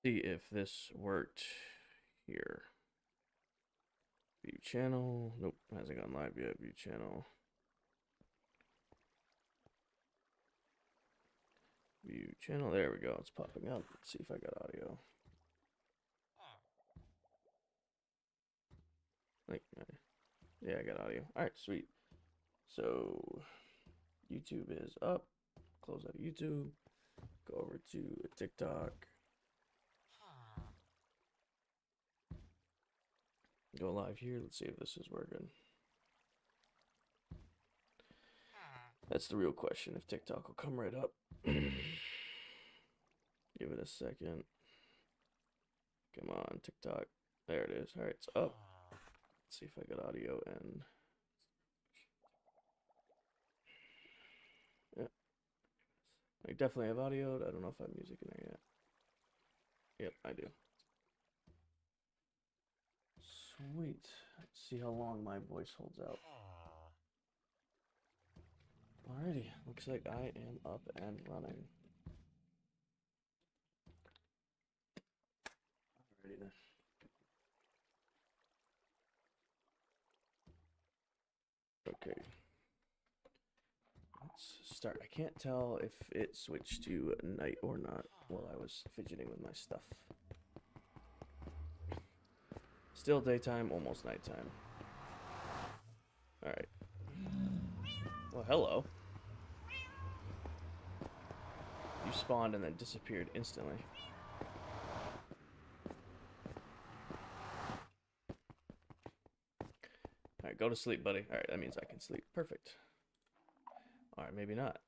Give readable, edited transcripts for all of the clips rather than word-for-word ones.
See if this worked here. View channel. Nope, hasn't gone live yet. View channel. View channel. There we go. It's popping up. Let's see if I got audio. Like, yeah, I got audio. All right, sweet. So YouTube is up. Close out of YouTube. Go over to TikTok. Go live here. Let's see if this is working. That's the real question. If TikTok will come right up. Give it a second. Come on, TikTok. There it is. All right, it's up. Let's see if I got audio and. Yeah. I definitely have audio. I don't know if I have music in there yet. Yep, I do. Sweet. Let's see how long my voice holds out. Alrighty, looks like I am up and running. Alrighty then. Okay. Let's start. I can't tell if it switched to night or not while I was fidgeting with my stuff. Still daytime, almost nighttime. Alright. Well, hello. You spawned and then disappeared instantly. Alright, go to sleep, buddy. Alright, that means I can sleep. Perfect. Alright, maybe not.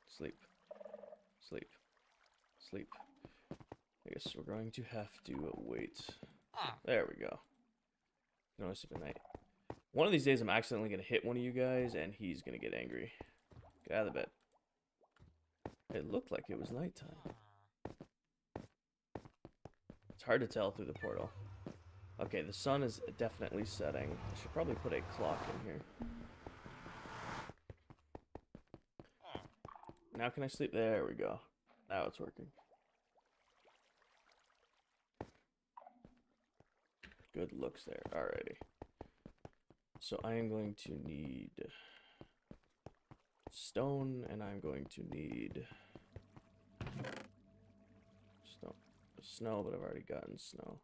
Sleep. Sleep. Sleep. I guess we're going to have to wait. There we go. You know, sleep at night. One of these days I'm accidentally going to hit one of you guys and he's going to get angry. Get out of the bed. It looked like it was nighttime. It's hard to tell through the portal. Okay, the sun is definitely setting. I should probably put a clock in here. Now can I sleep? There we go. Now it's working. Good looks there. Alrighty. So I am going to need stone, and I'm going to need snow, but I've already gotten snow.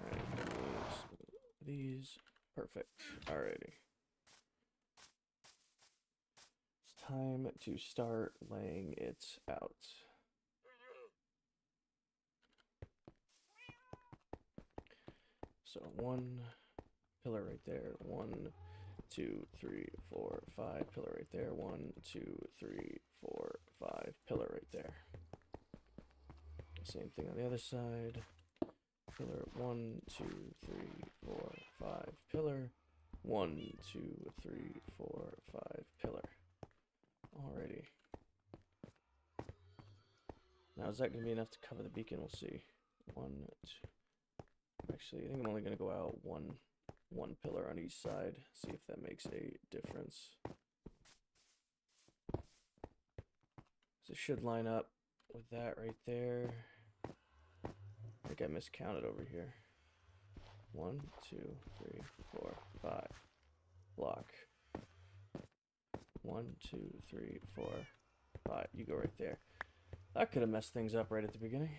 Alright, these. Perfect. Alrighty. It's time to start laying it out. So 1 pillar right there. 1, 2, 3, 4, 5. Pillar right there. 1, 2, 3, 4, 5. Pillar right there. Same thing on the other side. Pillar 1, 2, 3, 4, 5. Pillar 1, 2, 3, 4, 5. Pillar. Alrighty. Now is that going to be enough to cover the beacon? We'll see. 1, 2. Actually, I think I'm only going to go out one pillar on each side. See if that makes a difference. So it should line up with that right there. I think I miscounted over here. 1, 2, 3, 4, 5. Block. 1, 2, 3, 4, 5. You go right there. That could have messed things up right at the beginning.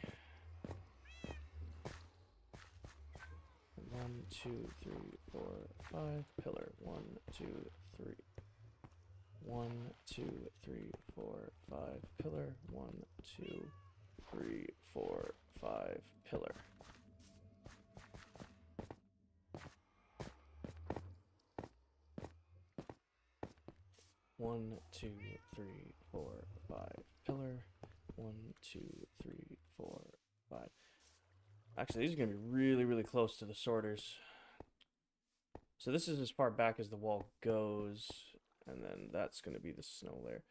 1, 2, 3, 4, 5. Pillar. 1, 2, 3. 1, 2, 3, 4, 5. Pillar. 1, 2, 3, 4, 5. Pillar. One, 2, 3, 4, 5. Pillar. 1, 2, 3, 4, 5. Actually, these are going to be really, really close to the sorters. So this is as far back as the wall goes, and then that's going to be the snow layer.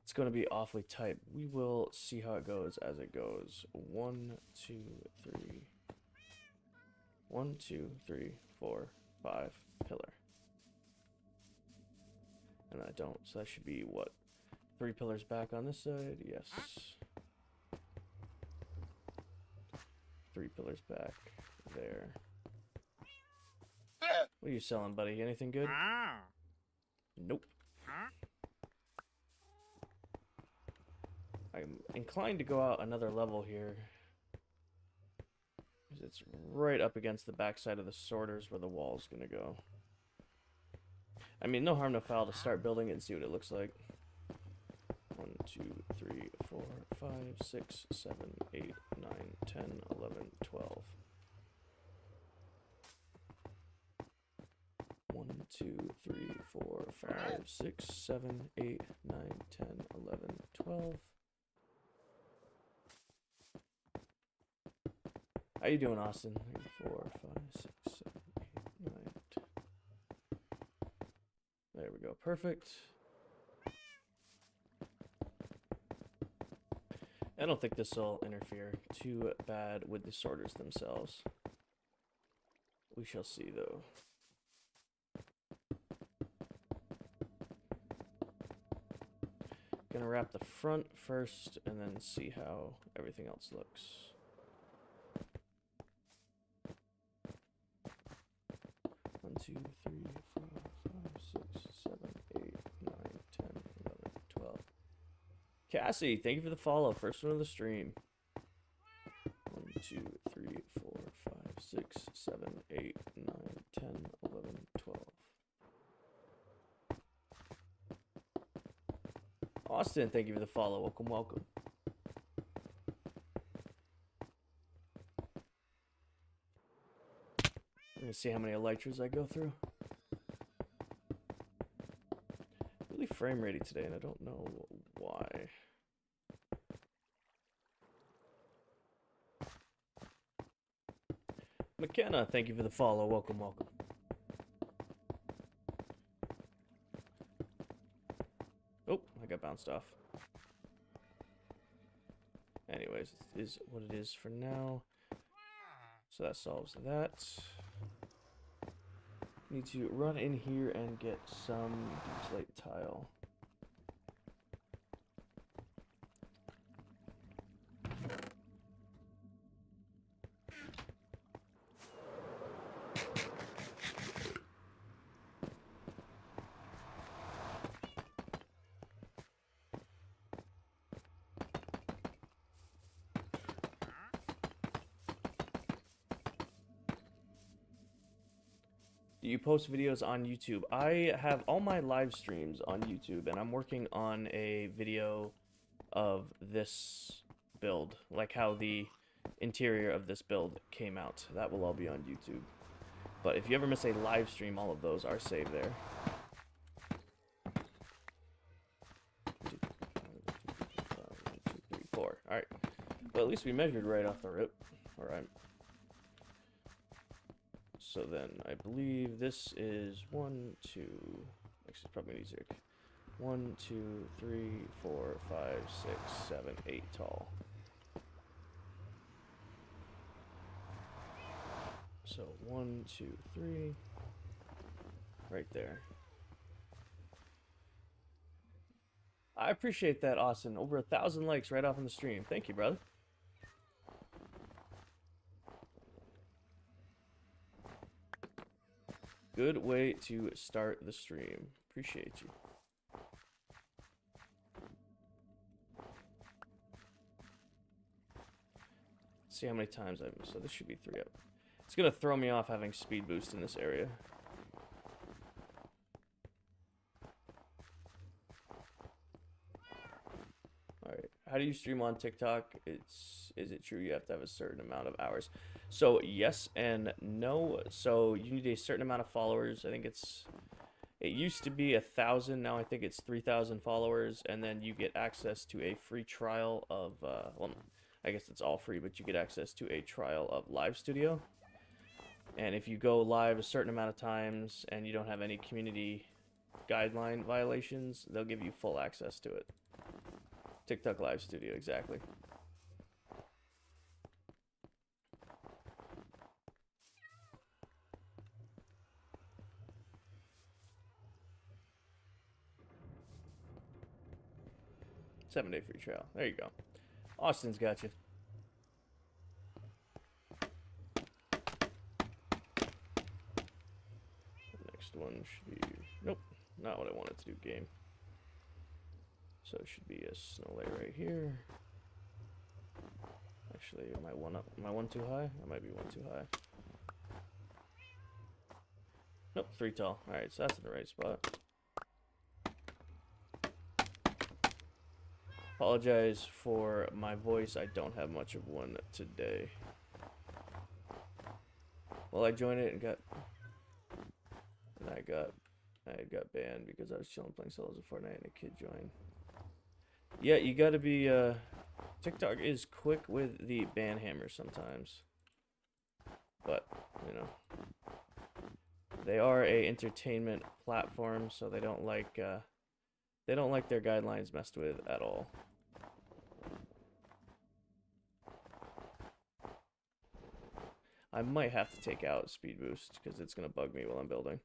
It's going to be awfully tight. We will see how it goes as it goes. 1, 2, 3. 1, 2, 3, 4, 5. Pillar. And I don't, so that should be what? 3 pillars back on this side, yes. 3 pillars back there. What are you selling, buddy? Anything good? Nope. I'm inclined to go out another level here. Because it's right up against the backside of the sorters where the wall's gonna go. I mean, no harm, no foul to start building it and see what it looks like. 1, 2, 3, 4, 5, 6, 7, 8, 9, 10, 11, 12. 1, 2, 3, 4, 5, 6, 7, 8, 9, 10, 11, 12. How you doing, Austin? 3, 4, 5, 6, 7, 8, 9, 10. There we go. Perfect. I don't think this will interfere too bad with the sorters themselves. We shall see, though. Gonna wrap the front first and then see how everything else looks. One, 2, 3, 4, 5, 6, 7, 8, 9, 10, 11, 12. Cassie, thank you for the follow. First one of the stream. 1, 2, 3, 4, 5, 6, 7, 8, 9, 10, 11, 12. Austin, thank you for the follow. Welcome, welcome. I'm gonna see how many elytras I go through. Really frame ratey today, and I don't know why. McKenna, thank you for the follow. Welcome, welcome. Oh, I got bounced off. Anyways, it is what it is for now. So that solves that. Need to run in here and get some deep slate tile. Do you post videos on YouTube? I have all my live streams on YouTube, and I'm working on a video of this build, like how the interior of this build came out. That will all be on YouTube. But if you ever miss a live stream, all of those are saved there. 1, 2, 3, 4. All right. Well, at least we measured right off the rip. All right. So then I believe this is 1, 2. Actually, it's probably easier. 1, 2, 3, 4, 5, 6, 7, 8 tall. So 1, 2, 3. Right there. I appreciate that, Austin. Over 1,000 likes right off on the stream. Thank you, brother. Good way to start the stream. Appreciate you. Let's see how many times I've missed. So this should be 3 up. It's going to throw me off having speed boost in this area. Alright. How do you stream on TikTok? Is it true you have to have a certain amount of hours? So yes and no. So you need a certain amount of followers. I think it used to be 1,000. Now I think it's 3,000 followers, and then you get access to a free trial of well, I guess it's all free, but you get access to a trial of Live Studio. And if you go live a certain amount of times and you don't have any community guideline violations, they'll give you full access to it. TikTok Live Studio, exactly. 7-day free trial. There you go. Austin's got you. Next one should be... Nope, not what I wanted to do, game. So it should be a snow layer right here. Actually, am I one too high? I might be one too high. Nope, 3 tall. Alright, so that's in the right spot. Apologize for my voice. I don't have much of one today. Well, I joined it and I got banned because I was chilling playing solos of Fortnite and a kid joined. Yeah, you gotta be, TikTok is quick with the ban hammer sometimes. But, you know, they are a entertainment platform, so they don't like their guidelines messed with at all. I might have to take out speed boost because it's gonna bug me while I'm building.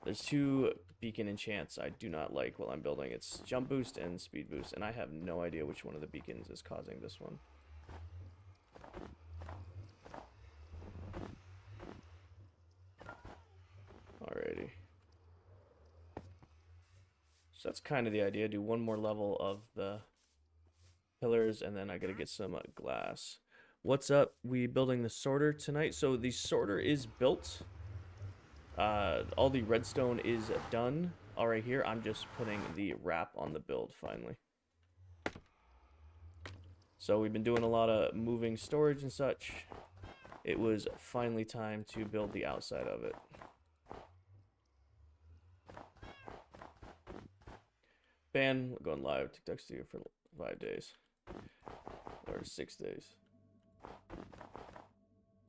There's 2 beacon enchants I do not like while I'm building. It's jump boost and speed boost, and I have no idea which one of the beacons is causing this one. Alrighty. So that's kind of the idea. Do one more level of the pillars, and then I gotta get some glass. What's up? We building the sorter tonight. So the sorter is built. All the redstone is done. All right, here I'm just putting the wrap on the build finally. So we've been doing a lot of moving storage and such. It was finally time to build the outside of it. Ban going live. TikTok studio for 5 days or 6 days.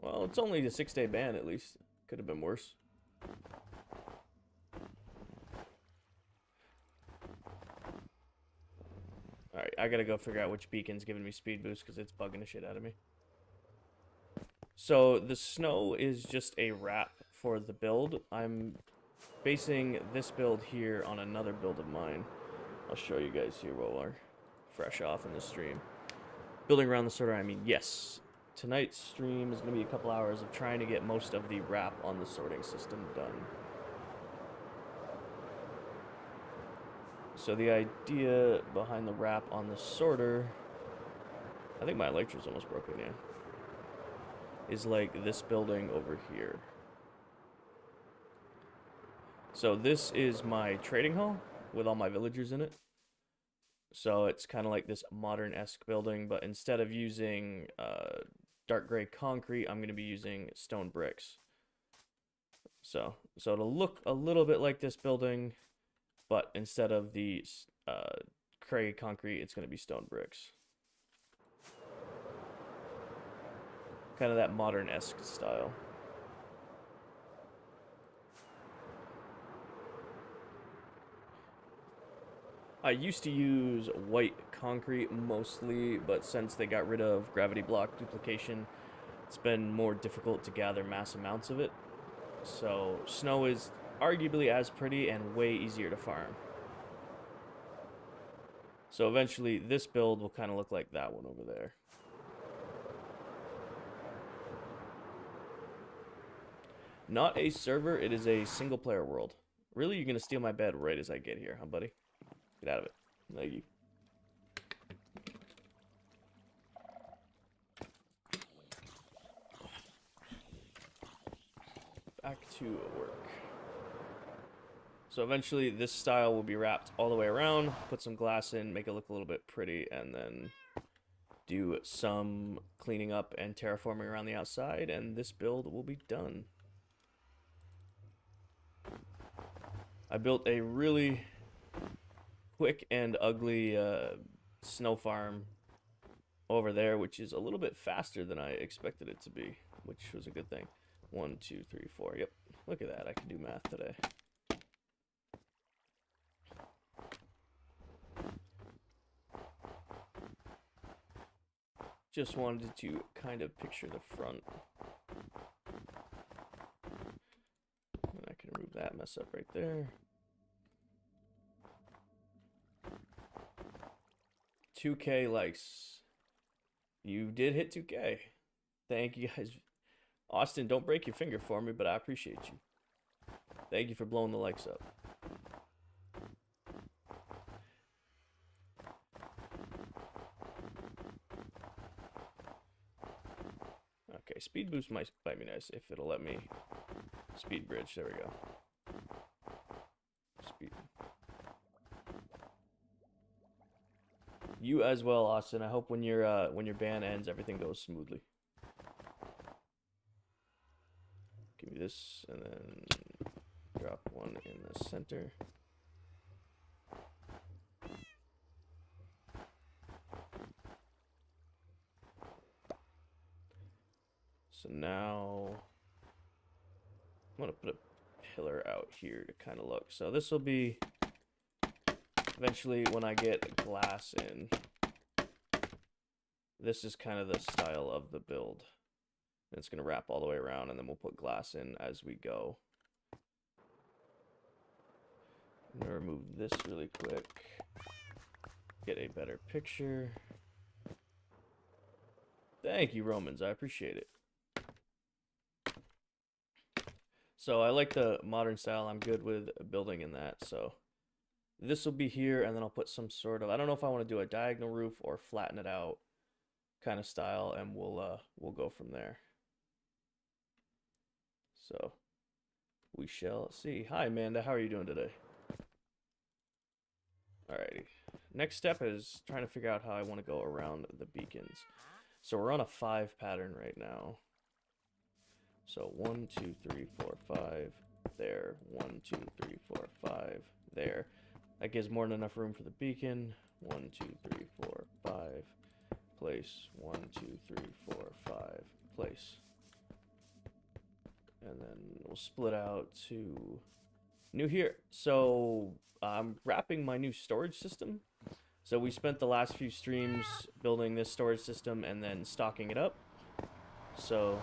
Well, it's only a 6-day ban at least. Could have been worse. Alright, I gotta go figure out which beacon's giving me speed boost because it's bugging the shit out of me. So the snow is just a wrap for the build. I'm basing this build here on another build of mine. I'll show you guys here while we're fresh off in the stream. Building around the sorter, I mean, yes. Tonight's stream is going to be a couple hours of trying to get most of the wrap on the sorting system done. So the idea behind the wrap on the sorter, I think my electro's almost broken, yeah, is like this building over here. So this is my trading hall with all my villagers in it. So it's kind of like this modern-esque building, but instead of using dark gray concrete, I'm going to be using stone bricks. So it'll look a little bit like this building, but instead of the gray concrete, it's going to be stone bricks. Kind of that modern-esque style. I used to use white concrete mostly, but since they got rid of gravity block duplication, it's been more difficult to gather mass amounts of it. So snow is arguably as pretty and way easier to farm. So eventually this build will kind of look like that one over there. Not a server, it is a single player world. Really, you're going to steal my bed right as I get here, huh, buddy? Get out of it. Thank you. Back to work. So eventually this style will be wrapped all the way around, put some glass in, make it look a little bit pretty, and then do some cleaning up and terraforming around the outside, and this build will be done. I built a really quick and ugly snow farm over there, which is a little bit faster than I expected it to be, which was a good thing. 1, 2, 3, 4. Yep, look at that. I can do math today. Just wanted to kind of picture the front. And I can remove that mess up right there. 2K likes. You did hit 2K. Thank you guys. Austin, don't break your finger for me, but I appreciate you. Thank you for blowing the likes up. Okay, speed boost might be nice if it'll let me speed bridge. There we go. Speed. You as well, Austin. I hope when your ban ends, everything goes smoothly. Give me this, and then drop one in the center. So now I'm gonna put a pillar out here to kind of look. So this will be eventually when I get glass in. This is kind of the style of the build. And it's gonna wrap all the way around, and then we'll put glass in as we go. I'm gonna remove this really quick. Get a better picture. Thank you, Romans. I appreciate it. So I like the modern style. I'm good with building in that. So this will be here, and then I'll put some sort of, I don't know if I want to do a diagonal roof or flatten it out kind of style, and we'll go from there. So we shall see. Hi, Amanda. How are you doing today? Alrighty. Next step is trying to figure out how I want to go around the beacons. So we're on a 5 pattern right now. So 1, 2, 3, 4, 5 there. 1, 2, 3, 4, 5 there. That gives more than enough room for the beacon. 1, 2, 3, 4, 5 place. 1, 2, 3, 4, 5 place. And then we'll split out to new here. So I'm wrapping my new storage system. So we spent the last few streams building this storage system and then stocking it up. So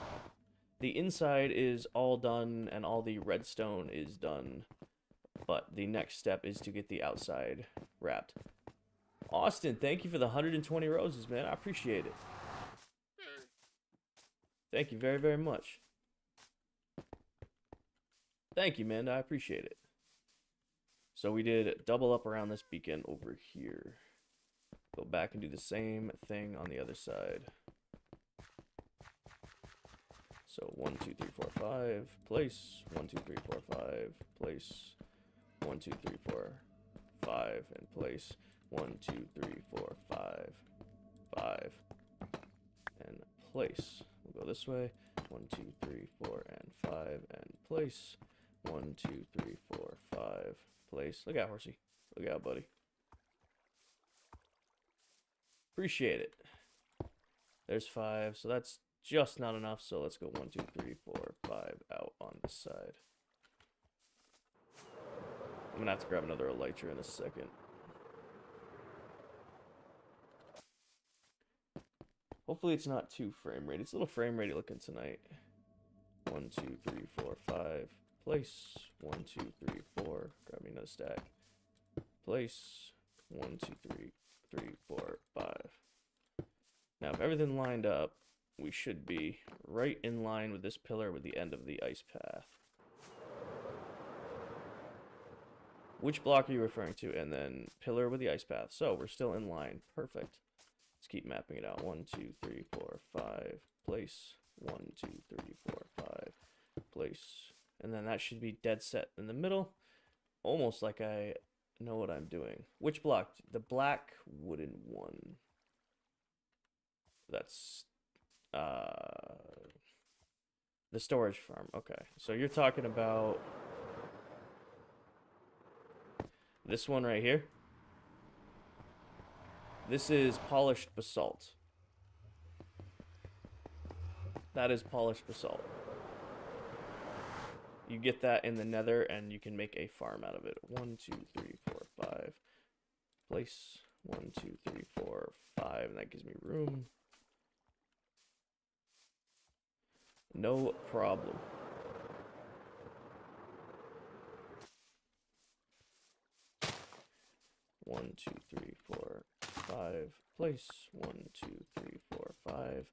the inside is all done and all the redstone is done. But the next step is to get the outside wrapped. Austin, thank you for the 120 roses, man. I appreciate it. Thank you very, very much. Thank you, man. I appreciate it. So we did double up around this beacon over here. Go back and do the same thing on the other side. So 1, 2, 3, 4, 5, place. 1, 2, 3, 4, 5, place. 1, 2, 3, 4, 5, and place. 1, 2, 3, 4, 5, 5, and place. We'll go this way. 1, 2, 3, 4, and 5, and place. 1, 2, 3, 4, 5, place. Look out, horsey. Look out, buddy. Appreciate it. There's 5, so that's just not enough. So let's go 1, 2, 3, 4, 5 out on this side. I'm gonna have to grab another elytra in a second. Hopefully it's not too frame rate. It's a little frame rate looking tonight. 1, 2, 3, 4, 5. Place. 1, 2, 3, 4. Grab me another stack. Place. 1, 2, 3, 3, 4, 5. Now, if everything lined up, we should be right in line with this pillar with the end of the ice path. Which block are you referring to? And then pillar with the ice path. So we're still in line. Perfect. Let's keep mapping it out. 1, 2, 3, 4, 5. Place. 1, 2, 3, 4, 5. Place. And then that should be dead set in the middle. Almost like I know what I'm doing. Which block? The black wooden one. That's the storage farm. Okay. So you're talking about this one right here. This is polished basalt. That is polished basalt. You get that in the nether and you can make a farm out of it. 1, 2, 3, 4, 5. Place. 1, 2, 3, 4, 5. And that gives me room. No problem. One, 2, 3, 4, 5. Place. 1, 2, 3, 4, 5.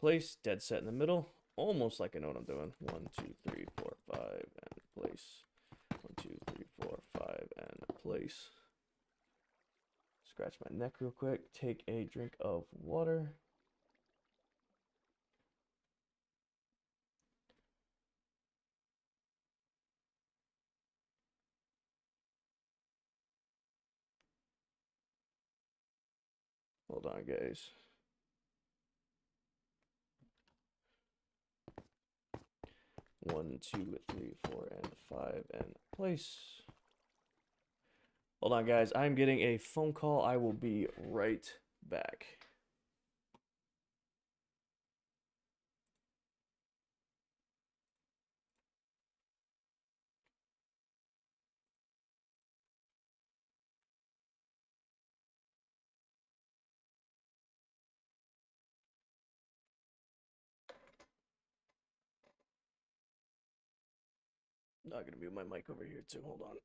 Place. Dead set in the middle. Almost like I know what I'm doing. 1, 2, 3, 4, 5, and place. 1, 2, 3, 4, 5, and place. Scratch my neck real quick. Take a drink of water. Hold on, guys. One, 2, 3, 4, and 5, and place. Hold on, guys. I'm getting a phone call. I will be right back. Not gonna mute my mic over here too. Hold on.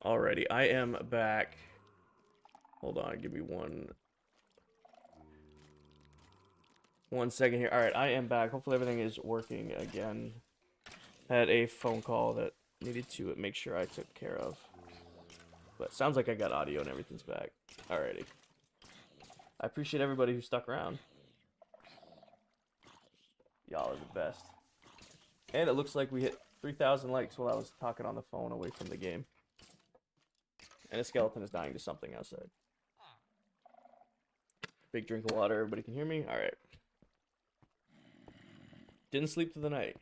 Alrighty, I am back. Hold on, give me one second here. Alright, I am back. Hopefully everything is working again. Had a phone call that needed to make sure I took care of. But sounds like I got audio and everything's back. Alrighty. I appreciate everybody who stuck around. Y'all are the best. And it looks like we hit 3,000 likes while I was talking on the phone away from the game. And a skeleton is dying to something outside. Big drink of water. Everybody can hear me? Alright. Didn't sleep through the night.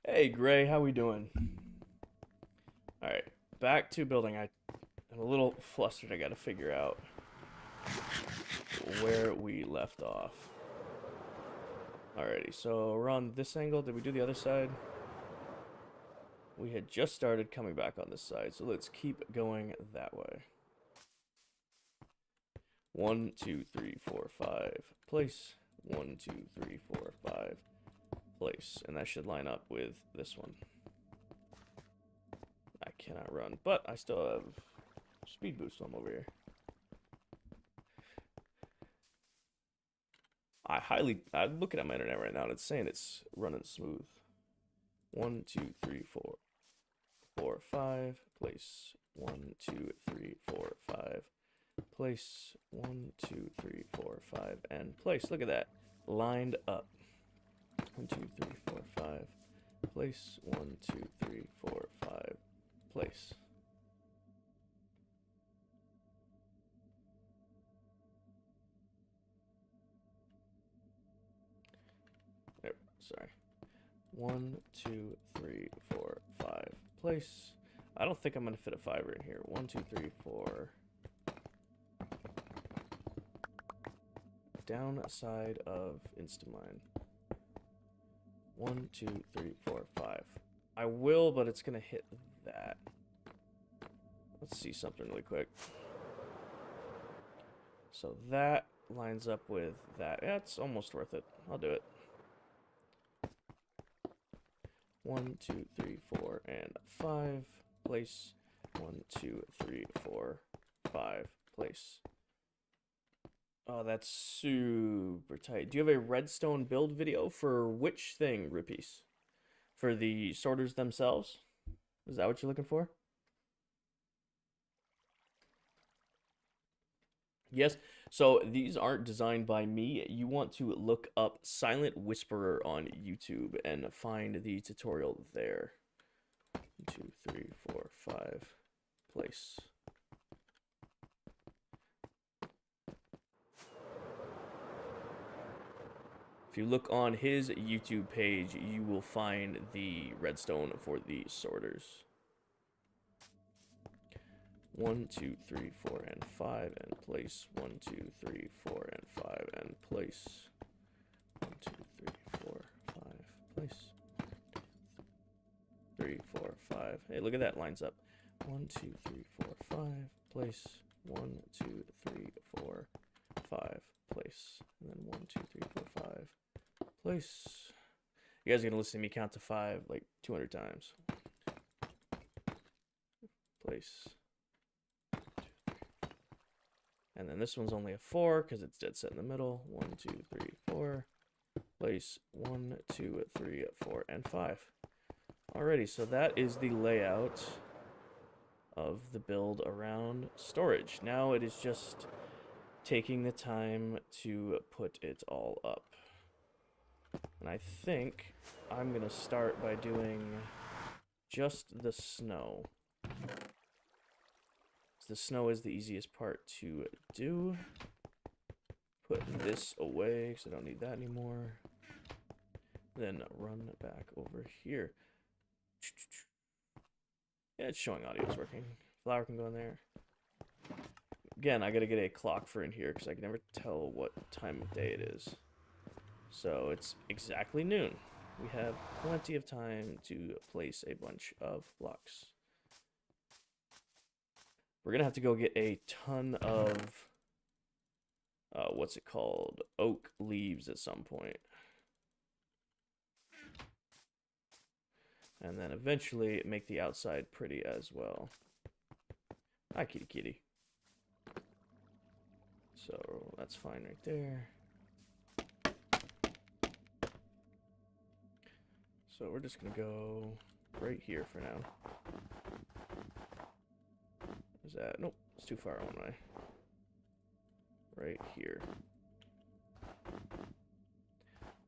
Hey, Gray. How we doing? Alright. Back to building. I'm a little flustered. I gotta figure out where we left off. Alrighty. So we're on this angle. Did we do the other side? We had just started coming back on this side, so let's keep going that way. 1, 2, 3, 4, 5. Place. 1, 2, 3, 4, 5. Place. And that should line up with this one. I cannot run, but I still have speed boost, so I'm over here. I'm looking at my internet right now, and it's saying it's running smooth. 1, 2, 3, 4. 4, 5. Place. 1, 2, 3, 4, 5. Place. 1, 2, 3, 4, 5. And place. Look at that. Lined up. 1, 2, 3, 4, 5. Place. 1, 2, 3, 4, 5. Place. There. Sorry. 1, 2, 3, 4, 5. Place. I don't think I'm gonna fit a 5 in here. 1, 2, 3, 4. Downside of Instamine. 1, 2, 3, 4, 5. I will, but it's gonna hit that. Let's see something really quick. So that lines up with that. Yeah, it's almost worth it. I'll do it. 1, 2, 3, 4, and 5. Place. 1, 2, 3, 4, 5. Place. Oh, that's super tight. Do you have a redstone build video for which thing, Rippies? For the sorters themselves? Is that what you're looking for? Yes. So these aren't designed by me. You want to look up Silent Whisperer on YouTube and find the tutorial there. 1, 2, 3, 4, 5. Place. If you look on his YouTube page, you will find the redstone for the sorters. 1, 2, 3, 4, and 5, and place. 1, 2, 3, 4, and 5, and place. 1, 2, 3, 4, 5, place. 3, 4, 5. Hey, look at that, lines up. 1, 2, 3, 4, 5, place. 1, 2, 3, 4, 5, place. And then 1, 2, 3, 4, 5, place. You guys are gonna listen to me count to 5 like 200 times. Place. And then this one's only a 4 because it's dead set in the middle. 1, 2, 3, 4. Place. 1, 2, 3, 4, and 5. Alrighty, so that is the layout of the build around storage. Now it is just taking the time to put it all up. And I think I'm going to start by doing just the snow. The snow is the easiest part to do. Put this away because I don't need that anymore. Then run back over here. Yeah, it's showing audio is working. Flower can go in there. Again, I gotta get a clock for in here because I can never tell what time of day it is. So it's exactly noon. We have plenty of time to place a bunch of blocks. We're gonna have to go get a ton of what's it called? Oak leaves at some point. And then eventually make the outside pretty as well. Hi, kitty kitty. So that's fine right there. So we're just gonna go right here for now. Is that? Nope, it's too far one way. Right here.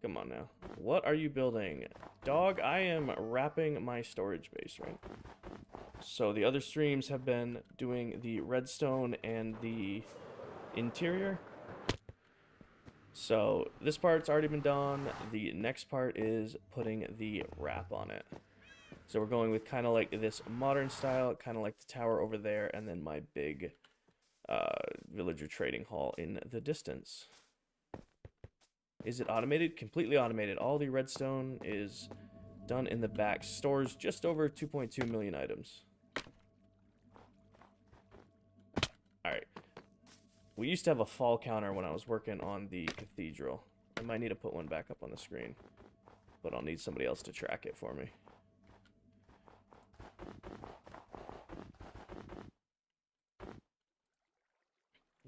Come on now. What are you building? Dog, I am wrapping my storage base, right? So the other streams have been doing the redstone and the interior. So this part's already been done. The next part is putting the wrap on it. So we're going with kind of like this modern style, kind of like the tower over there, and then my big villager trading hall in the distance. Is it automated? Completely automated. All the redstone is done in the back. Stores just over 2.2 million items. Alright. We used to have a fall counter when I was working on the cathedral. I might need to put one back up on the screen. But I'll need somebody else to track it for me.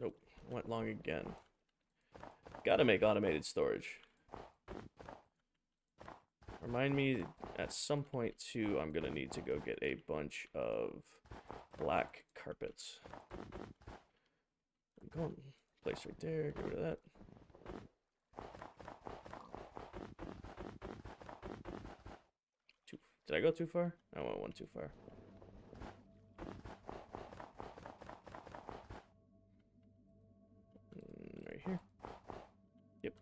Nope. Went long again. Gotta make automated storage. Remind me at some point too, I'm gonna need to go get a bunch of black carpets. I'm going place right there, get rid of that. Did I go too far? I went one too far. Right here. Yep.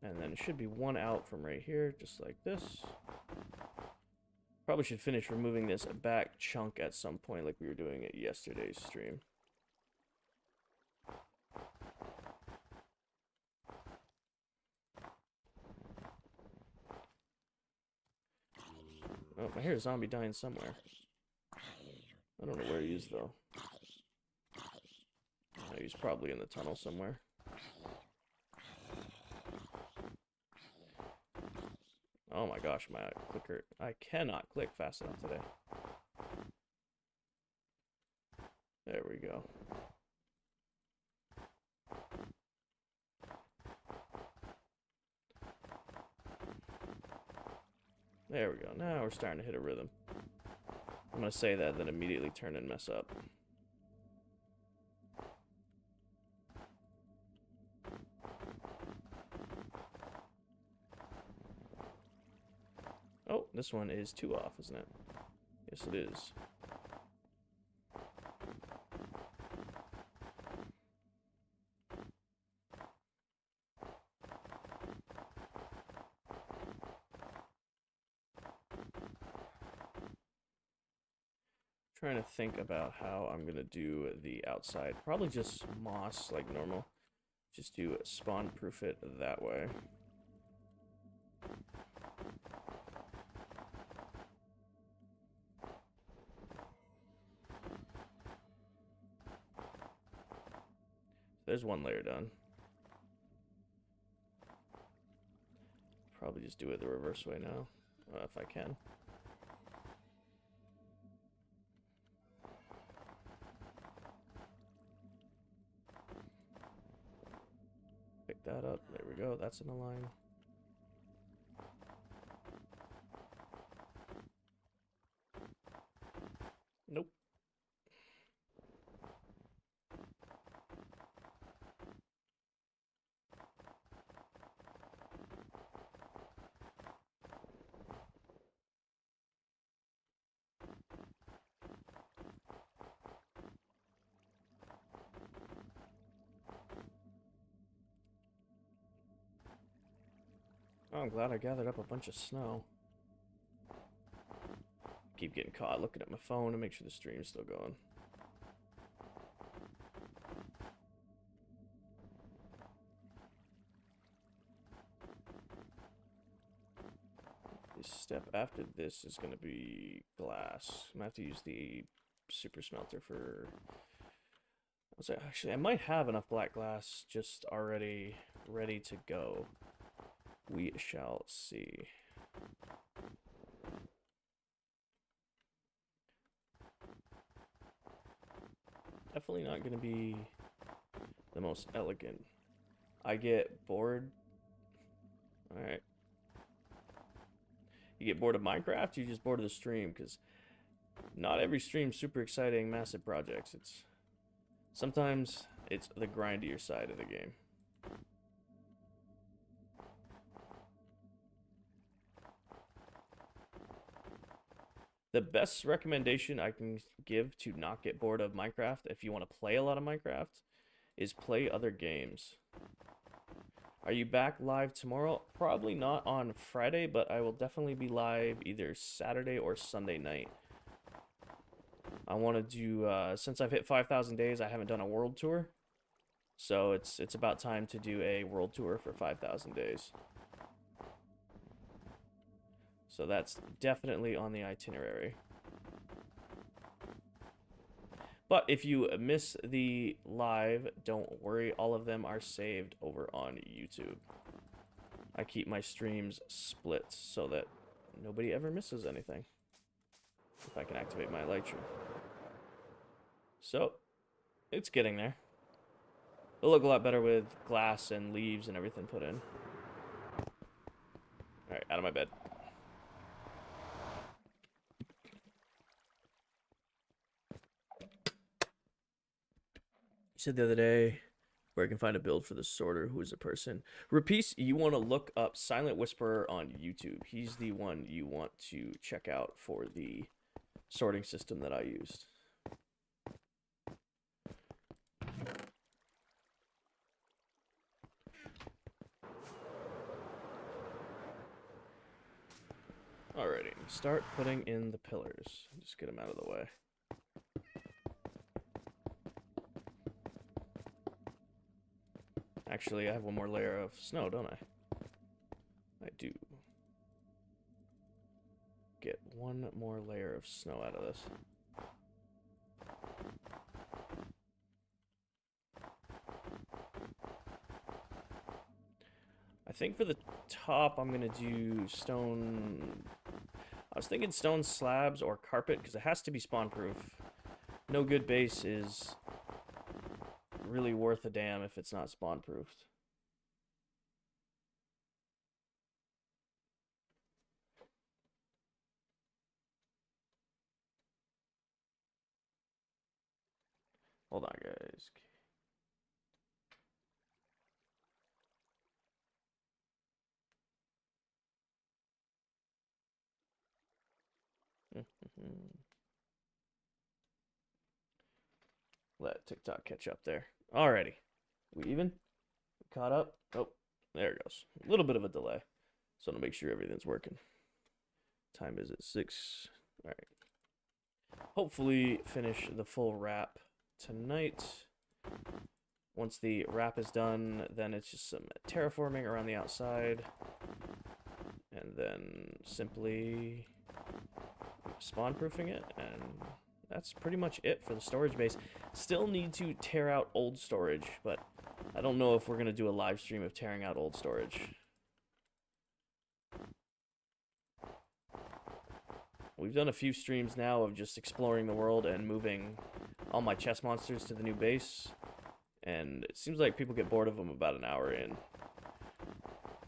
And then it should be one out from right here, just like this. Probably should finish removing this back chunk at some point like we were doing at yesterday's stream. Oh, I hear a zombie dying somewhere. I don't know where he is, though. Oh, he's probably in the tunnel somewhere. Oh my gosh, my clicker. I cannot click fast enough today. There we go. There we go. Now we're starting to hit a rhythm. I'm going to say that, then immediately turn and mess up. Oh, this one is 2 off, isn't it? Yes, it is. Trying to think about how I'm gonna do the outside. Probably just moss like normal. Just do spawn proof it that way. There's one layer done. Probably just do it the reverse way now, if I can. Pick that up. There we go. That's in a line. Nope. Oh, I'm glad I gathered up a bunch of snow. Keep getting caught looking at my phone to make sure the stream's still going. The step after this is going to be glass. I'm going to have to use the super smelter for... Actually, I might have enough black glass just already ready to go. We shall see. definitely not going to be the most elegant. I get bored. Alright. You get bored of Minecraft, you just bored of the stream, because not every stream's super exciting, massive projects. Sometimes it's the grindier side of the game. The best recommendation I can give to not get bored of Minecraft, if you want to play a lot of Minecraft, is play other games. Are you back live tomorrow? Probably not on Friday, but I will definitely be live either Saturday or Sunday night. I want to do, since I've hit 5,000 days, I haven't done a world tour. So it's about time to do a world tour for 5,000 days. So that's definitely on the itinerary. But if you miss the live, don't worry. All of them are saved over on YouTube. I keep my streams split so that nobody ever misses anything. If I can activate my Lightroom. So, it's getting there. It'll look a lot better with glass and leaves and everything put in. Alright, out of my bed. You said the other day where I can find a build for the sorter. Who is a person? Rapice, you want to look up Silent Whisperer on YouTube. He's the one you want to check out for the sorting system that I used. Alrighty, start putting in the pillars. Just get them out of the way. Actually, I have one more layer of snow, don't I? I do. Get one more layer of snow out of this. I think for the top, I'm going to do stone... I was thinking stone slabs or carpet, because it has to be spawn-proof. No good base is really worth a damn if it's not spawn-proofed. Hold on, guys. Let TikTok catch up there. Alrighty. We even? Caught up? Oh, there it goes. A little bit of a delay. So to make sure everything's working. Time is at 6. Alright. Hopefully finish the full wrap tonight. Once the wrap is done, then it's just some terraforming around the outside. And then simply spawn-proofing it, and that's pretty much it for the storage base. Still need to tear out old storage, but I don't know if we're going to do a live stream of tearing out old storage. We've done a few streams now of just exploring the world and moving all my chest monsters to the new base, and it seems like people get bored of them about an hour in.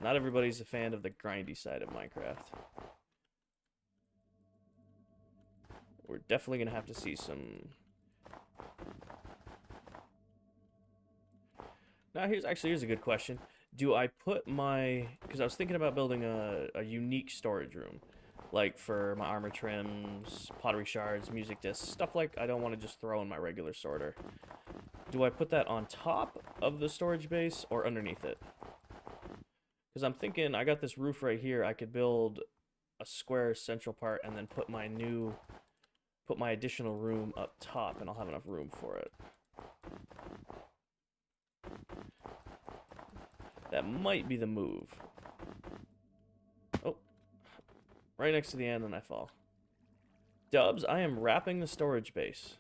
Not everybody's a fan of the grindy side of Minecraft. We're definitely going to have to see some... Now, here's a good question. Do I put my... Because I was thinking about building a unique storage room. Like for my armor trims, pottery shards, music discs, stuff like I don't want to just throw in my regular sorter. Do I put that on top of the storage base or underneath it? Because I'm thinking, I got this roof right here. I could build a square central part and then put my additional room up top, and I'll have enough room for it. That might be the move. Oh. Right next to the end, and I fall. Dubs, I am wrapping the storage base.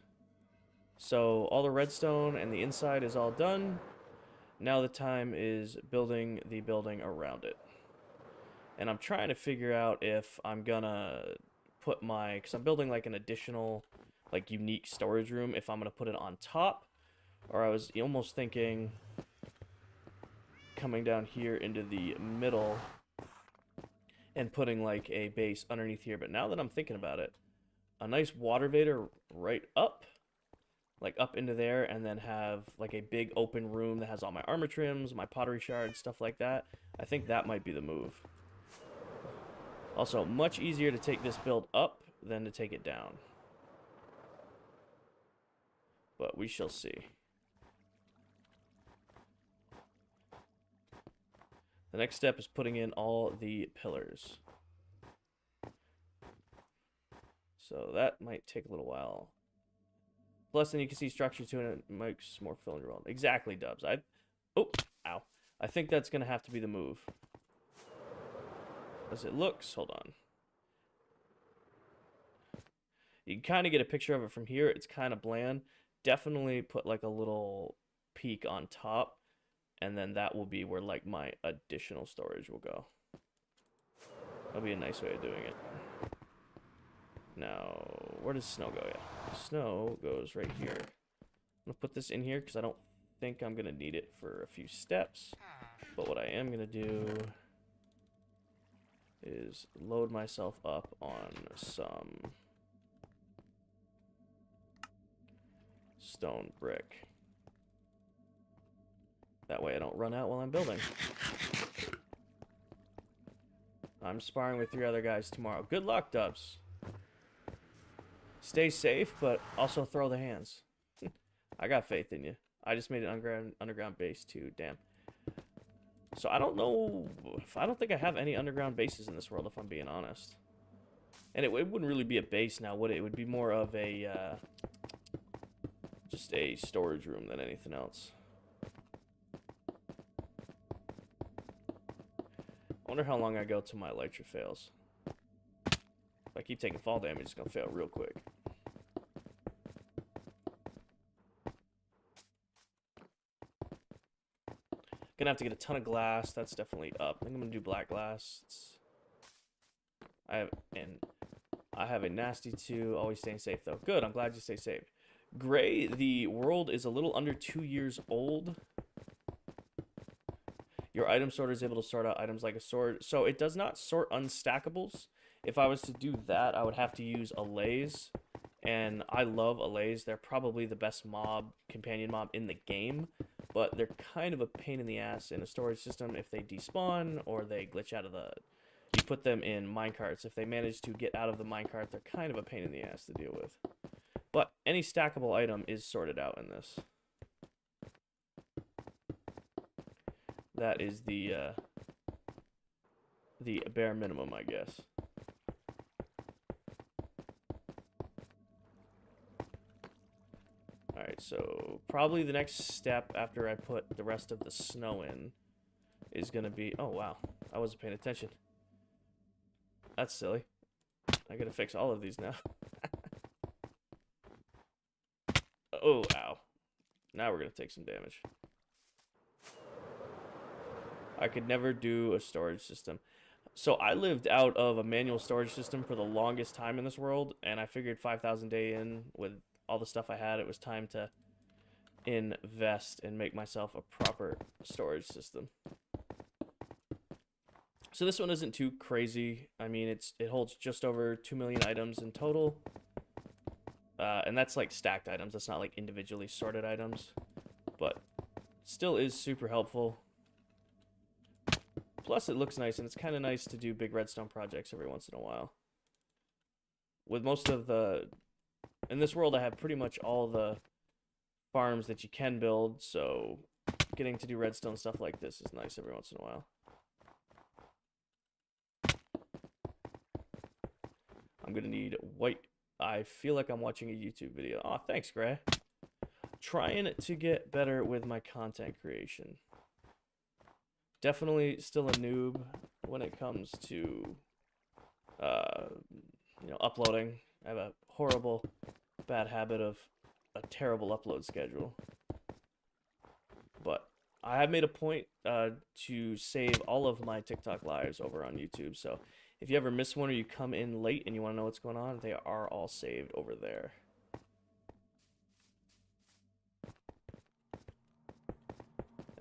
So all the redstone and the inside is all done. Now the time is building the building around it. And I'm trying to figure out if I'm gonna put my... Because I'm building like an additional like unique storage room if I'm gonna put it on top, or I was almost thinking coming down here into the middle and putting like a base underneath here. But now that I'm thinking about it, a nice water vader right up, like up into there, and then have like a big open room that has all my armor trims, my pottery shards, stuff like that. I think that might be the move. Also, much easier to take this build up than to take it down. But we shall see. The next step is putting in all the pillars. So that might take a little while. Plus, then you can see structure to it, and it makes more fill in your world. Exactly, Dubs. Oh, ow. I think that's going to have to be the move. As it looks, hold on. You can kind of get a picture of it from here. It's kind of bland. Definitely put like a little peak on top, and then that will be where like my additional storage will go. That'll be a nice way of doing it. Now, where does snow go? Yeah, snow goes right here. I'm gonna put this in here because I don't think I'm gonna need it for a few steps. But what I am gonna do is load myself up on some stone brick. That way I don't run out while I'm building. I'm sparring with 3 other guys tomorrow. Good luck, Dubs. Stay safe, but also throw the hands. I got faith in you. I just made an underground base too. Damn. So I don't know. I don't think I have any underground bases in this world, if I'm being honest. And it wouldn't really be a base now, would it? It would be more of a just a storage room than anything else. I wonder how long I go till my elytra fails. If I keep taking fall damage, it's gonna fail real quick. Gonna have to get a ton of glass. That's definitely up. I think I'm gonna do black glass. I have a nasty 2. Always staying safe though. Good. I'm glad you stay safe. Gray. The world is a little under 2 years old. Your item sorter is able to sort out items like a sword. So it does not sort unstackables. If I was to do that, I would have to use allays. And I love allays. They're probably the best companion mob in the game. But they're kind of a pain in the ass in a storage system if they despawn or they glitch out of the... You put them in minecarts. If they manage to get out of the minecart, they're kind of a pain in the ass to deal with. But any stackable item is sorted out in this. That is the bare minimum, I guess. Alright, so probably the next step after I put the rest of the snow in is going to be... Oh, wow. I wasn't paying attention. That's silly. I got to fix all of these now. Oh, ow. Now we're going to take some damage. I could never do a storage system. So I lived out of a manual storage system for the longest time in this world, and I figured 5,000 day in with all the stuff I had, it was time to invest and make myself a proper storage system. So this one isn't too crazy. I mean, it holds just over 2 million items in total. And that's like stacked items. That's not like individually sorted items. But still is super helpful. Plus it looks nice, and it's kind of nice to do big redstone projects every once in a while. With most of the... In this world, I have pretty much all the farms that you can build, so getting to do redstone stuff like this is nice every once in a while. I'm gonna need white. I feel like I'm watching a YouTube video. Oh, thanks, Gray. Trying to get better with my content creation. Definitely still a noob when it comes to, uploading. I have a horrible, bad habit of a terrible upload schedule. But I have made a point to save all of my TikTok lives over on YouTube. So if you ever miss one or you come in late and you want to know what's going on, they are all saved over there.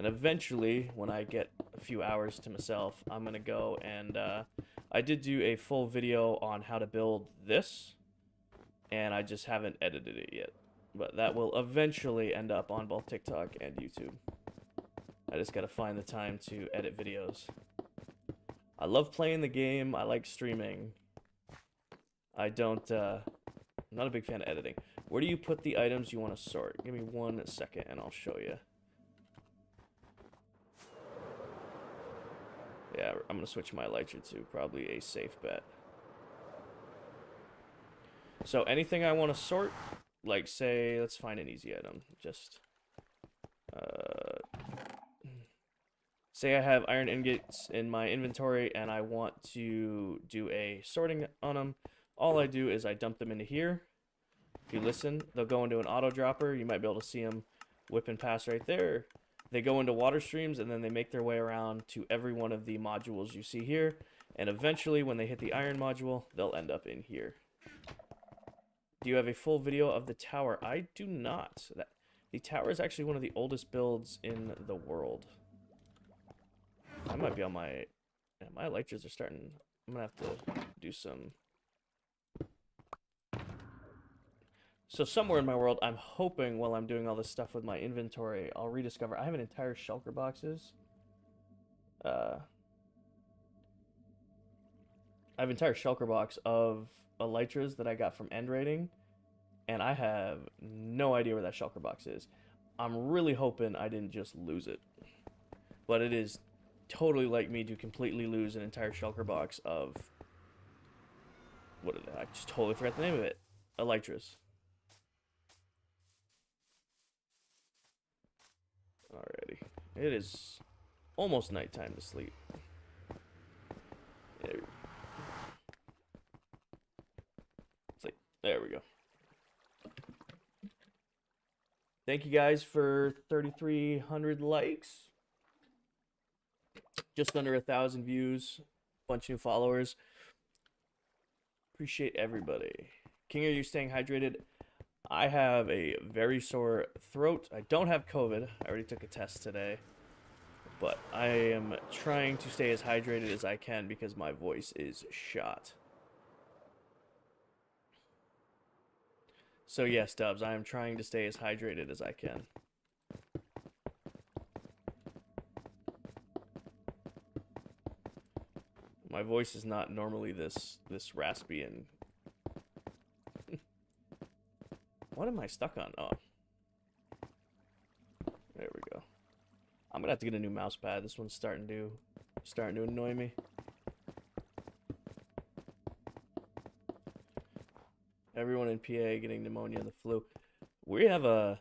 And eventually, when I get a few hours to myself, I'm going to go and I did do a full video on how to build this, and I just haven't edited it yet. But that will eventually end up on both TikTok and YouTube. I just got to find the time to edit videos. I love playing the game. I like streaming. I don't, I'm not a big fan of editing. Where do you put the items you want to sort? Give me 1 second and I'll show you. Yeah, I'm going to switch my elytra to probably a safe bet. So anything I want to sort, like say, let's find an easy item. Just, say I have iron ingots in my inventory and I want to do a sorting on them. All I do is I dump them into here. If you listen, they'll go into an auto dropper. You might be able to see them whipping past right there. They go into water streams and then they make their way around to every one of the modules you see here. And eventually when they hit the iron module, they'll end up in here. Do you have a full video of the tower? I do not. The tower is actually one of the oldest builds in the world. I might be on my... Yeah, my elytras are starting... I'm going to have to do some... So somewhere in my world, I'm hoping while I'm doing all this stuff with my inventory, I'll rediscover... I have an entire shulker boxes. I have an entire shulker box of elytras that I got from end raiding, and I have no idea where that shulker box is. I'm really hoping I didn't just lose it. But it is totally like me to completely lose an entire shulker box of... What is it? I just totally forgot the name of it. Elytras. Alrighty. It is almost nighttime to sleep. There we go. Thank you guys for 3,300 likes. Just under 1,000 views. Bunch of new followers. Appreciate everybody. King, are you staying hydrated? I have a very sore throat. I don't have COVID. I already took a test today. But I am trying to stay as hydrated as I can because my voice is shot. So yes, Dubs, I am trying to stay as hydrated as I can. My voice is not normally this raspy and... What am I stuck on? Oh. There we go. I'm gonna have to get a new mouse pad. This one's starting to annoy me. Everyone in PA getting pneumonia and the flu. We have a...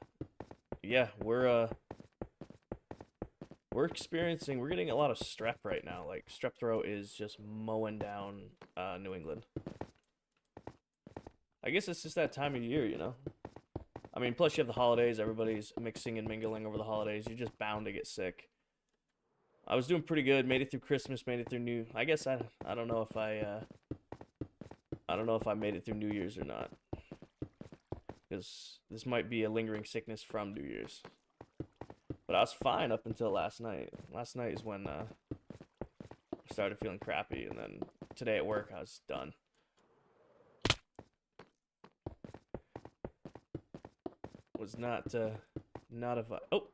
Yeah, we're getting a lot of strep right now. Like, strep throat is just mowing down New England. I guess it's just that time of year, you know? I mean, plus you have the holidays. Everybody's mixing and mingling over the holidays. You're just bound to get sick. I was doing pretty good. Made it through Christmas. Made it through New... I guess I don't know if I don't know if I made it through New Year's or not. Because this might be a lingering sickness from New Year's. But I was fine up until last night. Last night is when I started feeling crappy. And then today at work, I was done. Was not a vibe. Oh,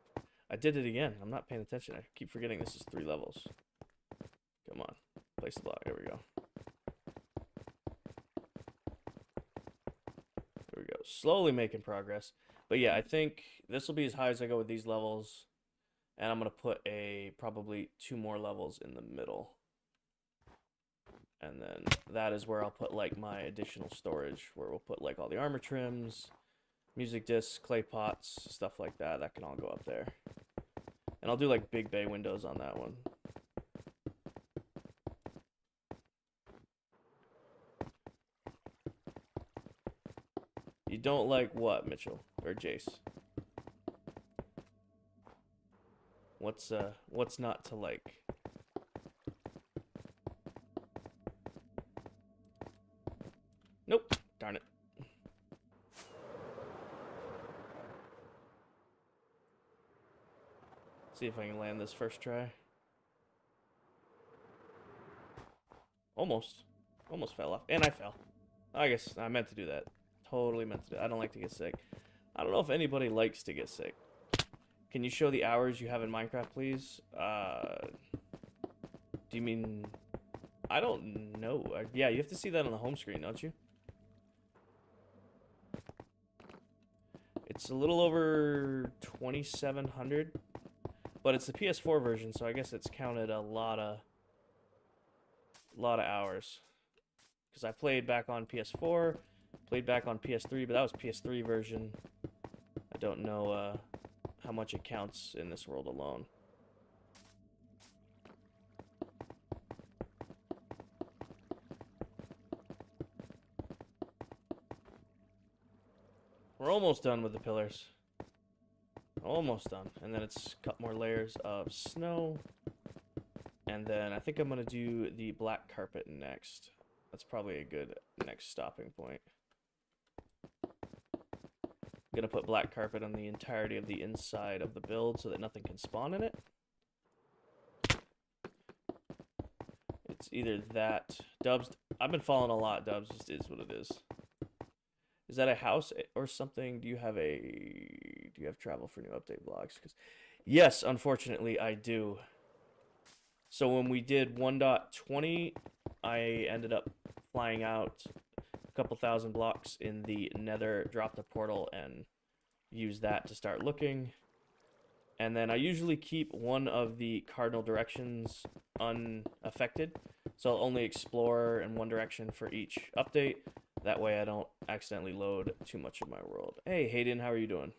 I did it again. I'm not paying attention. I keep forgetting this is 3 levels. Come on. Place the block. There we go. There we go. Slowly making progress. But yeah, I think this will be as high as I go with these levels. And I'm going to put probably 2 more levels in the middle. And then that is where I'll put like my additional storage, where we'll put like all the armor trims, music discs, clay pots, stuff like that. That can all go up there. And I'll do like big bay windows on that one. You don't like what, Mitchell? Or Jace? What's not to like? Nope. Darn it. See if I can land this first try. Almost. Almost fell off. And I fell. I guess I meant to do that. Totally meant to do that. I don't like to get sick. I don't know if anybody likes to get sick. Can you show the hours you have in Minecraft, please? Do you mean... I don't know. Yeah, you have to see that on the home screen, don't you? It's a little over 2,700. But it's the PS4 version, so I guess it's counted a lot of hours. Because I played back on PS4, played back on PS3, but that was PS3 version. I don't know how much it counts in this world alone. We're almost done with the pillars. Almost done. And then it's got more layers of snow. And then I think I'm going to do the black carpet next. That's probably a good next stopping point. I'm going to put black carpet on the entirety of the inside of the build so that nothing can spawn in it. It's either that... Dubs, I've been falling a lot, Dubs. Just is what it is. Is that a house or something? Do you have travel for new update blocks? Because yes, unfortunately, I do. So when we did 1.20, I ended up flying out a couple thousand blocks in the nether, dropped a portal, and used that to start looking. And then I usually keep one of the cardinal directions unaffected. So I'll only explore in one direction for each update. That way I don't accidentally load too much of my world. Hey, Hayden, how are you doing?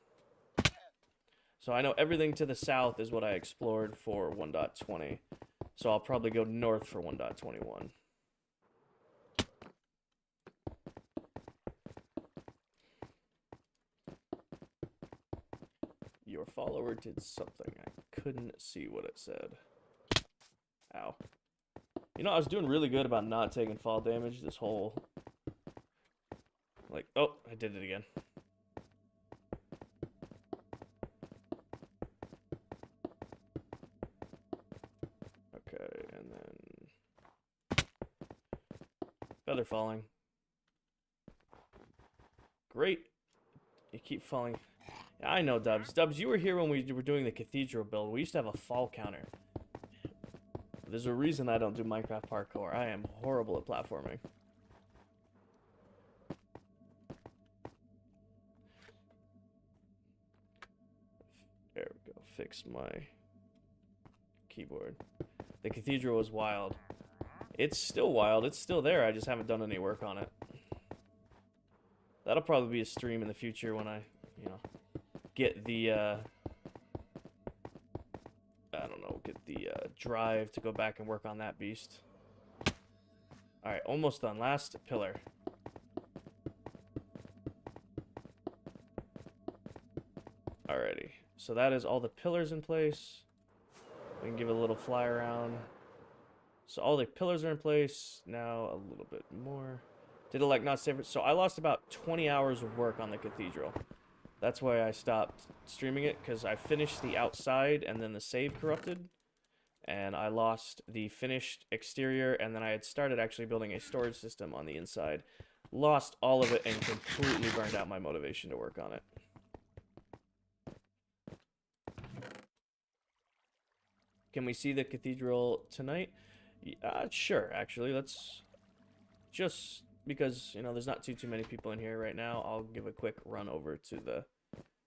So I know everything to the south is what I explored for 1.20. So I'll probably go north for 1.21. Your follower did something. I couldn't see what it said. Ow. You know, I was doing really good about not taking fall damage this whole... Like, oh, I did it again. Okay, and then... Feather falling. Great. You keep falling. Yeah, I know, Dubs. Dubs, you were here when we were doing the cathedral build. We used to have a fall counter. There's a reason I don't do Minecraft parkour. I am horrible at platforming. There we go. Fix my keyboard. The cathedral was wild. It's still wild. It's still there. I just haven't done any work on it. That'll probably be a stream in the future when I, you know, get the, I don't know, get the drive to go back and work on that beast. Alright, almost done. Last pillar. Alrighty. So that is all the pillars in place. We can give it a little fly around. So all the pillars are in place. Now a little bit more. Did it like not save it? So I lost about 20 hours of work on the cathedral. That's why I stopped streaming it, because I finished the outside and then the save corrupted. And I lost the finished exterior, and then I had started actually building a storage system on the inside. Lost all of it and completely burned out my motivation to work on it. Can we see the cathedral tonight? Sure, actually. Let's just... Because, you know, there's not too many people in here right now, I'll give a quick run over to the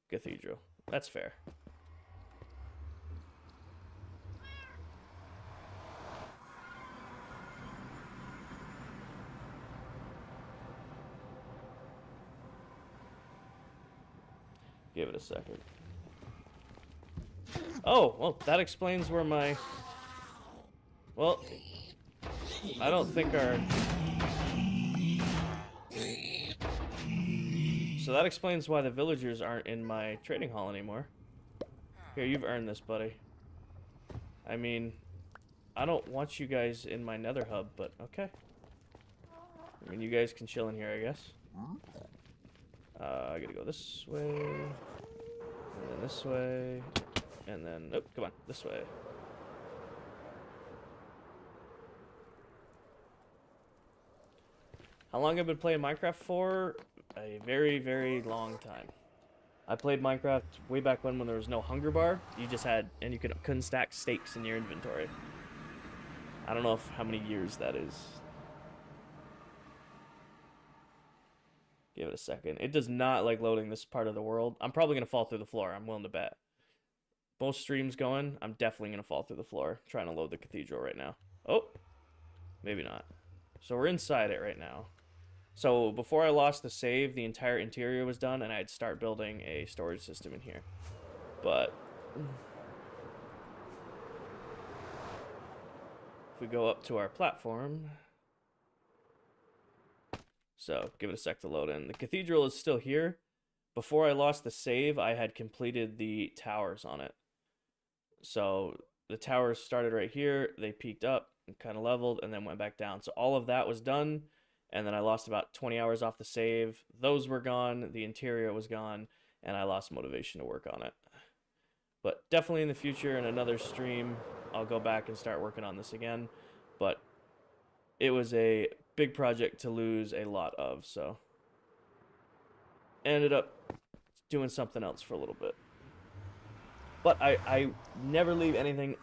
cathedral. That's fair. Give it a second. Oh, well, that explains where my... Well, I don't think our... So that explains why the villagers aren't in my trading hall anymore. Here, you've earned this, buddy. I mean, I don't want you guys in my nether hub, but okay. I mean, you guys can chill in here, I guess. I gotta go this way. And then this way. And then, oh, come on, this way. How long have I been playing Minecraft for? A very, very long time. I played Minecraft way back when there was no hunger bar. You just had, and you couldn't stack steaks in your inventory. I don't know how many years that is. Give it a second. It does not like loading this part of the world. I'm probably going to fall through the floor. I'm willing to bet. Both streams going, I'm definitely going to fall through the floor trying to load the cathedral right now. Oh, maybe not. So we're inside it right now. So before I lost the save, the entire interior was done, and I'd start building a storage system in here. But if we go up to our platform, so give it a sec to load in. The cathedral is still here. Before I lost the save, I had completed the towers on it. So the towers started right here. They peaked up and kind of leveled and then went back down. So all of that was done. And then I lost about 20 hours off the save. Those were gone. The interior was gone. And I lost motivation to work on it. But definitely in the future, in another stream, I'll go back and start working on this again. But it was a big project to lose a lot of. So ended up doing something else for a little bit. But I never leave anything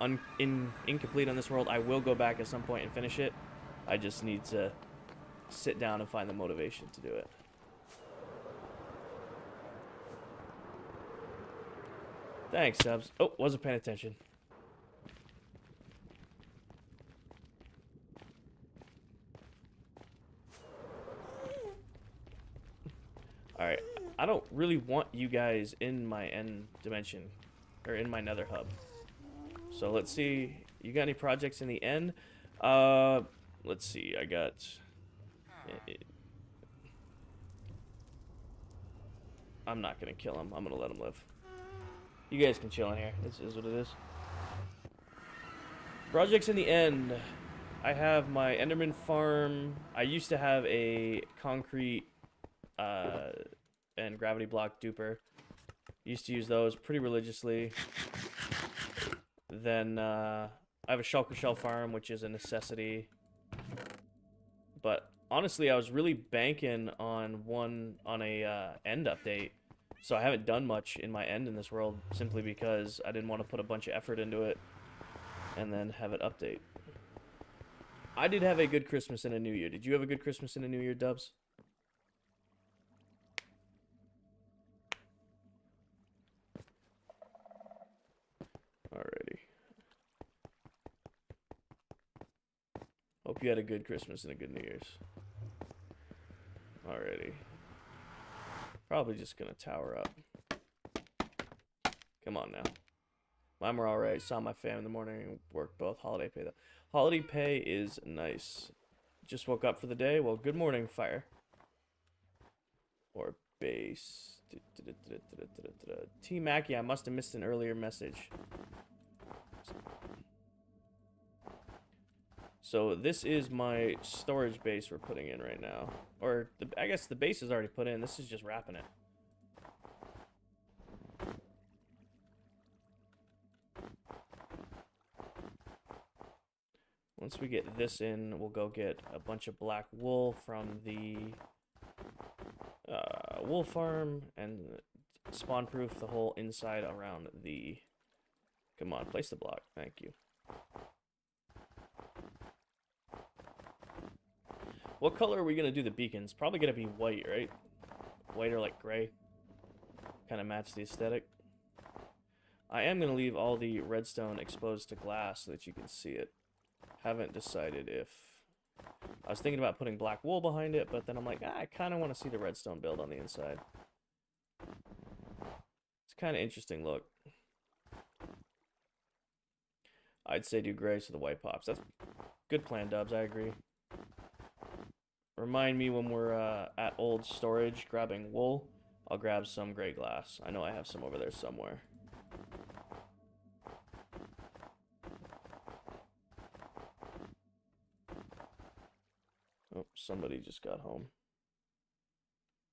incomplete on this world. I will go back at some point and finish it. I just need to sit down and find the motivation to do it. Thanks, subs. Oh, wasn't paying attention. Alright, I don't really want you guys in my end dimension, or in my nether hub. So let's see, you got any projects in the end? Let's see, I got... I'm not gonna kill him, I'm gonna let him live. You guys can chill in here, this is what it is. Projects in the end. I have my Enderman farm. I used to have a concrete and gravity block duper. Used to use those pretty religiously. Then I have a shulker shell farm, which is a necessity. But honestly, I was really banking on a end update. So I haven't done much in my end in this world simply because I didn't want to put a bunch of effort into it and then have it update. I did have a good Christmas and a New Year. Did you have a good Christmas and a New Year, Dubs? Alrighty. Hope you had a good Christmas and a good New Year's. Alrighty. Probably just gonna tower up. Come on now. Mine were alright. Saw my fam in the morning. Worked both. Holiday pay though. Holiday pay is nice. Just woke up for the day. Well, good morning, fire. Or base. T Mackie, I must have missed an earlier message. So this is my storage base we're putting in right now. Or, I guess the base is already put in. This is just wrapping it. Once we get this in, we'll go get a bunch of black wool from the wool farm and spawn-proof the whole inside around the... Come on, place the block. Thank you. What color are we going to do the beacons? Probably going to be white, right? White or like gray. Kind of match the aesthetic. I am going to leave all the redstone exposed to glass so that you can see it. Haven't decided if... I was thinking about putting black wool behind it, but then I'm like, I kind of want to see the redstone build on the inside. It's kind of interesting look. I'd say do gray so the white pops. That's good plan, Dubs. I agree. Remind me when we're at old storage grabbing wool. I'll grab some gray glass. I know I have some over there somewhere. Oh, somebody just got home.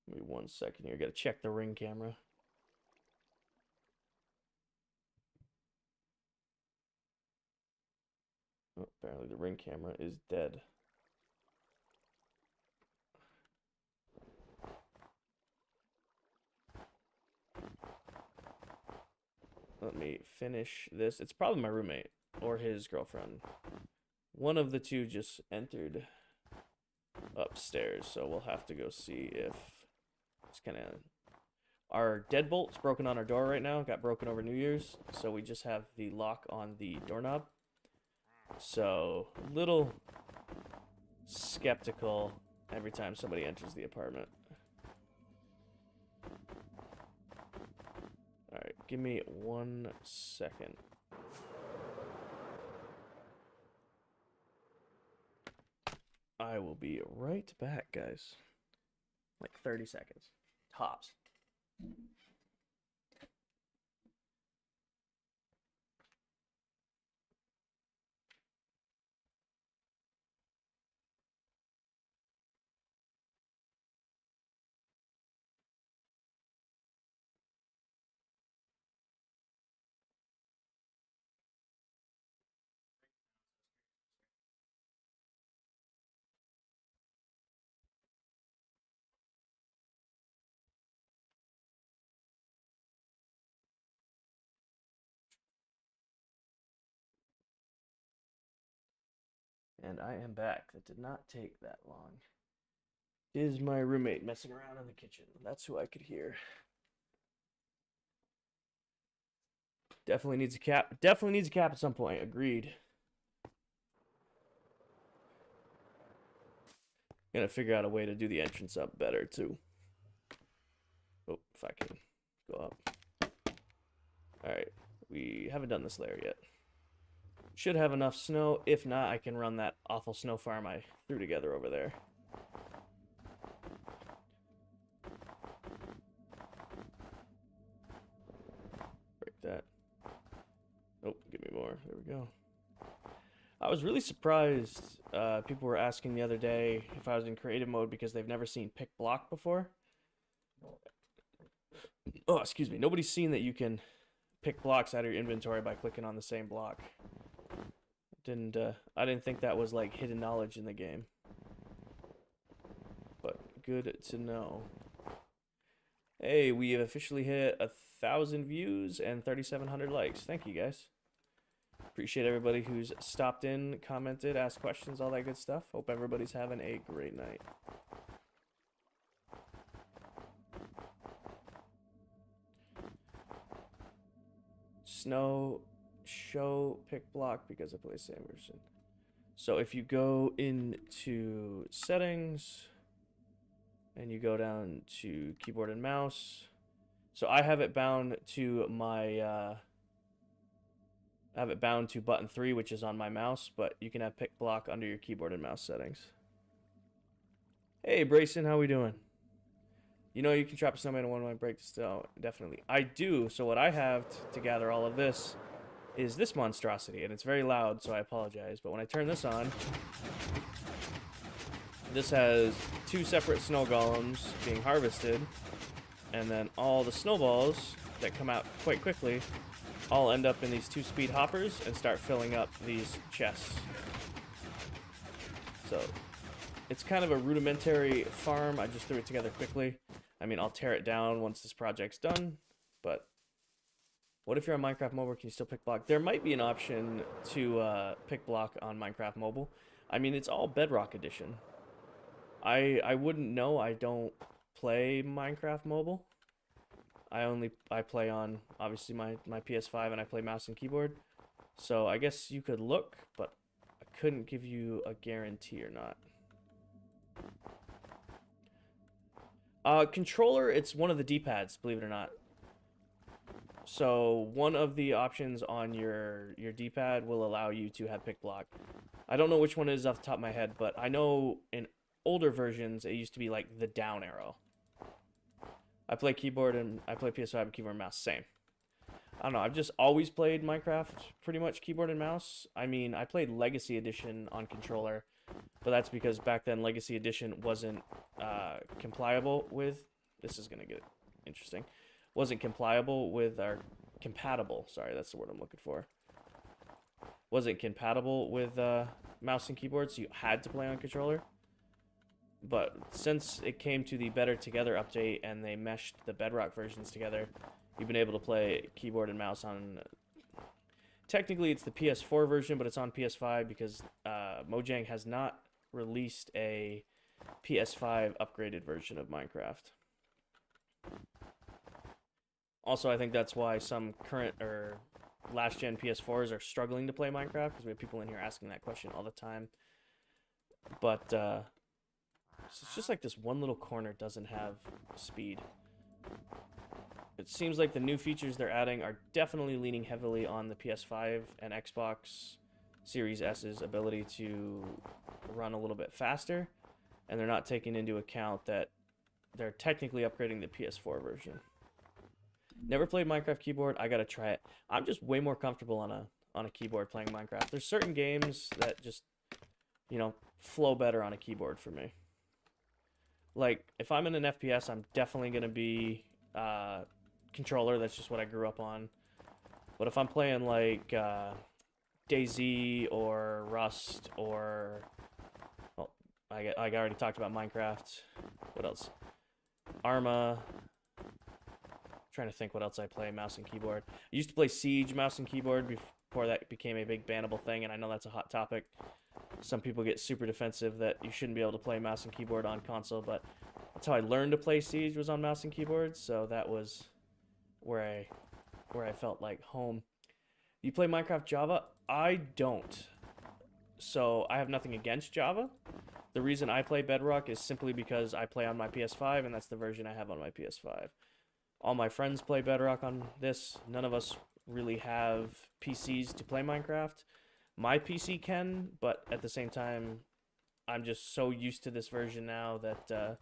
Give me 1 second here. Gotta check the ring camera. Oh, apparently the ring camera is dead. Let me finish this. It's probably my roommate or his girlfriend. One of the two just entered upstairs, so we'll have to go see if it's kind of... Our deadbolt's broken on our door right now. Got broken over New Year's, so we just have the lock on the doorknob. So, a little skeptical every time somebody enters the apartment. Alright, give me 1 second. I will be right back, guys. Like 30 seconds. Tops. And I am back. That did not take that long. Is my roommate messing around in the kitchen? That's who I could hear. Definitely needs a cap. Definitely needs a cap at some point. Agreed. Gonna figure out a way to do the entrance up better too. Oh, if I can go up. Alright. We haven't done this layer yet. Should have enough snow. If not, I can run that awful snow farm I threw together over there. Break that. Oh, give me more. There we go. I was really surprised. People were asking the other day if I was in creative mode because they've never seen pick block before. Oh, excuse me. Nobody's seen that you can pick blocks out of your inventory by clicking on the same block. I didn't think that was like hidden knowledge in the game. But good to know. Hey, we have officially hit 1,000 views and 3,700 likes. Thank you, guys. Appreciate everybody who's stopped in, commented, asked questions, all that good stuff. Hope everybody's having a great night. Snow show pick block because I play same version. So if you go into settings and you go down to keyboard and mouse, so I have it bound to my I have it bound to button 3, which is on my mouse, but you can have pick block under your keyboard and mouse settings. Hey Brayson, how we doing? You know you can trap a snowman in 1 line break still. Definitely. I do. So what I have to gather all of this is this monstrosity, and it's very loud, so I apologize. But when I turn this on, this has 2 separate snow golems being harvested, and then all the snowballs that come out quite quickly all end up in these 2-speed hoppers and start filling up these chests. So it's kind of a rudimentary farm. I just threw it together quickly. I mean, I'll tear it down once this project's done, but what if you're on Minecraft Mobile? Can you still pick block? There might be an option to pick block on Minecraft Mobile. I mean, it's all Bedrock Edition. I wouldn't know. I don't play Minecraft Mobile. I play on, obviously, my PS5, and I play mouse and keyboard. So I guess you could look, but I couldn't give you a guarantee or not. Controller, it's one of the D-pads, believe it or not. So one of the options on your D-pad will allow you to have pick block. I don't know which one it is off the top of my head, but I know in older versions it used to be like the down arrow. I play keyboard and I play PS5 and keyboard and mouse, same. I don't know, I've just always played Minecraft pretty much keyboard and mouse. I mean, I played Legacy Edition on controller, but that's because back then Legacy Edition wasn't compliable with, this is gonna get interesting, wasn't compliable with our compatible, sorry, that's the word I'm looking for, wasn't compatible with mouse and keyboard, so you had to play on controller. But since it came to the Better Together update and they meshed the Bedrock versions together, you've been able to play keyboard and mouse on... Technically, it's the PS4 version, but it's on PS5 because Mojang has not released a PS5 upgraded version of Minecraft. Also, I think that's why some current or last-gen PS4s are struggling to play Minecraft, because we have people in here asking that question all the time. But it's just like this one little corner doesn't have speed. It seems like the new features they're adding are definitely leaning heavily on the PS5 and Xbox Series S's ability to run a little bit faster, and they're not taking into account that they're technically upgrading the PS4 version. Never played Minecraft keyboard. I gotta try it. I'm just way more comfortable on a keyboard playing Minecraft. There's certain games that just, you know, flow better on a keyboard for me. Like, if I'm in an FPS, I'm definitely gonna be controller. That's just what I grew up on. But if I'm playing like DayZ or Rust or, well, I already talked about Minecraft. What else? Arma. Trying to think what else I play mouse and keyboard. I used to play Siege mouse and keyboard before that became a big bannable thing, and I know that's a hot topic. Some people get super defensive that you shouldn't be able to play mouse and keyboard on console, but that's how I learned to play Siege, was on mouse and keyboard, so that was where I felt like home. You play Minecraft Java? I don't. So I have nothing against Java. The reason I play Bedrock is simply because I play on my PS5, and that's the version I have on my PS5. All my friends play Bedrock on this. None of us really have PCs to play Minecraft. My PC can, but at the same time, I'm just so used to this version now that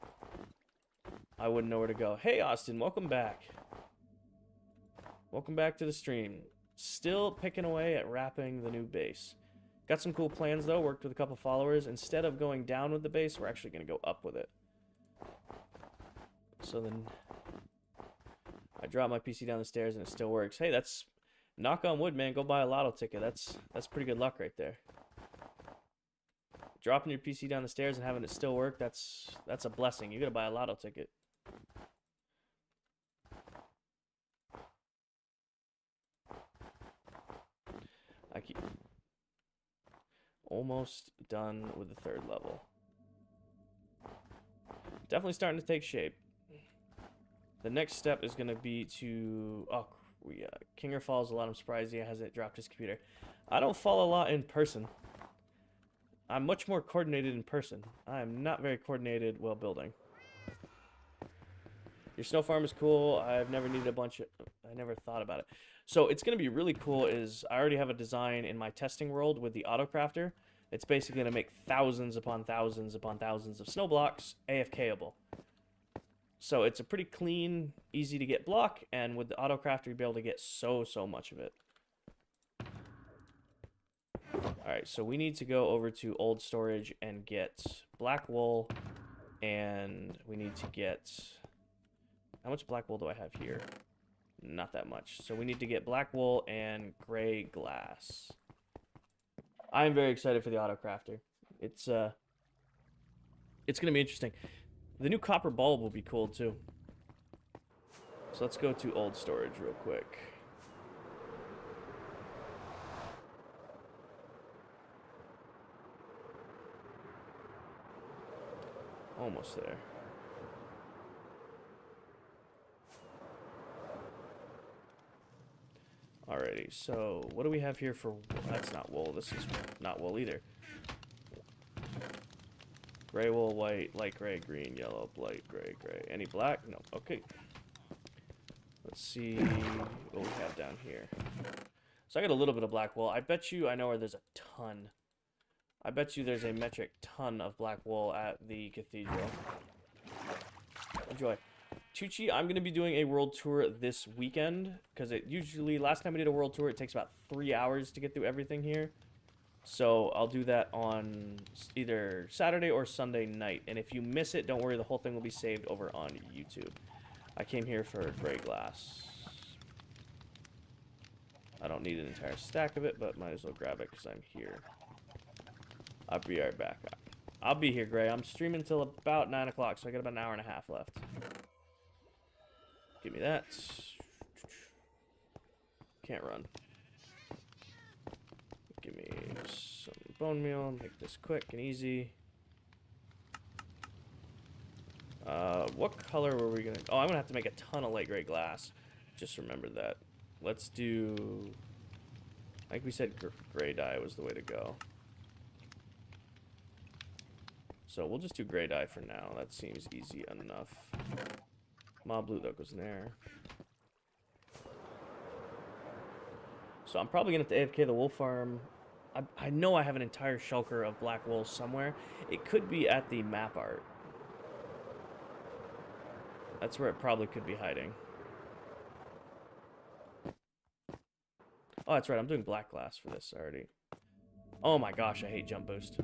I wouldn't know where to go. Hey, Austin, welcome back. Welcome back to the stream. Still picking away at wrapping the new base. Got some cool plans, though. Worked with a couple followers. Instead of going down with the base, we're actually going to go up with it. So then I drop my PC down the stairs and it still works. Hey, that's... Knock on wood, man. Go buy a lotto ticket. That's pretty good luck right there. Dropping your PC down the stairs and having it still work, that's a blessing. You gotta buy a lotto ticket. I keep almost done with the 3rd level. Definitely starting to take shape. The next step is gonna be to Kinger follows a lot. I'm surprised he hasn't dropped his computer. I don't fall a lot in person. I'm much more coordinated in person. I am not very coordinated while building. Your snow farm is cool. I've never needed a bunch of... I never thought about it. So it's going to be really cool is I already have a design in my testing world with the autocrafter. It's basically going to make thousands upon thousands upon thousands of snow blocks AFKable. So it's a pretty clean, easy to get block, and with the autocrafter you'll be able to get so much of it. Alright, so we need to go over to old storage and get black wool, and we need to get... How much black wool do I have here? Not that much. So we need to get black wool and gray glass. I'm very excited for the autocrafter. It's going to be interesting. The new copper bulb will be cool too. So let's go to old storage real quick. Almost there. Alrighty, so what do we have here for... That's not wool. This is not wool either. Gray wool, white, light gray, green, yellow, light gray, gray. Any black? No. Okay. Let's see what we have down here. So I got a little bit of black wool. I bet you I know where there's a ton. I bet you there's a metric ton of black wool at the cathedral. Enjoy. Tucci, I'm going to be doing a world tour this weekend, because it usually, last time I did a world tour, it takes about 3 hours to get through everything here. So I'll do that on either Saturday or Sunday night. And if you miss it, don't worry, the whole thing will be saved over on YouTube. I came here for gray glass. I don't need an entire stack of it, but might as well grab it because I'm here. I'll be right back. I'll be here, Gray. I'm streaming till about 9 o'clock, so I got about an hour and a half left. Give me that. Can't run. Give me some bone meal. Make this quick and easy. What color were we gonna... Oh, I'm gonna have to make a ton of light gray glass. Just remember that. Let's do... Like we said, gray dye was the way to go. So we'll just do gray dye for now. That seems easy enough. Mob blue, though, goes in there. So I'm probably going to have to AFK the wool farm. I know I have an entire shulker of black wool somewhere. It could be at the map art. That's where it probably could be hiding. Oh, that's right. I'm doing black glass for this already. Oh my gosh, I hate jump boost.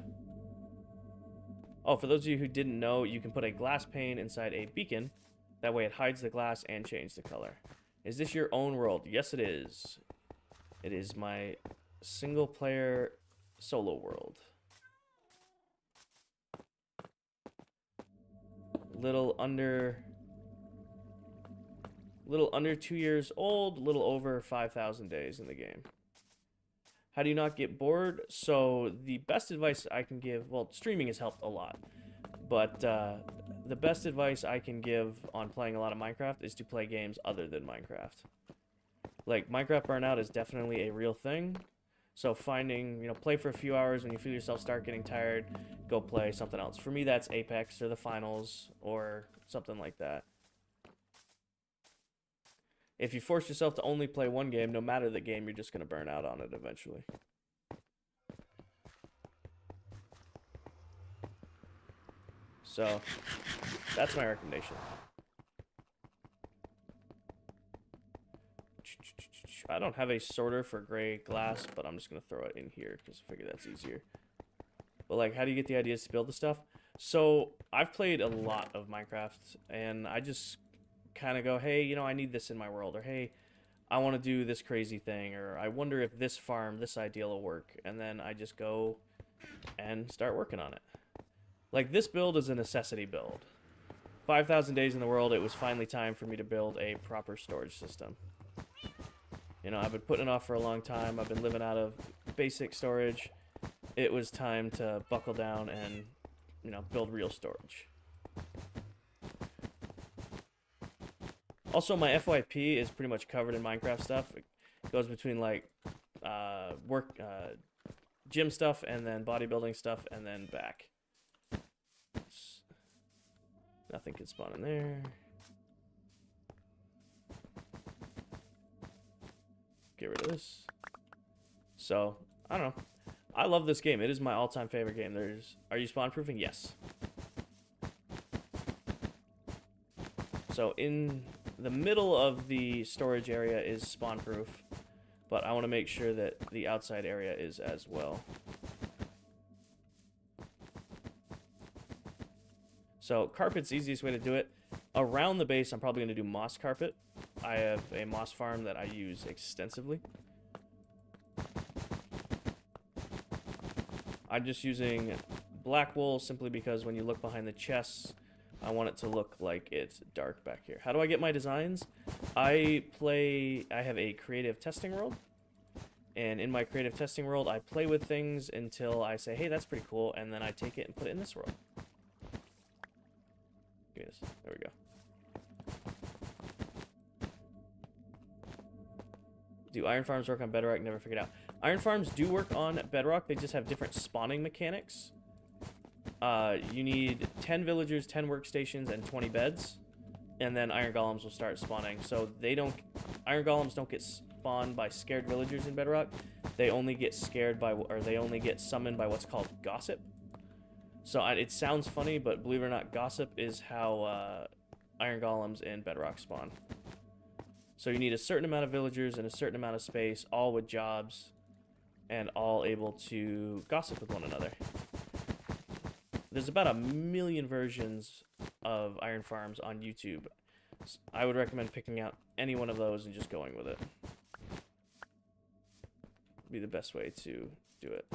Oh, for those of you who didn't know, you can put a glass pane inside a beacon. That way it hides the glass and changes the color. Is this your own world? Yes, it is. It is my single-player solo world. Little under 2 years old, little over 5,000 days in the game. How do you not get bored? So the best advice I can give, well, streaming has helped a lot, but the best advice I can give on playing a lot of Minecraft is to play games other than Minecraft. Like, Minecraft burnout is definitely a real thing. So finding, play for a few hours when you feel yourself start getting tired, go play something else. For me, that's Apex or the finals or something like that. If you force yourself to only play one game, no matter the game, you're just going to burn out on it eventually. So, that's my recommendation. I don't have a sorter for gray glass, but I'm just going to throw it in here because I figure that's easier. But, like, how do you get the ideas to build the stuff? So, I've played a lot of Minecraft, and I just kind of go, hey, I need this in my world, or hey, I want to do this crazy thing, or I wonder if this farm, this idea will work, and then I just go and start working on it. Like, this build is a necessity build. 5,000 days in the world, it was finally time for me to build a proper storage system. I've been putting it off for a long time. I've been living out of basic storage. It was time to buckle down and, build real storage. Also, my FYP is pretty much covered in Minecraft stuff. It goes between, like, gym stuff and then bodybuilding stuff and then back. Nothing can spawn in there. Get rid of this. So, I don't know. I love this game. It is my all-time favorite game. Are you spawn-proofing? Yes. So, in the middle of the storage area is spawn-proof, but I want to make sure that the outside area is as well. So, carpet's the easiest way to do it. Around the base, I'm probably going to do moss carpet. I have a moss farm that I use extensively. I'm just using black wool simply because when you look behind the chests, I want it to look like it's dark back here. How do I get my designs? I have a creative testing world. And in my creative testing world, I play with things until I say, hey, that's pretty cool. And then I take it and put it in this world. Give me this. There we go. Do iron farms work on Bedrock? Never figured out. Iron farms do work on Bedrock. They just have different spawning mechanics. You need 10 villagers, 10 workstations, and 20 beds. And then iron golems will start spawning. So iron golems don't get spawned by scared villagers in Bedrock. They only get they only get summoned by what's called gossip. So it sounds funny, but believe it or not, gossip is how iron golems in Bedrock spawn. So you need a certain amount of villagers and a certain amount of space, all with jobs, and all able to gossip with one another. There's about 1 million versions of iron farms on YouTube. I would recommend picking out any one of those and just going with it. be the best way to do it.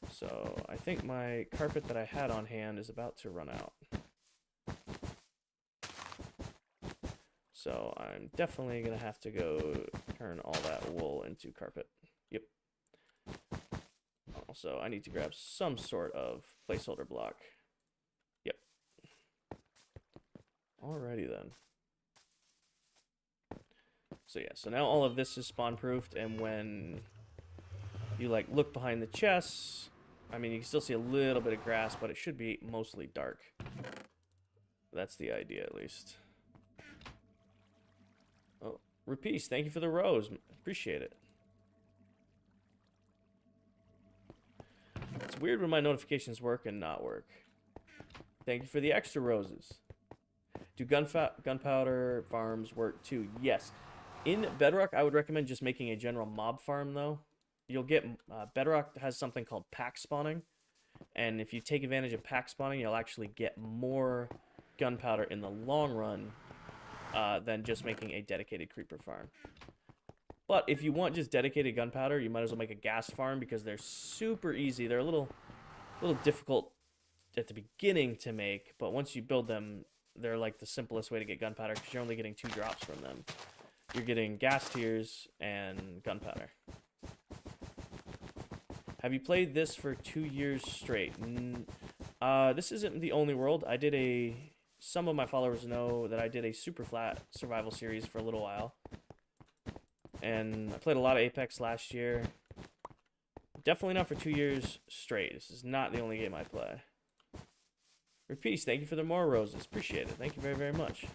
So I think my carpet that I had on hand is about to run out. So I'm definitely going to have to go turn all that wool into carpet. Yep. Also, I need to grab some sort of placeholder block. Yep. Alrighty then. So yeah, so now all of this is spawn proofed, and when you like look behind the chests, I mean, you can still see a little bit of grass, but it should be mostly dark. That's the idea, at least. Oh, Rapice, thank you for the rose. Appreciate it. It's weird when my notifications work and not work. Thank you for the extra roses. Do gunpowder farms work too? Yes. In Bedrock, I would recommend just making a general mob farm, though. You'll get... Bedrock has something called pack spawning. And if you take advantage of pack spawning, you'll actually get more gunpowder in the long run than just making a dedicated creeper farm. But if you want just dedicated gunpowder, you might as well make a gas farm because they're super easy. They're a little difficult at the beginning to make, but once you build them, they're like the simplest way to get gunpowder because you're only getting 2 drops from them. You're getting gas tiers and gunpowder. Have you played this for 2 years straight? This isn't the only world. I did some of my followers know that I did a super flat survival series for a little while. And I played a lot of Apex last year. Definitely not for 2 years straight. This is not the only game I play. Repeat, thank you for the more roses. Appreciate it. Thank you very, very much.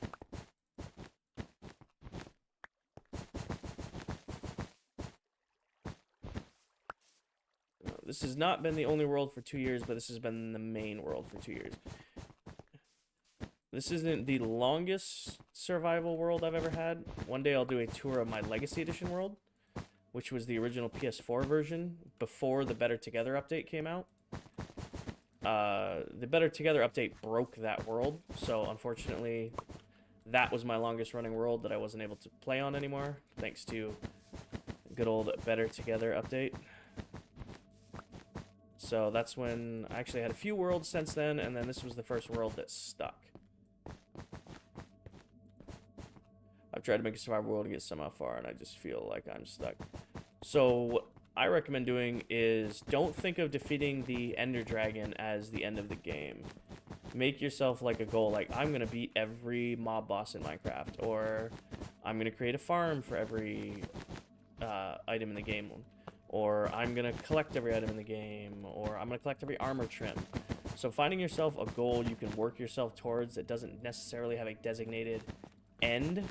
This has not been the only world for 2 years, but this has been the main world for 2 years. This isn't the longest survival world I've ever had. One day I'll do a tour of my Legacy Edition world, which was the original PS4 version before the Better Together update came out. The Better Together update broke that world, so unfortunately that was my longest running world that I wasn't able to play on anymore, thanks to good old Better Together update. So that's when I actually had a few worlds since then, and then this was the first world that stuck. I've tried to make a survival world and get somehow far, and I just feel like I'm stuck. So what I recommend doing is don't think of defeating the Ender Dragon as the end of the game. Make yourself like a goal, like I'm going to beat every mob boss in Minecraft, or I'm going to create a farm for every item in the game, or I'm going to collect every item in the game, or I'm going to collect every armor trim. So finding yourself a goal you can work yourself towards that doesn't necessarily have a designated end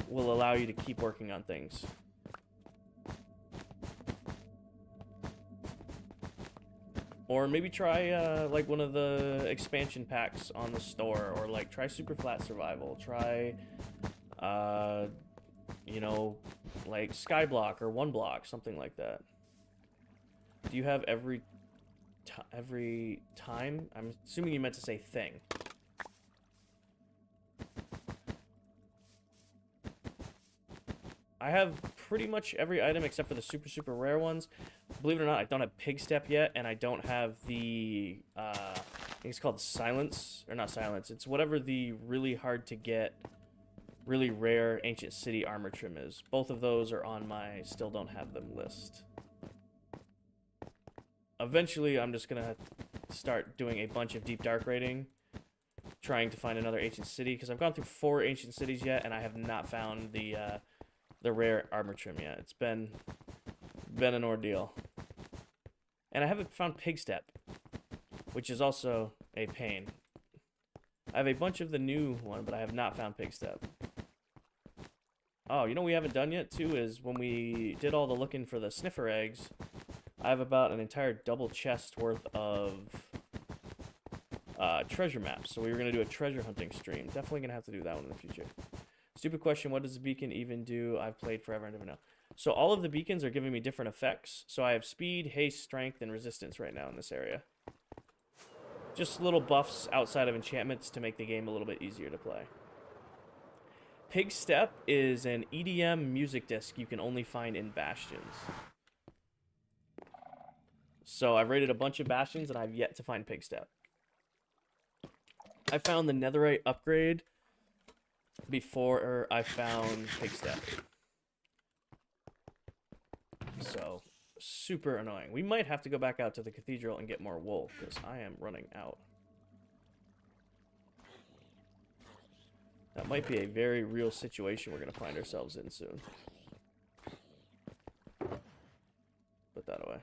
will allow you to keep working on things. Or maybe try like one of the expansion packs on the store, or like try Super Flat Survival. Try, you know, like Skyblock or One Block, something like that. Do you have every time? I'm assuming you meant to say thing. I have pretty much every item except for the super, super rare ones. Believe it or not, I don't have Pig Step yet, and I don't have the, I think it's called Silence, or not Silence. It's whatever the really hard to get, really rare Ancient City armor trim is. Both of those are on my still don't have them list. Eventually, I'm just going to start doing a bunch of Deep Dark raiding, trying to find another Ancient City, because I've gone through 4 Ancient Cities yet, and I have not found the rare armor trim yet. It's been an ordeal. And I haven't found Pig Step, which is also a pain. I have a bunch of the new one, but I have not found Pig Step. Oh, you know what we haven't done yet, too, is when we did all the looking for the sniffer eggs, I have about an entire double chest worth of treasure maps. So we were going to do a treasure hunting stream. Definitely going to have to do that one in the future. Stupid question, what does the beacon even do? I've played forever and never know. So all of the beacons are giving me different effects. So I have speed, haste, strength, and resistance right now in this area. Just little buffs outside of enchantments to make the game a little bit easier to play. Pig Step is an EDM music disc you can only find in Bastions. So I've raided a bunch of Bastions and I've yet to find Pig Step. I found the Netherite upgrade before I found Pig Step. So, super annoying. We might have to go back out to the cathedral and get more wool, because I am running out. That might be a very real situation we're going to find ourselves in soon. Put that away.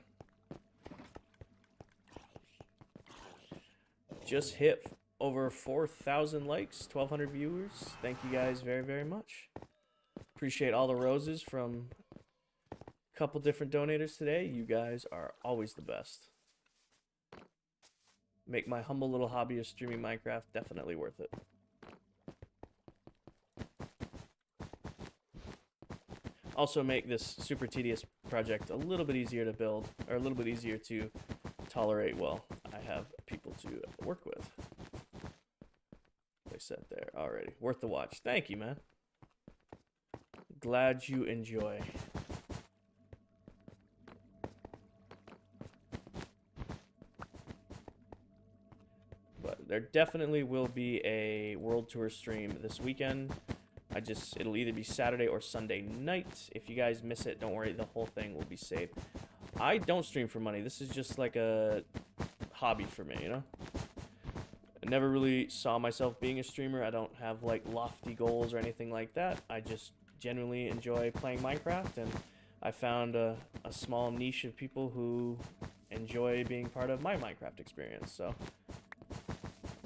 Just hit over 4,000 likes, 1,200 viewers. Thank you guys very, very much. Appreciate all the roses from a couple different donators today. You guys are always the best. Make my humble little hobby of streaming Minecraft definitely worth it. Also make this super tedious project a little bit easier to build, or a little bit easier to tolerate while I have people to work with. They said there already. Worth the watch. Thank you, man. Glad you enjoy. But there definitely will be a world tour stream this weekend. It'll either be Saturday or Sunday night. If you guys miss it, don't worry, the whole thing will be saved. I don't stream for money. This is just like a hobby for me, you know? I never really saw myself being a streamer. I don't have like lofty goals or anything like that. I just genuinely enjoy playing Minecraft, and I found a small niche of people who enjoy being part of my Minecraft experience. So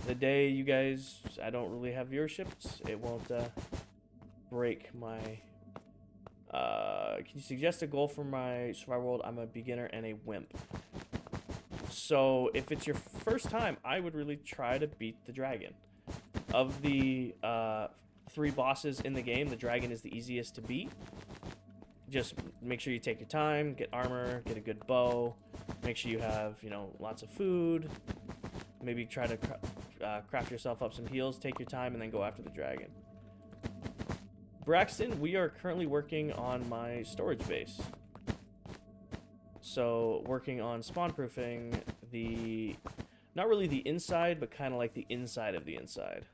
the day you guys, I don't really have viewership, it won't break my... can you suggest a goal for my Survival World? I'm a beginner and a wimp. So if it's your first time, I would really try to beat the dragon. Of the 3 bosses in the game, the dragon is the easiest to beat. Just make sure you take your time, get armor, get a good bow, make sure you have, you know, lots of food. Maybe try to craft yourself up some heals, take your time, and then go after the dragon. Braxton, we are currently working on my storage base. So, working on spawn-proofing the... not really the inside, but kind of like the inside of the inside.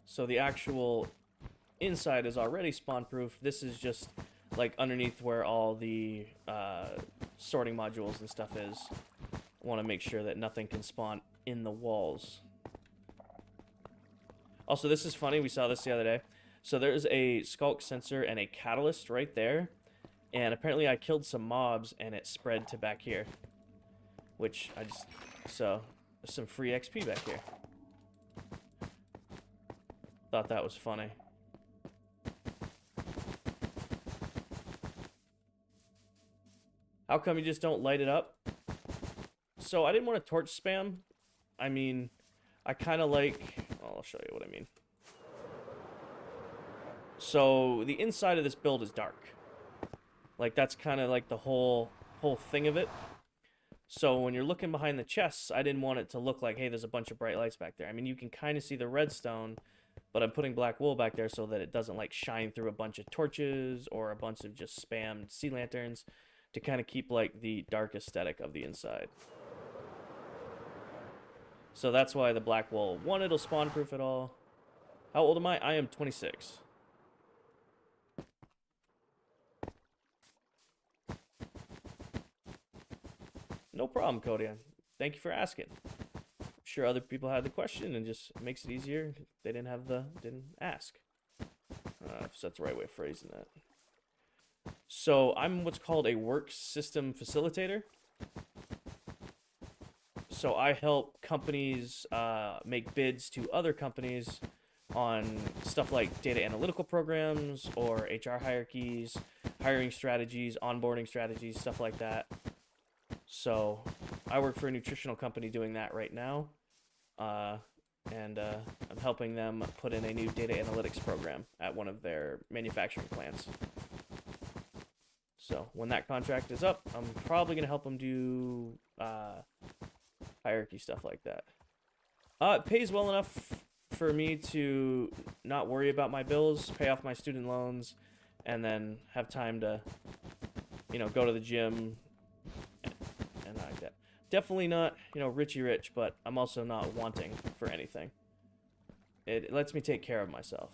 So the actual inside is already spawn-proof. This is just like underneath where all the sorting modules and stuff is. I want to make sure that nothing can spawn in the walls. Also, this is funny. We saw this the other day. So there's a skulk sensor and a catalyst right there. And apparently I killed some mobs and it spread to back here. Which I just... so, there's some free XP back here. Thought that was funny. How come you just don't light it up? So I didn't want to torch spam. I mean, I kind of like... well, I'll show you what I mean. So the inside of this build is dark. Like, that's kind of like the whole thing of it. So when you're looking behind the chests, I didn't want it to look like, hey, there's a bunch of bright lights back there. I mean, you can kind of see the redstone, but I'm putting black wool back there so that it doesn't, like, shine through a bunch of torches or a bunch of just spammed sea lanterns to kind of keep, like, the dark aesthetic of the inside. So that's why the black wool. One, it'll spawn-proof it all. How old am I? I am 26. No problem, Cody. Thank you for asking. I'm sure other people had the question and just makes it easier. They didn't ask. If that's the right way of phrasing that. So I'm what's called a work system facilitator. So I help companies make bids to other companies on stuff like data analytical programs or HR hierarchies, hiring strategies, onboarding strategies, stuff like that. So I work for a nutritional company doing that right now, and I'm helping them put in a new data analytics program at one of their manufacturing plants. So when that contract is up, I'm probably going to help them do hierarchy stuff like that. It pays well enough for me to not worry about my bills, pay off my student loans, and then have time to, you know, go to the gym and like that. Definitely not, you know, richy rich, but I'm also not wanting for anything. It lets me take care of myself.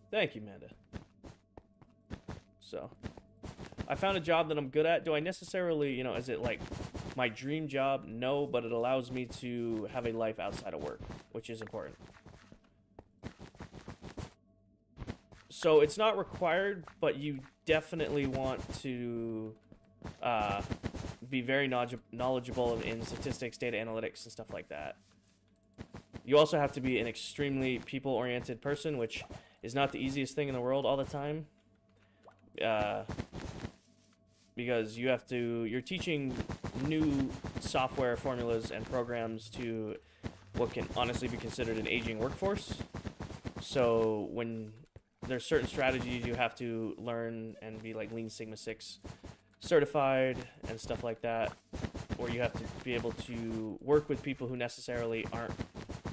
Thank you, Amanda. So, I found a job that I'm good at. Do I necessarily, you know, is it like my dream job? No, but it allows me to have a life outside of work, which is important. So, it's not required, but you definitely want to be very knowledgeable in statistics, data analytics, and stuff like that. You also have to be an extremely people-oriented person, which is not the easiest thing in the world all the time. Because you're teaching new software formulas and programs to what can honestly be considered an aging workforce. So when there's certain strategies you have to learn and be like Lean Sigma 6 certified and stuff like that, or you have to be able to work with people who necessarily aren't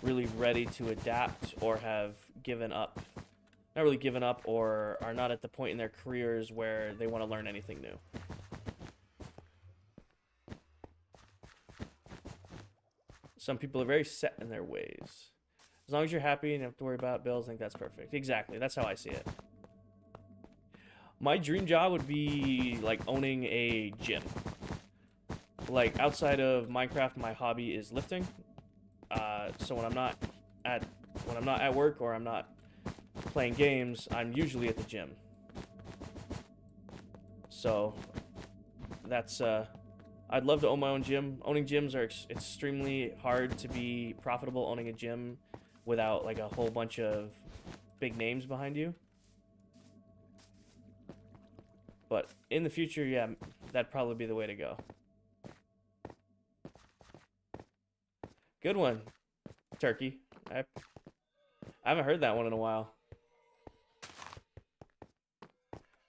really ready to adapt or have given up. Not really given up, or are not at the point in their careers where they want to learn anything new. Some people are very set in their ways. As long as you're happy and you don't have to worry about bills, I think that's perfect. Exactly, that's how I see it. My dream job would be like owning a gym. Like outside of Minecraft, my hobby is lifting. So when I'm not at work or I'm not playing games, I'm usually at the gym. So that's I'd love to own my own gym. Owning gyms are extremely hard to be profitable owning a gym without like a whole bunch of big names behind you. But in the future, yeah, that'd probably be the way to go. Good one, Turkey. I haven't heard that one in a while.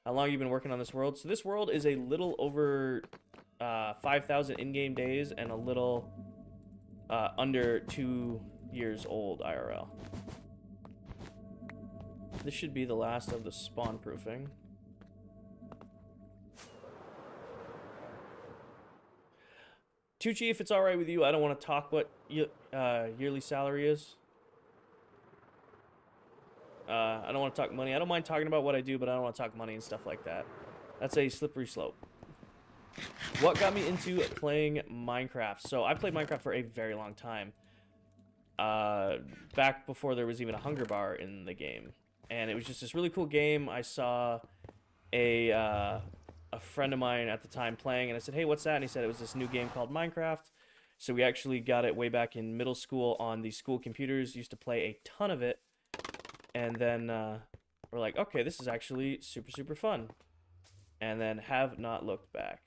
How long have you been working on this world? So this world is a little over 5,000 in-game days and a little under 2 years old IRL. This should be the last of the spawn proofing. Tucci, if it's all right with you, I don't want to talk what yearly salary is. I don't want to talk money. I don't mind talking about what I do, but I don't want to talk money and stuff like that. That's a slippery slope. What got me into playing Minecraft? So I played Minecraft for a very long time. Back before there was even a hunger bar in the game. And it was just this really cool game. I saw a friend of mine at the time playing, and I said, hey, what's that? And he said it was this new game called Minecraft. So we actually got it way back in middle school on the school computers. Used to play a ton of it. And then we're like, okay, this is actually super, super fun. And then have not looked back.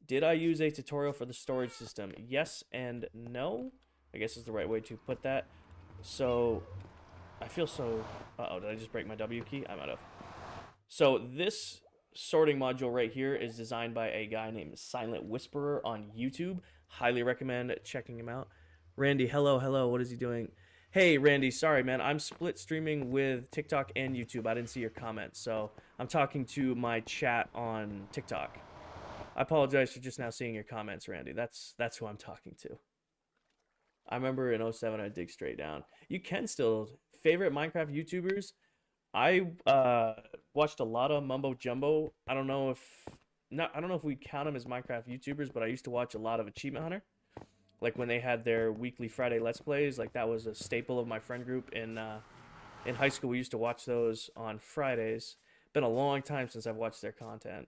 Did I use a tutorial for the storage system? Yes and no, I guess is the right way to put that. So I feel so... Uh-oh, did I just break my W key? I might have. So this sorting module right here is designed by a guy named Silent Whisperer on YouTube. Highly recommend checking him out. Randy, hello, what is he doing? Hey, Randy, sorry, man. I'm split streaming with TikTok and YouTube. I didn't see your comments, so I'm talking to my chat on TikTok. I apologize for just now seeing your comments, Randy. That's who I'm talking to. I remember in 07 I'd dig straight down. You can still... Favorite Minecraft YouTubers? I watched a lot of Mumbo Jumbo. I don't know if we count them as Minecraft YouTubers, but I used to watch a lot of Achievement Hunter. Like when they had their weekly Friday Let's Plays, like that was a staple of my friend group in high school. We used to watch those on Fridays. Been a long time since I've watched their content.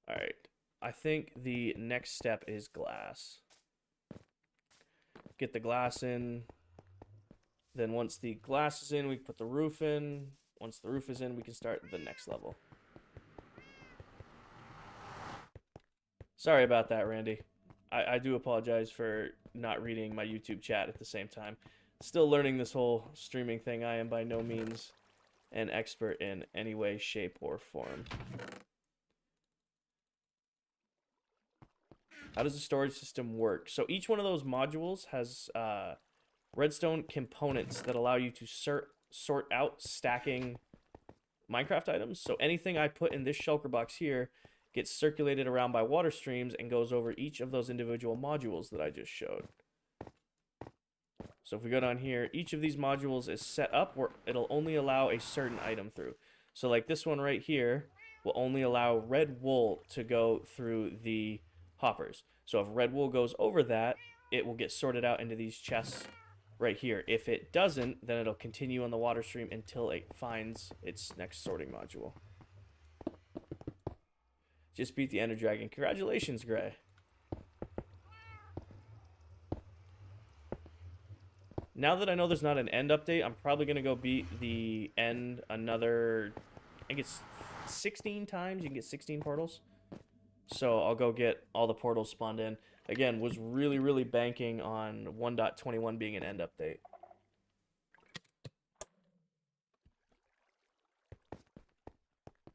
All right, I think the next step is glass. Get the glass in. Then once the glass is in, we put the roof in. Once the roof is in, we can start the next level. Sorry about that, Randy. I do apologize for not reading my YouTube chat at the same time. Still learning this whole streaming thing. I am by no means an expert in any way, shape, or form. How does the storage system work? So each one of those modules has redstone components that allow you to sort out stacking Minecraft items. So anything I put in this shulker box here gets circulated around by water streams and goes over each of those individual modules that I just showed. So if we go down here, each of these modules is set up where it'll only allow a certain item through. So like this one right here will only allow red wool to go through the hoppers. So if red wool goes over that, it will get sorted out into these chests right here. If it doesn't, then it'll continue on the water stream until it finds its next sorting module. Just beat the Ender Dragon. Congratulations, Gray. Now that I know there's not an end update, I'm probably going to go beat the end another, I think it's 16 times. You can get 16 portals. So I'll go get all the portals spawned in. Again, was really, really banking on 1.21 being an end update.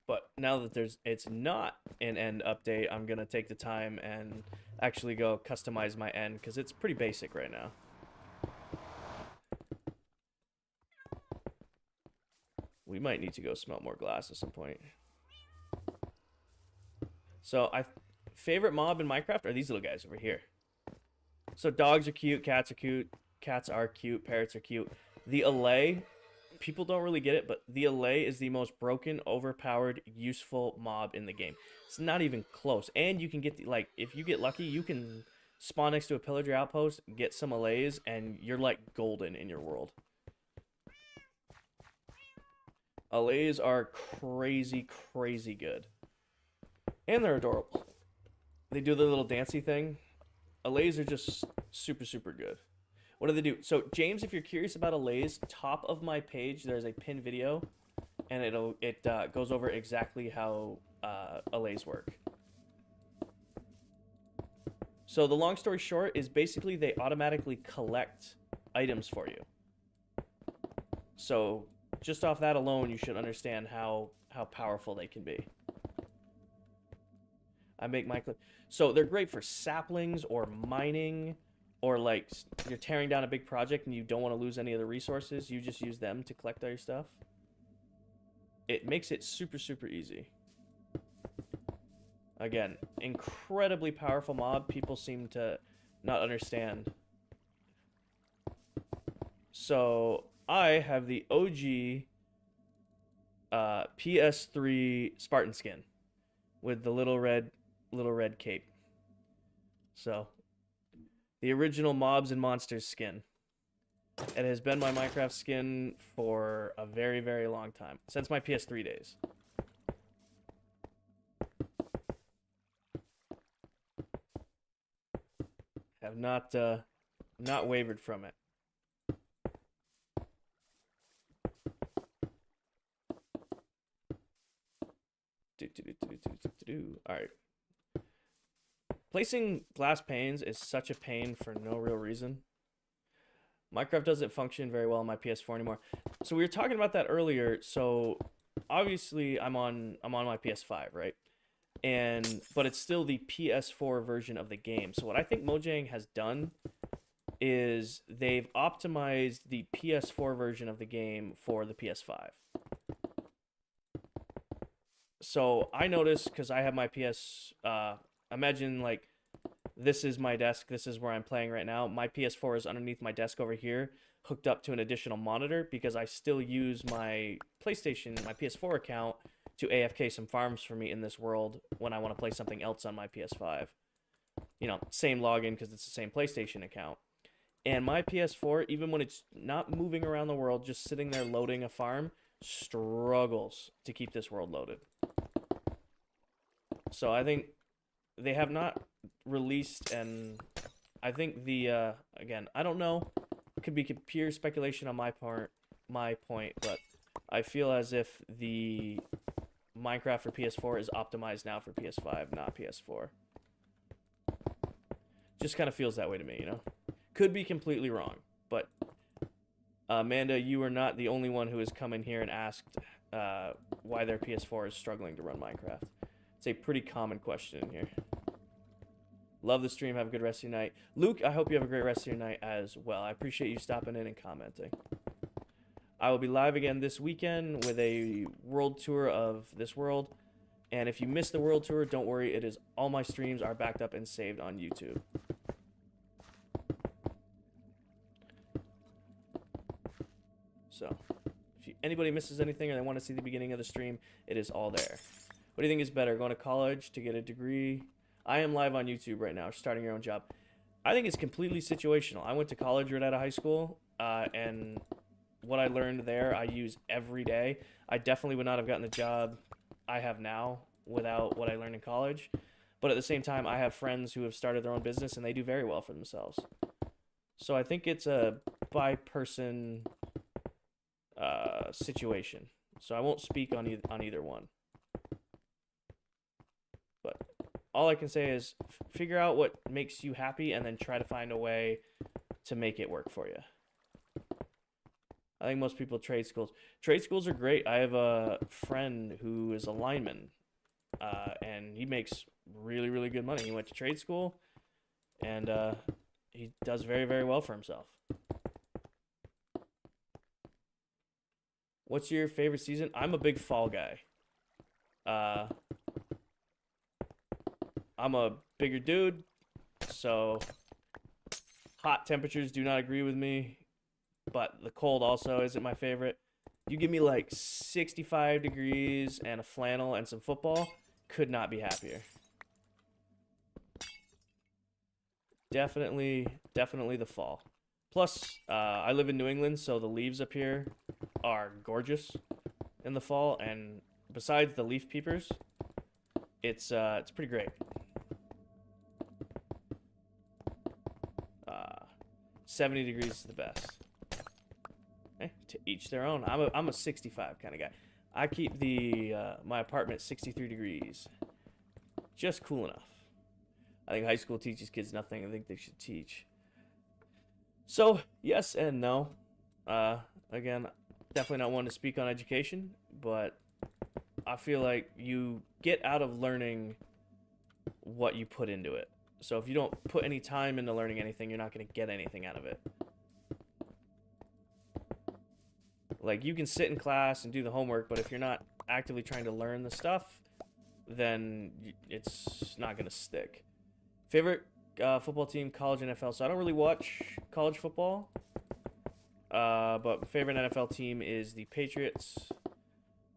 But now that it's not an end update, I'm going to take the time and actually go customize my end because it's pretty basic right now. We might need to go smelt more glass at some point. So favorite mob in Minecraft are these little guys over here. So dogs are cute, cats are cute, parrots are cute. The allay, people don't really get it, but the allay is the most broken, overpowered, useful mob in the game. It's not even close. And you can get if you get lucky, you can spawn next to a pillager outpost, get some allays, and you're like golden in your world. Allays are crazy, crazy good. And they're adorable. They do the little dancey thing. Allays are just super, super good. What do they do? So, James, if you're curious about allays, top of my page, there's a pinned video. And it goes over exactly how allays work. So, the long story short is basically they automatically collect items for you. So, just off that alone, you should understand how powerful they can be. I make my clip. So they're great for saplings or mining, or like you're tearing down a big project and you don't want to lose any of the resources. You just use them to collect all your stuff. It makes it super, super easy. Again, incredibly powerful mob. People seem to not understand. So I have the OG PS3 Spartan skin with the little red cape. So the original Mobs and Monsters skin. It has been my Minecraft skin for a very, very long time, since my PS3 days. Have not wavered from it. All right. Placing glass panes is such a pain for no real reason. Minecraft doesn't function very well on my PS4 anymore. So we were talking about that earlier. So obviously I'm on my PS5, right? But it's still the PS4 version of the game. So what I think Mojang has done is they've optimized the PS4 version of the game for the PS5. So I noticed, because I have my imagine like this is my desk, this is where I'm playing right now. My PS4 is underneath my desk over here, hooked up to an additional monitor, because I still use my PlayStation, my PS4 account, to AFK some farms for me in this world when I want to play something else on my PS5. You know, same login because it's the same PlayStation account. And my PS4, even when it's not moving around the world, just sitting there loading a farm, struggles to keep this world loaded. So I think they have not released, and I think the again, I don't know, it could be pure speculation on my point, but I feel as if the Minecraft for PS4 is optimized now for PS5, not PS4. Just kind of feels that way to me, you know? Could be completely wrong, but Amanda, you are not the only one who has come in here and asked why their PS4 is struggling to run Minecraft. It's a pretty common question in here. Love the stream. Have a good rest of your night. Luke, I hope you have a great rest of your night as well. I appreciate you stopping in and commenting. I will be live again this weekend with a world tour of this world. And if you missed the world tour, don't worry. It is all my streams are backed up and saved on YouTube. So, if anybody misses anything or they want to see the beginning of the stream, it is all there. What do you think is better, going to college to get a degree? I am live on YouTube right now, starting your own job. I think it's completely situational. I went to college right out of high school, and what I learned there, I use every day. I definitely would not have gotten the job I have now without what I learned in college. But at the same time, I have friends who have started their own business, and they do very well for themselves. So I think it's a by-person situation. So I won't speak on either one. But all I can say is figure out what makes you happy and then try to find a way to make it work for you. I think most people trade schools. Trade schools are great. I have a friend who is a lineman, and he makes really, really good money. He went to trade school, and he does very, very well for himself. What's your favorite season? I'm a big fall guy. I'm a bigger dude, so hot temperatures do not agree with me, but the cold also isn't my favorite. You give me like 65 degrees and a flannel and some football, could not be happier. Definitely the fall. Plus, I live in New England, so the leaves up here are gorgeous in the fall, and besides the leaf peepers, it's pretty great. 70 degrees is the best. Okay, to each their own. I'm a 65 kind of guy. I keep the my apartment 63 degrees. Just cool enough. I think high school teaches kids nothing I think they should teach. So, yes and no. Again, definitely not one to speak on education, but I feel like you get out of learning what you put into it. So if you don't put any time into learning anything, you're not going to get anything out of it. Like, you can sit in class and do the homework, but if you're not actively trying to learn the stuff, then it's not going to stick. Favorite football team, college, NFL. So I don't really watch college football, but favorite NFL team is the Patriots.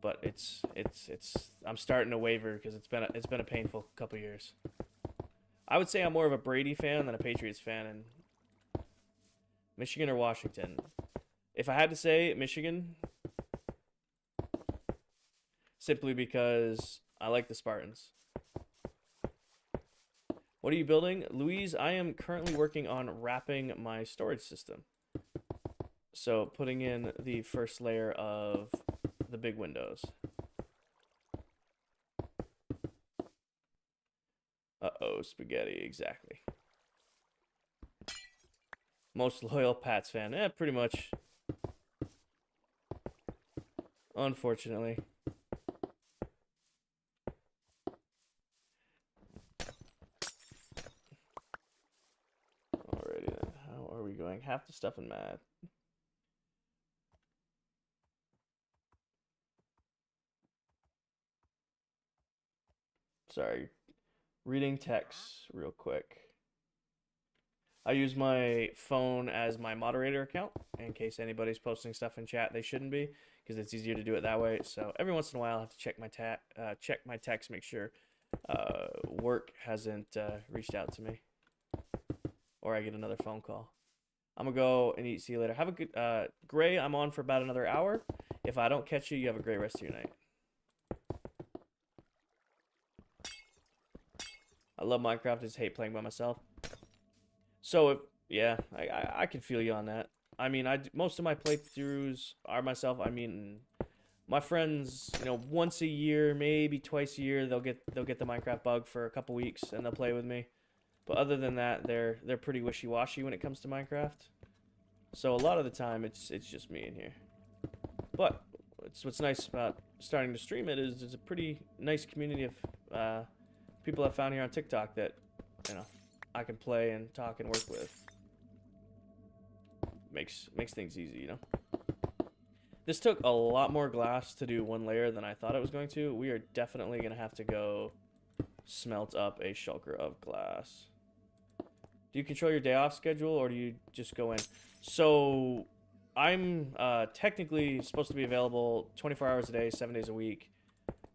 But it's I'm starting to waver because it's been a painful couple years. I would say I'm more of a Brady fan than a Patriots fan, and Michigan or Washington. If I had to say Michigan, simply because I like the Spartans. What are you building? Louise, I am currently working on wrapping my storage system. So putting in the first layer of the big windows. Uh-oh, spaghetti, exactly. Most loyal Pats fan. Pretty much. Unfortunately. Alrighty then. How are we going? Half the stuff in math. Sorry. Reading text real quick. I use my phone as my moderator account in case anybody's posting stuff in chat they shouldn't be, because it's easier to do it that way. So every once in a while I have to check my text, make sure work hasn't reached out to me, or I get another phone call. I'm gonna go and eat. See you later. Have a good Gray. I'm on for about another hour. If I don't catch you, you have a great rest of your night. I love Minecraft. I just hate playing by myself. So, yeah, I can feel you on that. I mean, most of my playthroughs are myself. I mean, my friends, once a year, maybe twice a year, they'll get the Minecraft bug for a couple weeks and they'll play with me. But other than that, they're pretty wishy-washy when it comes to Minecraft. So a lot of the time, it's just me in here. But what's nice about starting to stream it is it's a pretty nice community of people I've found here on TikTok that, I can play and talk and work with. Makes things easy, you know? This took a lot more glass to do one layer than I thought it was going to. We are definitely going to have to go smelt up a shulker of glass. Do you control your day off schedule, or do you just go in? So, I'm technically supposed to be available 24 hours a day, 7 days a week,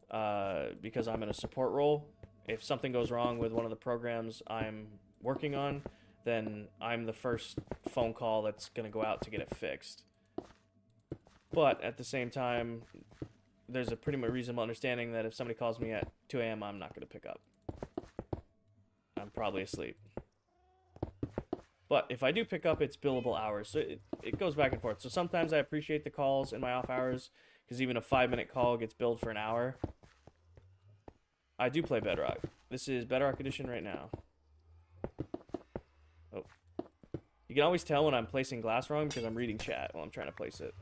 because I'm in a support role. If something goes wrong with one of the programs I'm working on, then I'm the first phone call that's going to go out to get it fixed. But at the same time, there's a pretty much reasonable understanding that if somebody calls me at 2 a.m., I'm not going to pick up. I'm probably asleep. But if I do pick up, it's billable hours. So it goes back and forth. So sometimes I appreciate the calls in my off hours, because even a 5-minute call gets billed for an hour. I do play Bedrock. This is Bedrock Edition right now. Oh. You can always tell when I'm placing glass wrong because I'm reading chat while I'm trying to place it.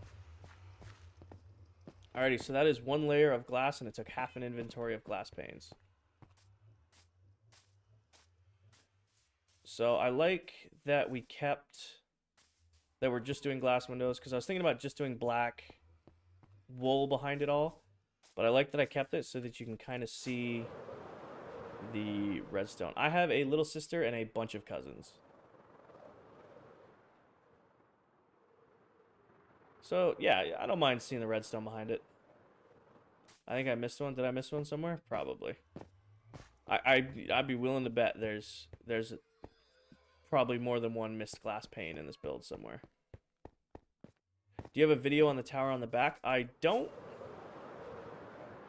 Alrighty, so that is one layer of glass, and it took half an inventory of glass panes. So I like that we kept... that we're just doing glass windows, because I was thinking about just doing black wool behind it all. But I like that I kept it so that you can kind of see the redstone. I have a little sister and a bunch of cousins. So, yeah, I don't mind seeing the redstone behind it. I think I missed one. Did I miss one somewhere? Probably. I'd be willing to bet there's probably more than one missed glass pane in this build somewhere. Do you have a video on the tower on the back? I don't.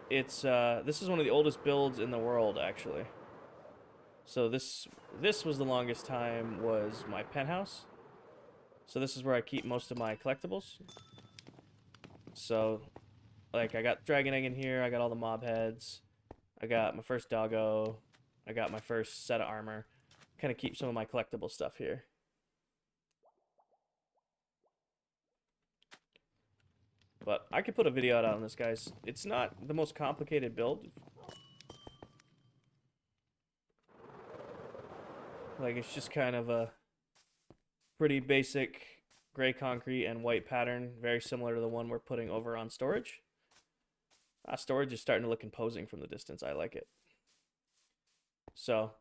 It's this is one of the oldest builds in the world, actually. So this was the longest time was my penthouse. So this is where I keep most of my collectibles. So, like, I got dragon egg in here. I got all the mob heads. I got my first doggo. I got my first set of armor. Kind of keep some of my collectible stuff here. But I could put a video out on this, guys. It's not the most complicated build. Like, it's just kind of a pretty basic gray concrete and white pattern, very similar to the one we're putting over on storage. Storage is starting to look imposing from the distance. I like it. So,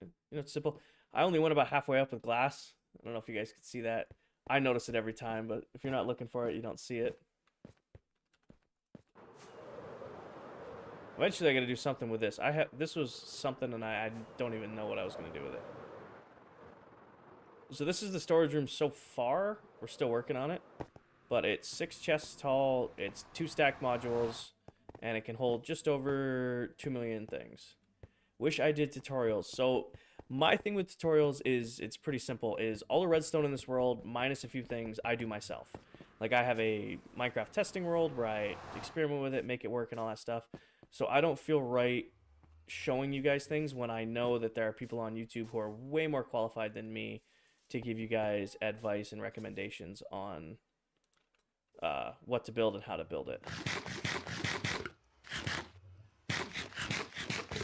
you know, it's simple. I only went about halfway up with glass. I don't know if you guys could see that. I notice it every time, but if you're not looking for it, you don't see it. Eventually, I got to do something with this. This was something, and I don't even know what I was going to do with it. So this is the storage room so far. We're still working on it, but it's 6 chests tall. It's 2 stacked modules, and it can hold just over 2 million things. Wish I did tutorials. So my thing with tutorials is it's pretty simple. Is all the redstone in this world minus a few things I do myself. Like, I have a Minecraft testing world where I experiment with it, make it work, and all that stuff. So I don't feel right showing you guys things when I know that there are people on YouTube who are way more qualified than me to give you guys advice and recommendations on what to build and how to build it.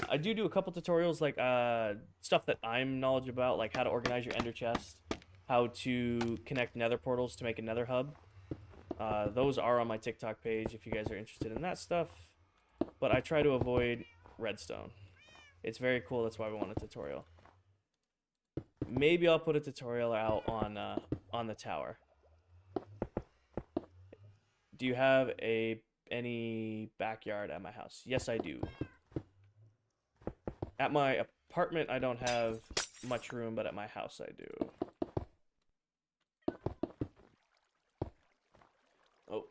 I do a couple tutorials, like stuff that I'm knowledgeable about, like how to organize your ender chest, how to connect nether portals to make a nether hub. Those are on my TikTok page if you guys are interested in that stuff. But I try to avoid redstone. It's very cool. That's why we want a tutorial. Maybe I'll put a tutorial out on the tower. Do you have any backyard at my house? Yes, I do. At my apartment, I don't have much room, but at my house, I do. Oh.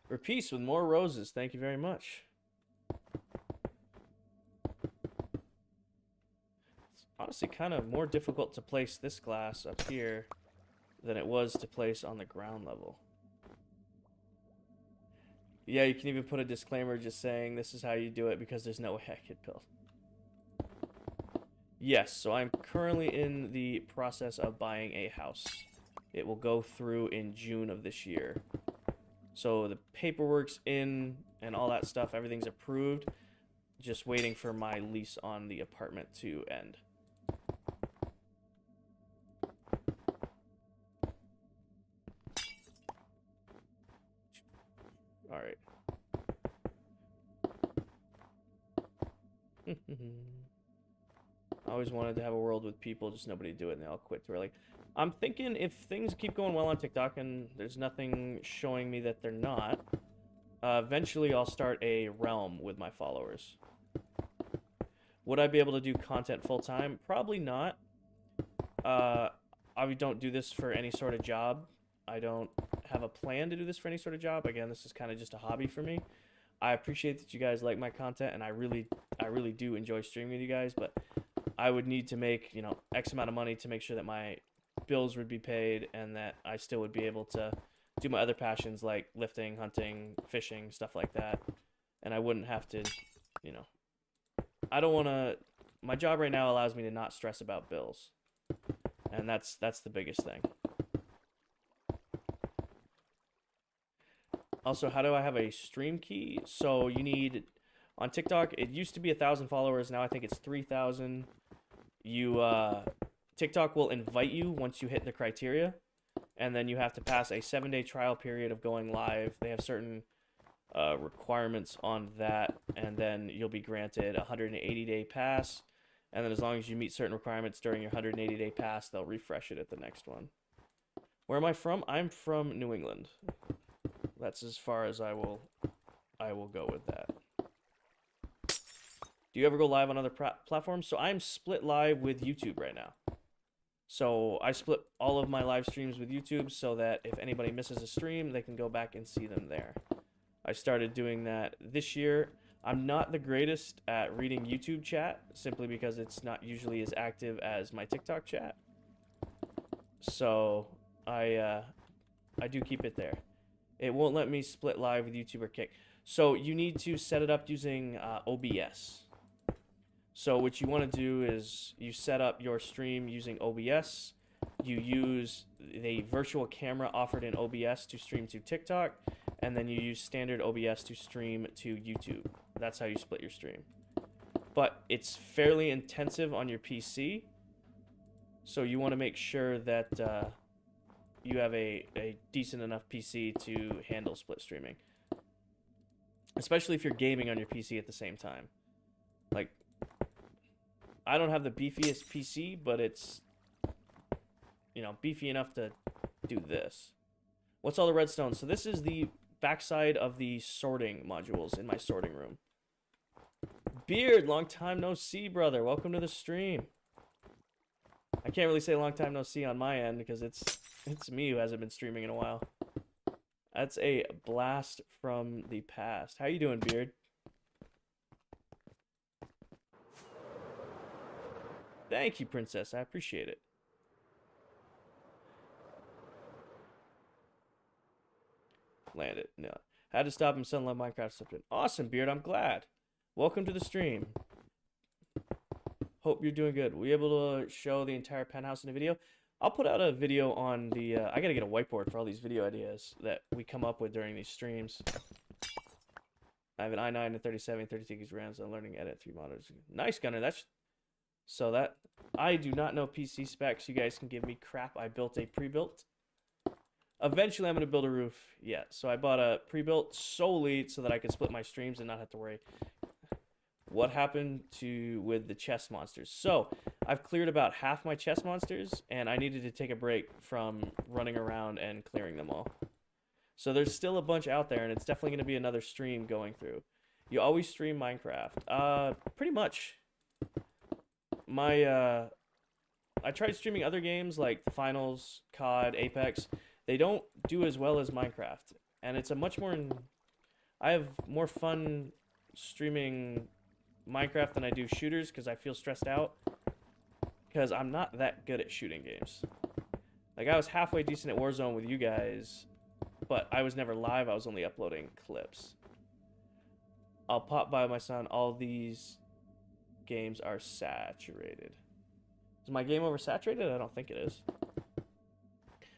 Repeat with more roses. Thank you very much. It's honestly kind of more difficult to place this glass up here than it was to place on the ground level. Yeah, you can even put a disclaimer just saying this is how you do it because there's no way I could build. Yes, so I'm currently in the process of buying a house. It will go through in June of this year. So the paperwork's in and all that stuff, everything's approved. Just waiting for my lease on the apartment to end. I always wanted to have a world with people, just nobody do it, and they all quit too early. I'm thinking if things keep going well on TikTok and there's nothing showing me that they're not, eventually I'll start a realm with my followers. Would I be able to do content full time? Probably not. I don't do this for any sort of job. I don't have a plan to do this for any sort of job. Again, this is kind of just a hobby for me. I appreciate that you guys like my content, and I really do enjoy streaming with you guys, but I would need to make, you know, X amount of money to make sure that my bills would be paid and that I still would be able to do my other passions like lifting, hunting, fishing, stuff like that. And I wouldn't have to, you know, I don't want to, my job right now allows me to not stress about bills. And that's the biggest thing. Also, how do I have a stream key? So you need, on TikTok, it used to be 1,000 followers. Now I think it's 3,000. TikTok will invite you once you hit the criteria. And then you have to pass a 7-day trial period of going live. They have certain requirements on that. And then you'll be granted a 180-day pass. And then as long as you meet certain requirements during your 180-day pass, they'll refresh it at the next one. Where am I from? I'm from New England. That's as far as I will go with that. Do you ever go live on other platforms? So I'm split live with YouTube right now. So I split all of my live streams with YouTube so that if anybody misses a stream, they can go back and see them there. I started doing that this year. I'm not the greatest at reading YouTube chat, simply because it's not usually as active as my TikTok chat. So I do keep it there. It won't let me split live with YouTube or Kick. So you need to set it up using OBS. So what you want to do is you set up your stream using OBS. You use the virtual camera offered in OBS to stream to TikTok. And then you use standard OBS to stream to YouTube. That's how you split your stream. But it's fairly intensive on your PC. So you want to make sure that you have a decent enough PC to handle split streaming. Especially if you're gaming on your PC at the same time. Like, I don't have the beefiest PC, but it's, you know, beefy enough to do this. What's all the redstone? So this is the backside of the sorting modules in my sorting room. Beard, long time no see, brother. Welcome to the stream. I can't really say long time no see on my end because it's me who hasn't been streaming in a while. That's a blast from the past. How you doing, Beard? Thank you, Princess. I appreciate it. Land it. No. Had to stop him. Son love Minecraft something. Awesome, Beard. I'm glad. Welcome to the stream. Hope you're doing good. Were you able to show the entire penthouse in a video? I'll put out a video on the... I gotta get a whiteboard for all these video ideas that we come up with during these streams. I have an i9 and 37, 32 gigs RAM, so I'm learning to edit 3 monitors. Nice, Gunner. That's... So that... I do not know PC specs. You guys can give me crap. I built a pre-built. Eventually, I'm going to build a roof. Yeah, so I bought a pre-built solely so that I could split my streams and not have to worry. What happened with the chest monsters? So, I've cleared about half my chest monsters, and I needed to take a break from running around and clearing them all. So there's still a bunch out there, and it's definitely going to be another stream going through. You always stream Minecraft? Pretty much. I tried streaming other games like the Finals, COD, Apex. They don't do as well as Minecraft, and it's a much more... I have more fun streaming Minecraft than I do shooters because I feel stressed out because I'm not that good at shooting games. Like, I was halfway decent at Warzone with you guys, but I was never live. I was only uploading clips. I'll pop by my son. All these games are saturated. Is my game oversaturated? I don't think it is.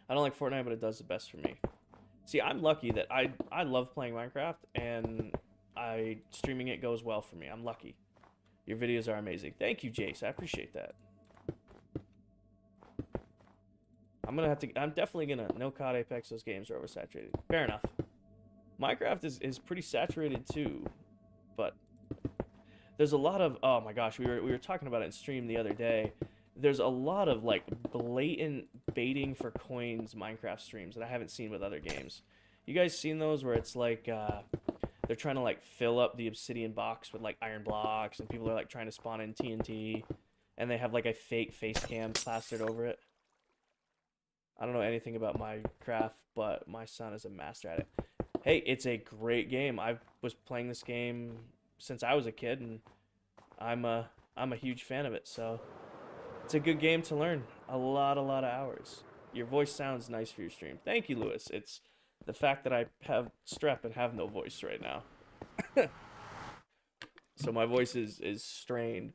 I don't like Fortnite, but it does the best for me. See, I'm lucky that I love playing Minecraft, and streaming it goes well for me. I'm lucky. Your videos are amazing. Thank you, Jace. I appreciate that. I'm definitely gonna no COD, Apex. Those games are oversaturated. Fair enough. Minecraft is pretty saturated too, but there's a lot of, oh my gosh, we were talking about it in stream the other day. There's a lot of like blatant baiting for coins Minecraft streams that I haven't seen with other games. You guys seen those where it's like they're trying to like fill up the obsidian box with like iron blocks, and people are like trying to spawn in TNT, and they have like a fake face cam plastered over it. I don't know anything about Minecraft, but my son is a master at it. Hey, it's a great game. I was playing this game since I was a kid, and I'm a huge fan of it. So it's a good game to learn. A lot of hours. Your voice sounds nice for your stream. Thank you, Lewis. It's the fact that I have strep and have no voice right now. So my voice is strained.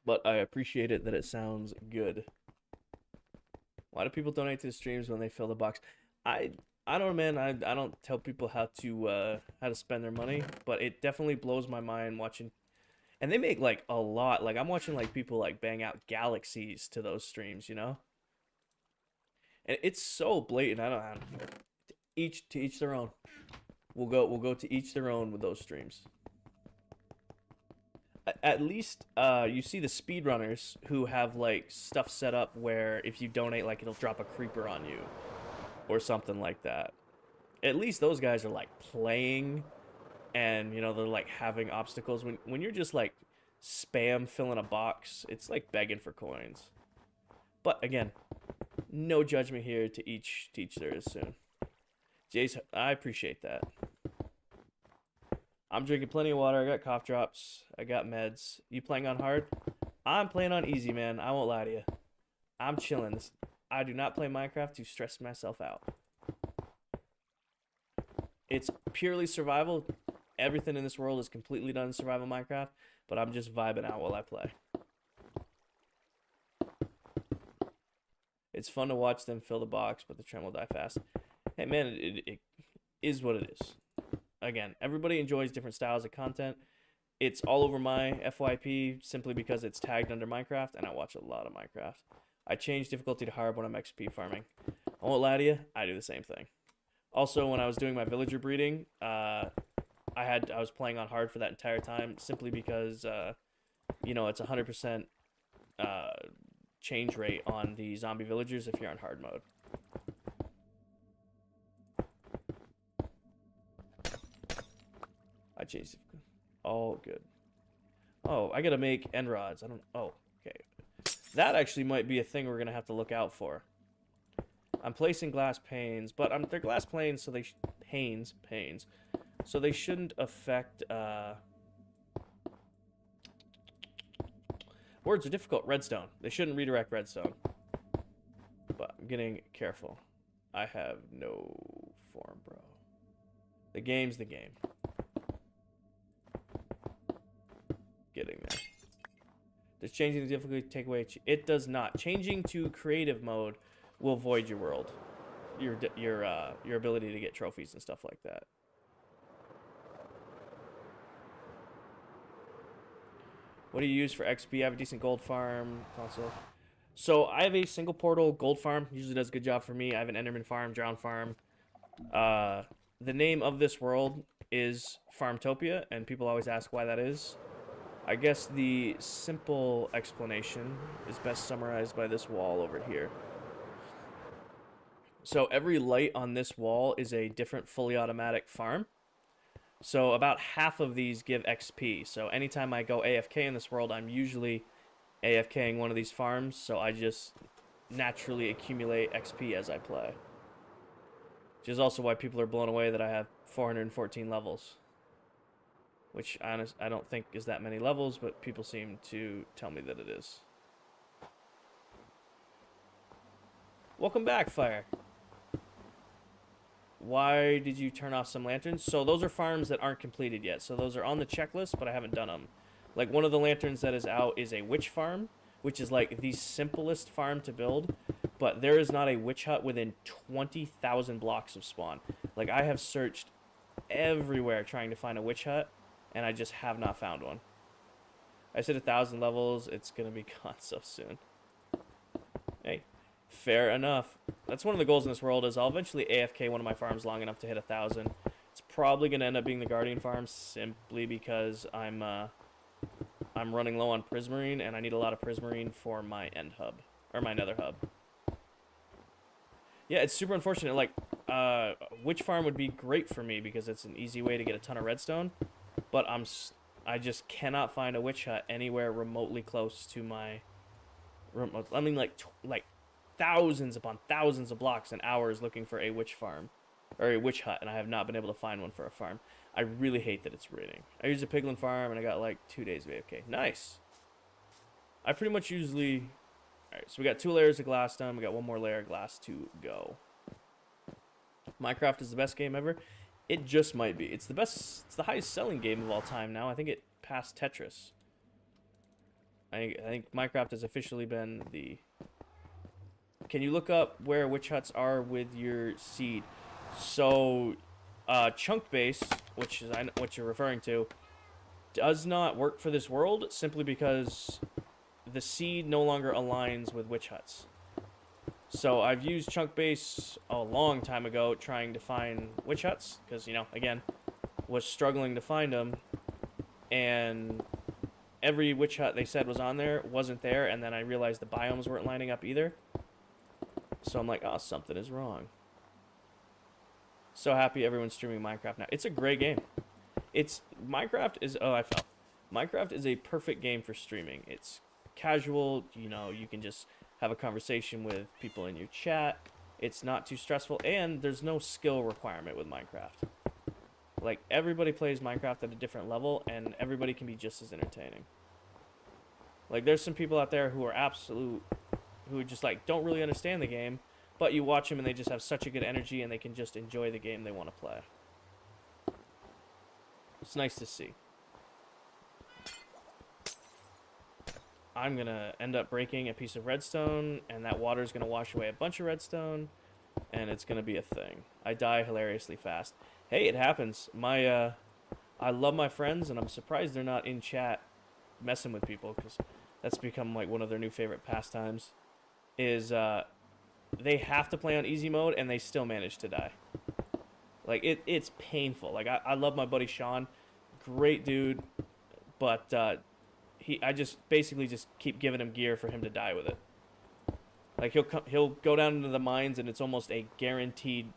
But I appreciate it that it sounds good. Why do people donate to the streams when they fill the box? I don't know, man. I don't tell people how to spend their money, but it definitely blows my mind watching. And they make like a lot. Like I'm watching like people like bang out galaxies to those streams, you know? And it's so blatant. I don't each to each their own. We'll go to each their own with those streams. At least you see the speedrunners who have like stuff set up where if you donate, like it'll drop a creeper on you or something like that. At least those guys are like playing, and you know they're like having obstacles. When you're just like spam filling a box, it's like begging for coins. But again, no judgment here. To each there is soon. Jace, I appreciate that. I'm drinking plenty of water. I got cough drops. I got meds. You playing on hard? I'm playing on easy, man. I won't lie to you. I'm chilling. I do not play Minecraft to stress myself out. It's purely survival. Everything in this world is completely done in survival Minecraft, but I'm just vibing out while I play. It's fun to watch them fill the box, but the trem will die fast. Hey, man, it is what it is. Again, everybody enjoys different styles of content. It's all over my FYP simply because it's tagged under Minecraft, and I watch a lot of Minecraft. I change difficulty to hard when I'm XP farming. I won't lie to you, I do the same thing. Also, when I was doing my villager breeding, I was playing on hard for that entire time simply because, you know, it's 100% change rate on the zombie villagers if you're on hard mode. I changed it. All good. Oh, I gotta make end rods. Oh, okay. That actually might be a thing we're gonna have to look out for. I'm placing glass panes, but they're glass panes, so they panes, so they shouldn't affect. Words are difficult. Redstone. They shouldn't redirect redstone. But I'm getting careful. I have no form, bro. The game's the game. Getting there. Does changing the difficulty take away? It does not. Changing to creative mode will void your world, your ability to get trophies and stuff like that. What do you use for XP? I have a decent gold farm console. So I have a single portal gold farm. Usually does a good job for me. I have an Enderman farm, drown farm. The name of this world is Farmtopia, and people always ask why that is. I guess the simple explanation is best summarized by this wall over here. So every light on this wall is a different fully automatic farm. So about half of these give XP. So anytime I go AFK in this world, I'm usually AFKing one of these farms. So I just naturally accumulate XP as I play. Which is also why people are blown away that I have 414 levels. Which I don't think is that many levels, but people seem to tell me that it is. Welcome back, Fire. Why did you turn off some lanterns? So those are farms that aren't completed yet. So those are on the checklist, but I haven't done them. Like one of the lanterns that is out is a witch farm, which is like the simplest farm to build. But there is not a witch hut within 20,000 blocks of spawn. Like I have searched everywhere trying to find a witch hut, and I just have not found one. I said 1,000 levels. It's going to be gone so soon. Hey, fair enough. That's one of the goals in this world is I'll eventually AFK one of my farms long enough to hit 1,000. It's probably gonna end up being the Guardian farm simply because I'm running low on Prismarine and I need a lot of Prismarine for my end hub or my Nether hub. Yeah, it's super unfortunate. Like, witch farm would be great for me because it's an easy way to get a ton of redstone, but I just cannot find a witch hut anywhere remotely close to my. I mean, like thousands upon thousands of blocks and hours looking for a witch farm or a witch hut, and I have not been able to find one for a farm. I really hate that it's raining. I used a piglin farm and I got like 2 days of AFK. Nice. I pretty much usually. Alright, so we got 2 layers of glass done. We got 1 more layer of glass to go. Minecraft is the best game ever. It just might be. It's the best. It's the highest selling game of all time now. I think it passed Tetris. I think Minecraft has officially been the. Can you look up where witch huts are with your seed? So, chunk base, which is what you're referring to, does not work for this world simply because the seed no longer aligns with witch huts. So I've used chunk base a long time ago trying to find witch huts because, you know, again, was struggling to find them, and every witch hut they said was on there wasn't there, and then I realized the biomes weren't lining up either. So I'm like, oh, something is wrong. So happy everyone's streaming Minecraft now. It's a great game. Minecraft is Minecraft is a perfect game for streaming. It's casual, you know, you can just have a conversation with people in your chat. It's not too stressful, and there's no skill requirement with Minecraft. Like, everybody plays Minecraft at a different level, and everybody can be just as entertaining. Like, there's some people out there who are who just, like, don't really understand the game, but you watch them and they just have such a good energy and they can just enjoy the game they want to play. It's nice to see. I'm going to end up breaking a piece of redstone, and that water is going to wash away a bunch of redstone, and it's going to be a thing. I die hilariously fast. Hey, it happens. I love my friends, and I'm surprised they're not in chat messing with people, because that's become like one of their new favorite pastimes, is they have to play on easy mode, and they still manage to die. Like, it's painful. Like, I love my buddy Sean. Great dude, but I just basically just keep giving him gear for him to die with it. Like, he'll go down into the mines, and it's almost a guaranteed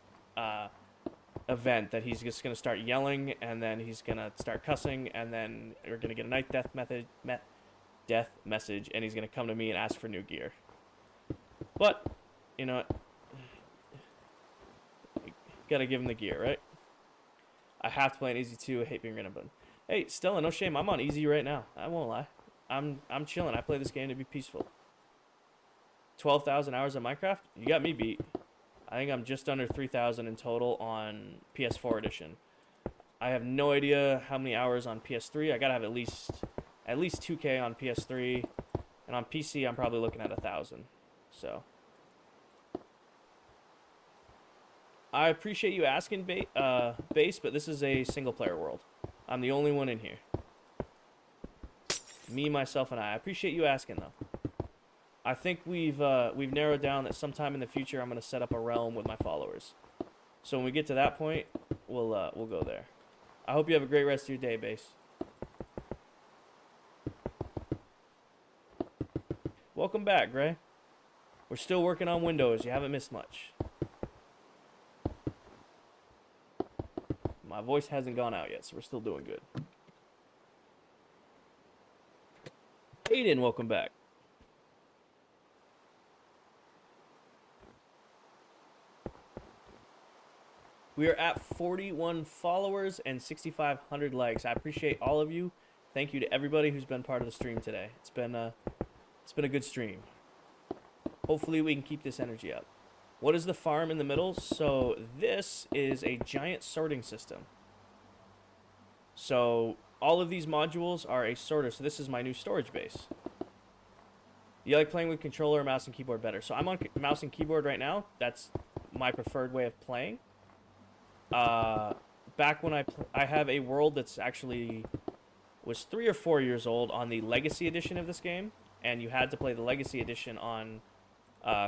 event that he's just gonna start yelling, and then he's gonna start cussing, and then we're gonna get a night death message, and he's gonna come to me and ask for new gear. But you know, gotta give him the gear, right? I have to play on easy too. I hate being random button. Hey, Stella, no shame. I'm on easy right now. I won't lie. I'm chilling. I play this game to be peaceful. 12,000 hours of Minecraft? You got me beat. I think I'm just under 3,000 in total on PS4 edition. I have no idea how many hours on PS3. I gotta have at least 2K on PS3, and on PC I'm probably looking at 1,000. So I appreciate you asking, Base, but this is a single-player world. I'm the only one in here. Me, myself, and I appreciate you asking, though. I think we've narrowed down that sometime in the future I'm going to set up a realm with my followers. So when we get to that point, we'll go there. I hope you have a great rest of your day, Base. Welcome back, Gray. We're still working on Windows. You haven't missed much. My voice hasn't gone out yet, so we're still doing good. Aiden, welcome back. We are at 41 followers and 6,500 likes. I appreciate all of you. Thank you to everybody who's been part of the stream today. It's been a good stream. Hopefully we can keep this energy up. What is the farm in the middle? So this is a giant sorting system. So all of these modules are a sorter. So this is my new storage base. You like playing with controller or mouse and keyboard better? So I'm on mouse and keyboard right now. That's my preferred way of playing. Back when I have a world that's actually was 3 or 4 years old on the Legacy edition of this game, and you had to play the Legacy edition on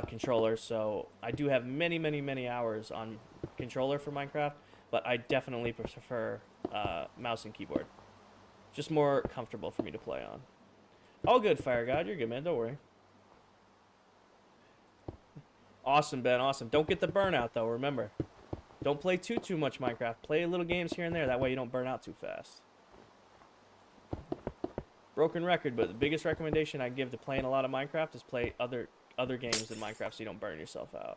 controller. So I do have many hours on controller for Minecraft, but I definitely prefer mouse and keyboard. Just more comfortable for me to play on. All good, Fire God. You're good, man. Don't worry. Awesome, Ben. Awesome. Don't get the burnout, though. Remember, don't play too much Minecraft. Play little games here and there. That way you don't burn out too fast. Broken record, but the biggest recommendation I give to playing a lot of Minecraft is play other games than Minecraft so you don't burn yourself out.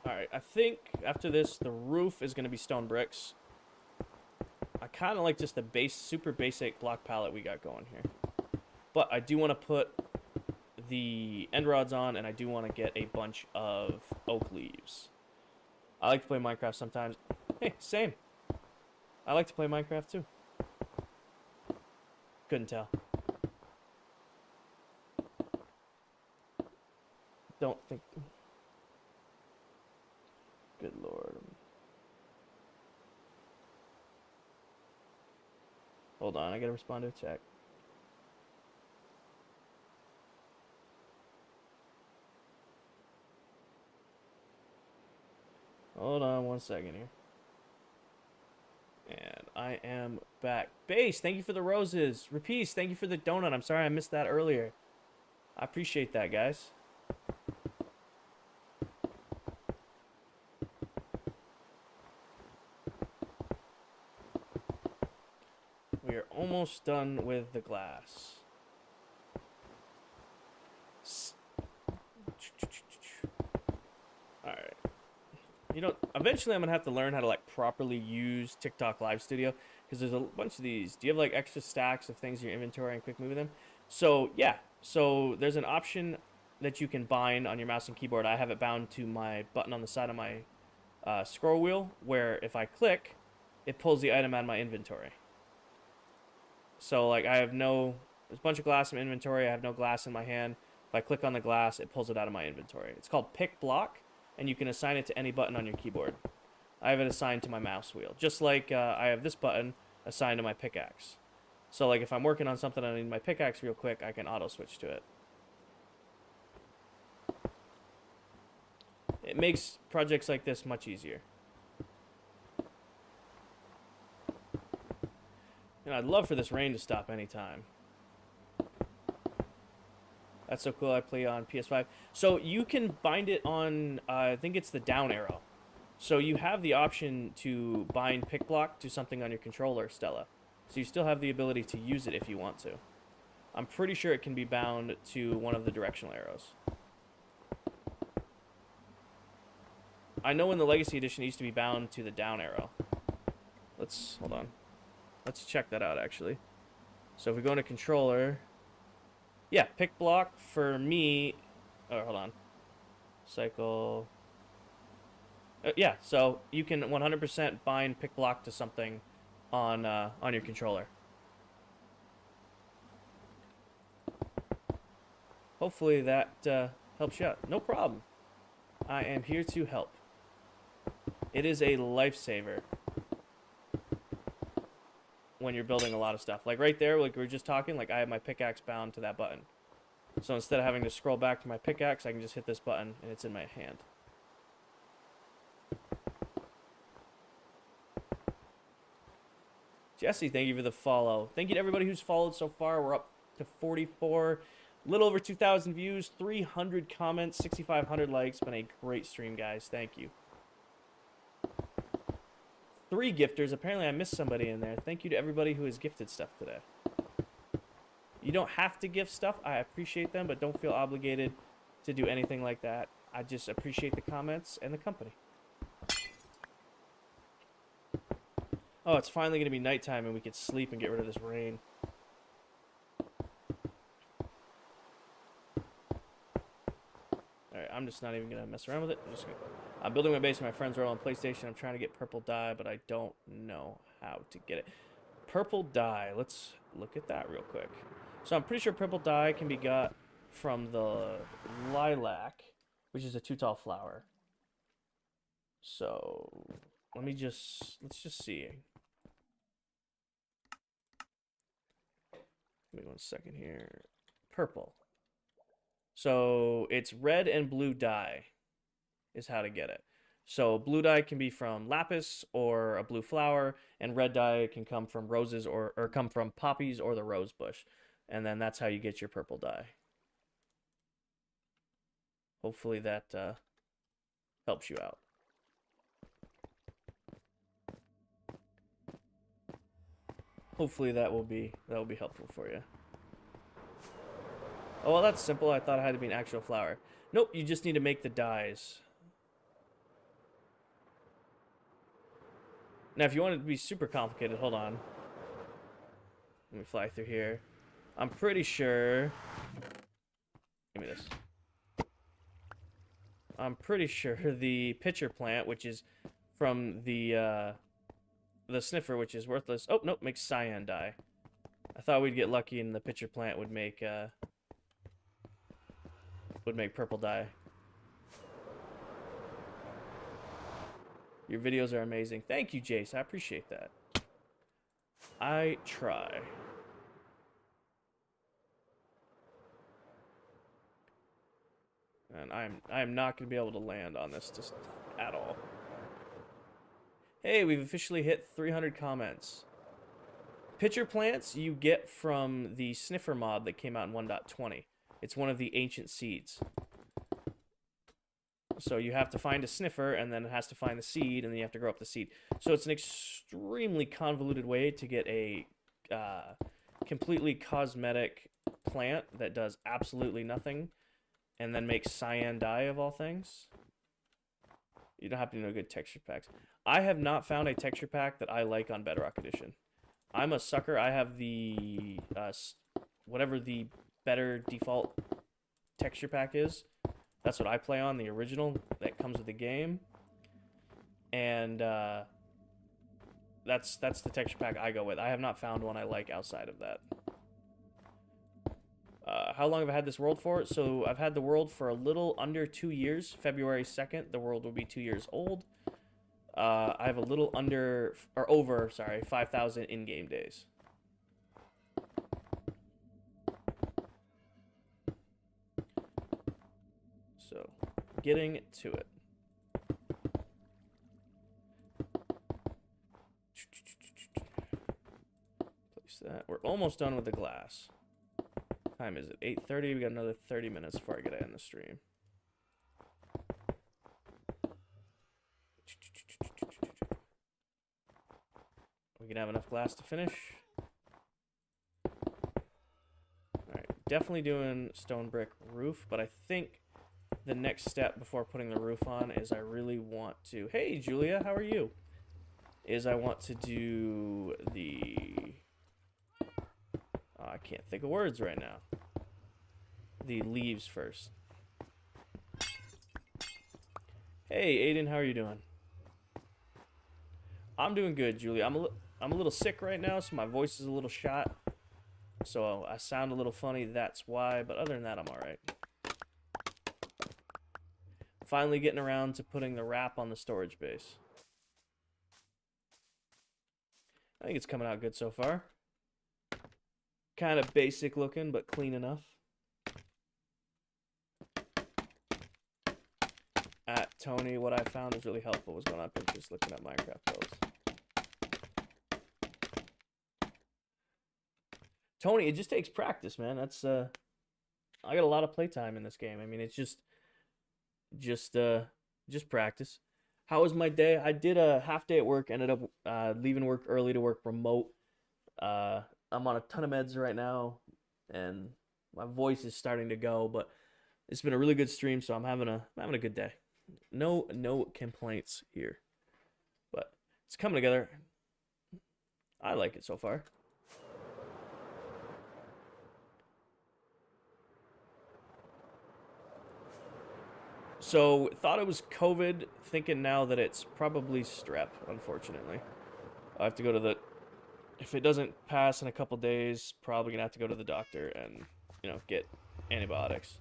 Alright, I think after this, the roof is going to be stone bricks. I kind of like just the super basic block palette we got going here. But I do want to put the end rods on, and I do want to get a bunch of oak leaves. I like to play Minecraft sometimes. Hey, same. I like to play Minecraft too. Couldn't tell. Don't think... Good lord. Hold on, I gotta respond to a check. Hold on 1 second here. And I am back. Base, thank you for the roses. Rapice, thank you for the donut. I'm sorry I missed that earlier. I appreciate that, guys. We are almost done with the glass. Alright. You know, eventually I'm going to have to learn how to, like, properly use TikTok Live Studio. Because there's a bunch of these. Do you have, like, extra stacks of things in your inventory and quick moving them? So, yeah. So, there's an option that you can bind on your mouse and keyboard. I have it bound to my button on the side of my scroll wheel. Where if I click, it pulls the item out of my inventory. So, like, there's a bunch of glass in my inventory. I have no glass in my hand. If I click on the glass, it pulls it out of my inventory. It's called Pick Block, and you can assign it to any button on your keyboard. I have it assigned to my mouse wheel. Just like I have this button assigned to my pickaxe. So, like, if I'm working on something and I need my pickaxe real quick, I can auto-switch to it. It makes projects like this much easier. And I'd love for this rain to stop anytime. That's so cool. I play on PS5. So you can bind it on, I think it's the down arrow. So you have the option to bind pick block to something on your controller, Stella. So you still have the ability to use it if you want to. I'm pretty sure it can be bound to one of the directional arrows. I know in the Legacy Edition it used to be bound to the down arrow. Hold on. Let's check that out, actually. So if we go into controller... Yeah, pick block for me... Oh, hold on. Cycle... yeah, so you can 100% bind pick block to something on your controller. Hopefully that helps you out. No problem. I am here to help. It is a lifesaver when you're building a lot of stuff. Like right there, like we were just talking, like I have my pickaxe bound to that button. So instead of having to scroll back to my pickaxe, I can just hit this button and it's in my hand. Jesse, thank you for the follow. Thank you to everybody who's followed so far. We're up to 44, a little over 2,000 views, 300 comments, 6,500 likes. Been a great stream, guys. Thank you. 3 gifters. Apparently I missed somebody in there. Thank you to everybody who has gifted stuff today. You don't have to gift stuff. I appreciate them, but don't feel obligated to do anything like that. I just appreciate the comments and the company. Oh, it's finally going to be nighttime and we can sleep and get rid of this rain. Alright, I'm just not even going to mess around with it. I'm building my base with my friends are all on PlayStation. I'm trying to get purple dye, but I don't know how to get it. Purple dye. Let's look at that real quick. So I'm pretty sure purple dye can be got from the lilac, which is a two-tall flower. So let's just see. Give me 1 second here. Purple. So it's red and blue dye is how to get it. So blue dye can be from lapis or a blue flower, and red dye can come from roses or come from poppies or the rose bush. And then that's how you get your purple dye. Hopefully that helps you out. Hopefully that will be helpful for you. Oh, well, that's simple. I thought it had to be an actual flower. Nope, you just need to make the dyes. Now, if you want it to be super complicated, hold on. Let me fly through here. I'm pretty sure... Give me this. I'm pretty sure the pitcher plant, which is from the sniffer, which is worthless. Oh, nope, makes cyan dye. I thought we'd get lucky and the pitcher plant would make purple dye. Your videos are amazing. Thank you, Jace. I appreciate that. I try. And I am not going to be able to land on this just at all. Hey, we've officially hit 300 comments. Pitcher plants you get from the sniffer mob that came out in 1.20. It's one of the ancient seeds. So you have to find a sniffer, and then it has to find the seed, and then you have to grow up the seed. So it's an extremely convoluted way to get a completely cosmetic plant that does absolutely nothing, and then makes cyan dye of all things. You don't have to know good texture packs. I have not found a texture pack that I like on Bedrock Edition. I'm a sucker. I have the whatever the better default texture pack is. That's what I play on, the original that comes with the game. And that's the texture pack I go with. I have not found one I like outside of that. How long have I had this world for? So I've had the world for a little under 2 years. February 2nd, the world will be 2 years old. I have a little under, or over, sorry, 5,000 in-game days. So, getting to it. Place that. We're almost done with the glass. Time is it? 8:30. We got another 30 minutes before I get to end the stream. We can have enough glass to finish. Alright, definitely doing stone brick roof, but I think the next step before putting the roof on is I really want to... Hey, Julia, how are you? Is I want to do the... I can't think of words right now. The leaves first. Hey, Aiden, how are you doing? I'm doing good, Julia. I'm a little sick right now, so my voice is a little shot. So I sound a little funny, that's why. But other than that, I'm alright. Finally getting around to putting the wrap on the storage base. I think it's coming out good so far. Kind of basic looking, but clean enough. At Tony, what I found was really helpful was going on Pinterest looking at Minecraft builds. Tony, it just takes practice, man. That's I got a lot of playtime in this game. I mean, it's just practice. How was my day? I did a half day at work. Ended up leaving work early to work remote. I'm on a ton of meds right now, and my voice is starting to go. But it's been a really good stream, so I'm having a good day. No complaints here. But it's coming together. I like it so far. So, thought it was COVID, thinking now that it's probably strep, unfortunately. I have to go to the... If it doesn't pass in a couple days, probably going to have to go to the doctor and, get antibiotics.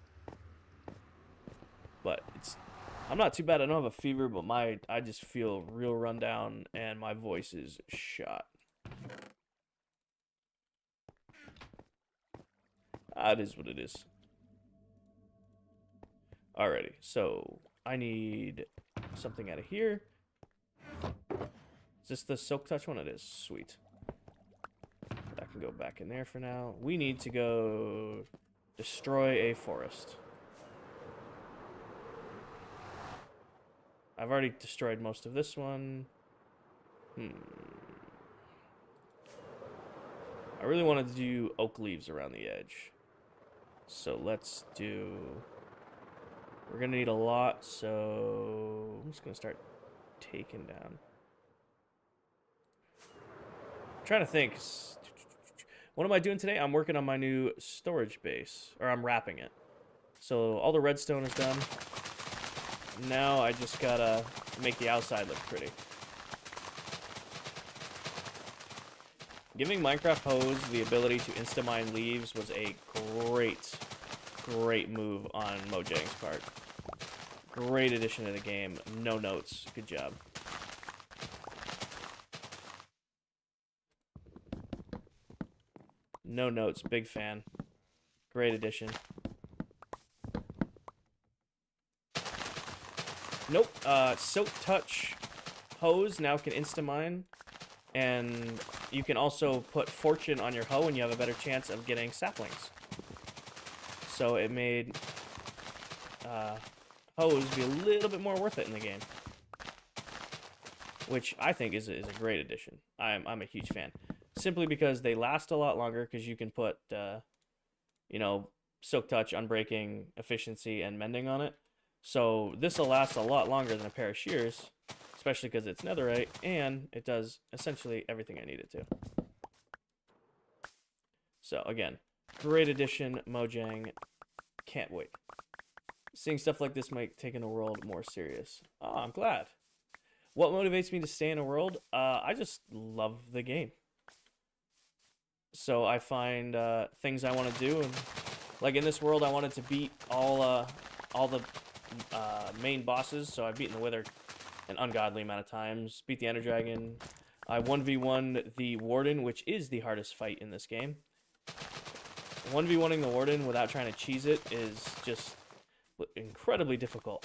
But I'm not too bad. I don't have a fever, but I just feel real run down, and my voice is shot. It is what it is. Alrighty, so I need something out of here. Is this the silk touch one? It is. Sweet. That can go back in there for now. We need to go destroy a forest. I've already destroyed most of this one. I really wanted to do oak leaves around the edge. So let's do... We're going to need a lot, so I'm just going to start taking down. I'm trying to think. What am I doing today? I'm working on my new storage base, or I'm wrapping it. So all the redstone is done. Now I just gotta make the outside look pretty. Giving Minecraft Hose the ability to insta-mine leaves was a great move on Mojang's part. Great addition to the game. No notes. Good job. No notes. Big fan. Great addition. Nope. Silk Touch Hose now can insta-mine. And you can also put Fortune on your hoe and you have a better chance of getting saplings. So it made Hose be a little bit more worth it in the game. Which I think is a great addition. I'm a huge fan. Simply because they last a lot longer because you can put, you know, Silk Touch, Unbreaking, Efficiency, and Mending on it. So this will last a lot longer than a pair of shears. Especially because it's netherite, and it does essentially everything I need it to. So, again, great addition, Mojang. Can't wait. Seeing stuff like this might take in a world more serious. Oh, I'm glad. What motivates me to stay in a world? I just love the game. So I find things I want to do, and like in this world, I wanted to beat all the main bosses. So I've beaten the Wither an ungodly amount of times. Beat the Ender Dragon. I 1v1'd the Warden, which is the hardest fight in this game. 1v1ing the Warden without trying to cheese it is just incredibly difficult.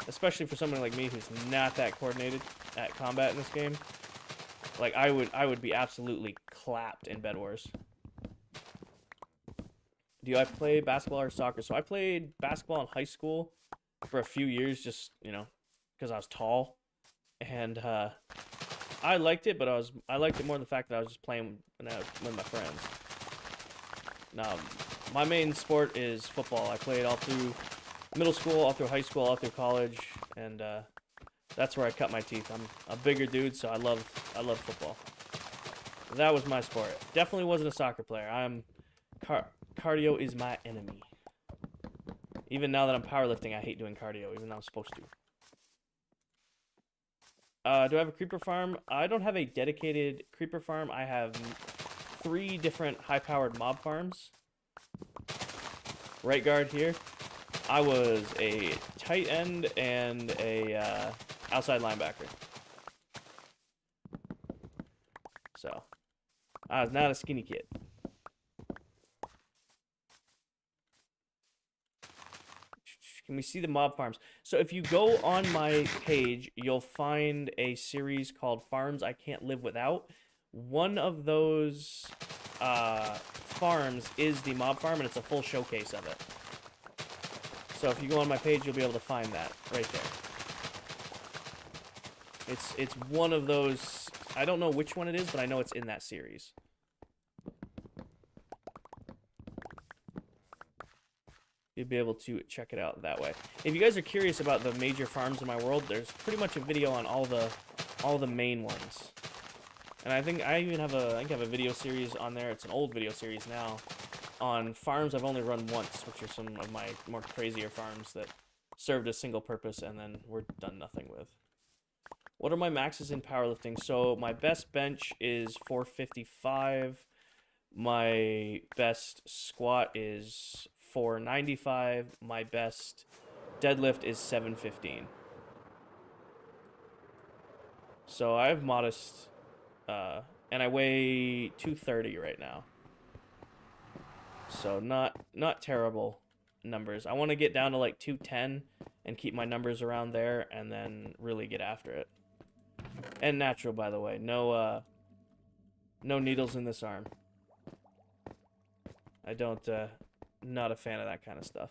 Especially for someone like me who's not that coordinated at combat in this game. Like, I would be absolutely clapped in Bed Wars. Do I play basketball or soccer? So I played basketball in high school for a few years, just, you know, because I was tall, and I liked it, but I liked it more the fact that I was just playing with my friends. Now, my main sport is football. I played all through middle school, all through high school, all through college, and that's where I cut my teeth. I'm a bigger dude, so I love football. That was my sport. Definitely wasn't a soccer player. Cardio is my enemy. Even now that I'm powerlifting, I hate doing cardio, even though I'm supposed to. Do I have a creeper farm? I don't have a dedicated creeper farm. I have 3 different high-powered mob farms. Right guard here. I was a tight end and a outside linebacker. So, I was not a skinny kid. Can we see the mob farms? So if you go on my page, you'll find a series called Farms I Can't Live Without. One of those farms is the mob farm, and it's a full showcase of it. So if you go on my page, you'll be able to find that right there. It's one of those. I don't know which one it is, but I know it's in that series. You'll be able to check it out that way. If you guys are curious about the major farms in my world, there's pretty much a video on all the main ones. And I think I even have a video series on there. It's an old video series now on farms I've only run once, which are some of my more crazier farms that served a single purpose and then were done nothing with. What are my maxes in powerlifting? So my best bench is 455. My best squat is 495. My best deadlift is 715. So I have modest, and I weigh 230 right now. So not terrible. numbers. I want to get down to like 210 and keep my numbers around there, and then really get after it. And natural, by the way. No needles in this arm. I don't, not a fan of that kind of stuff.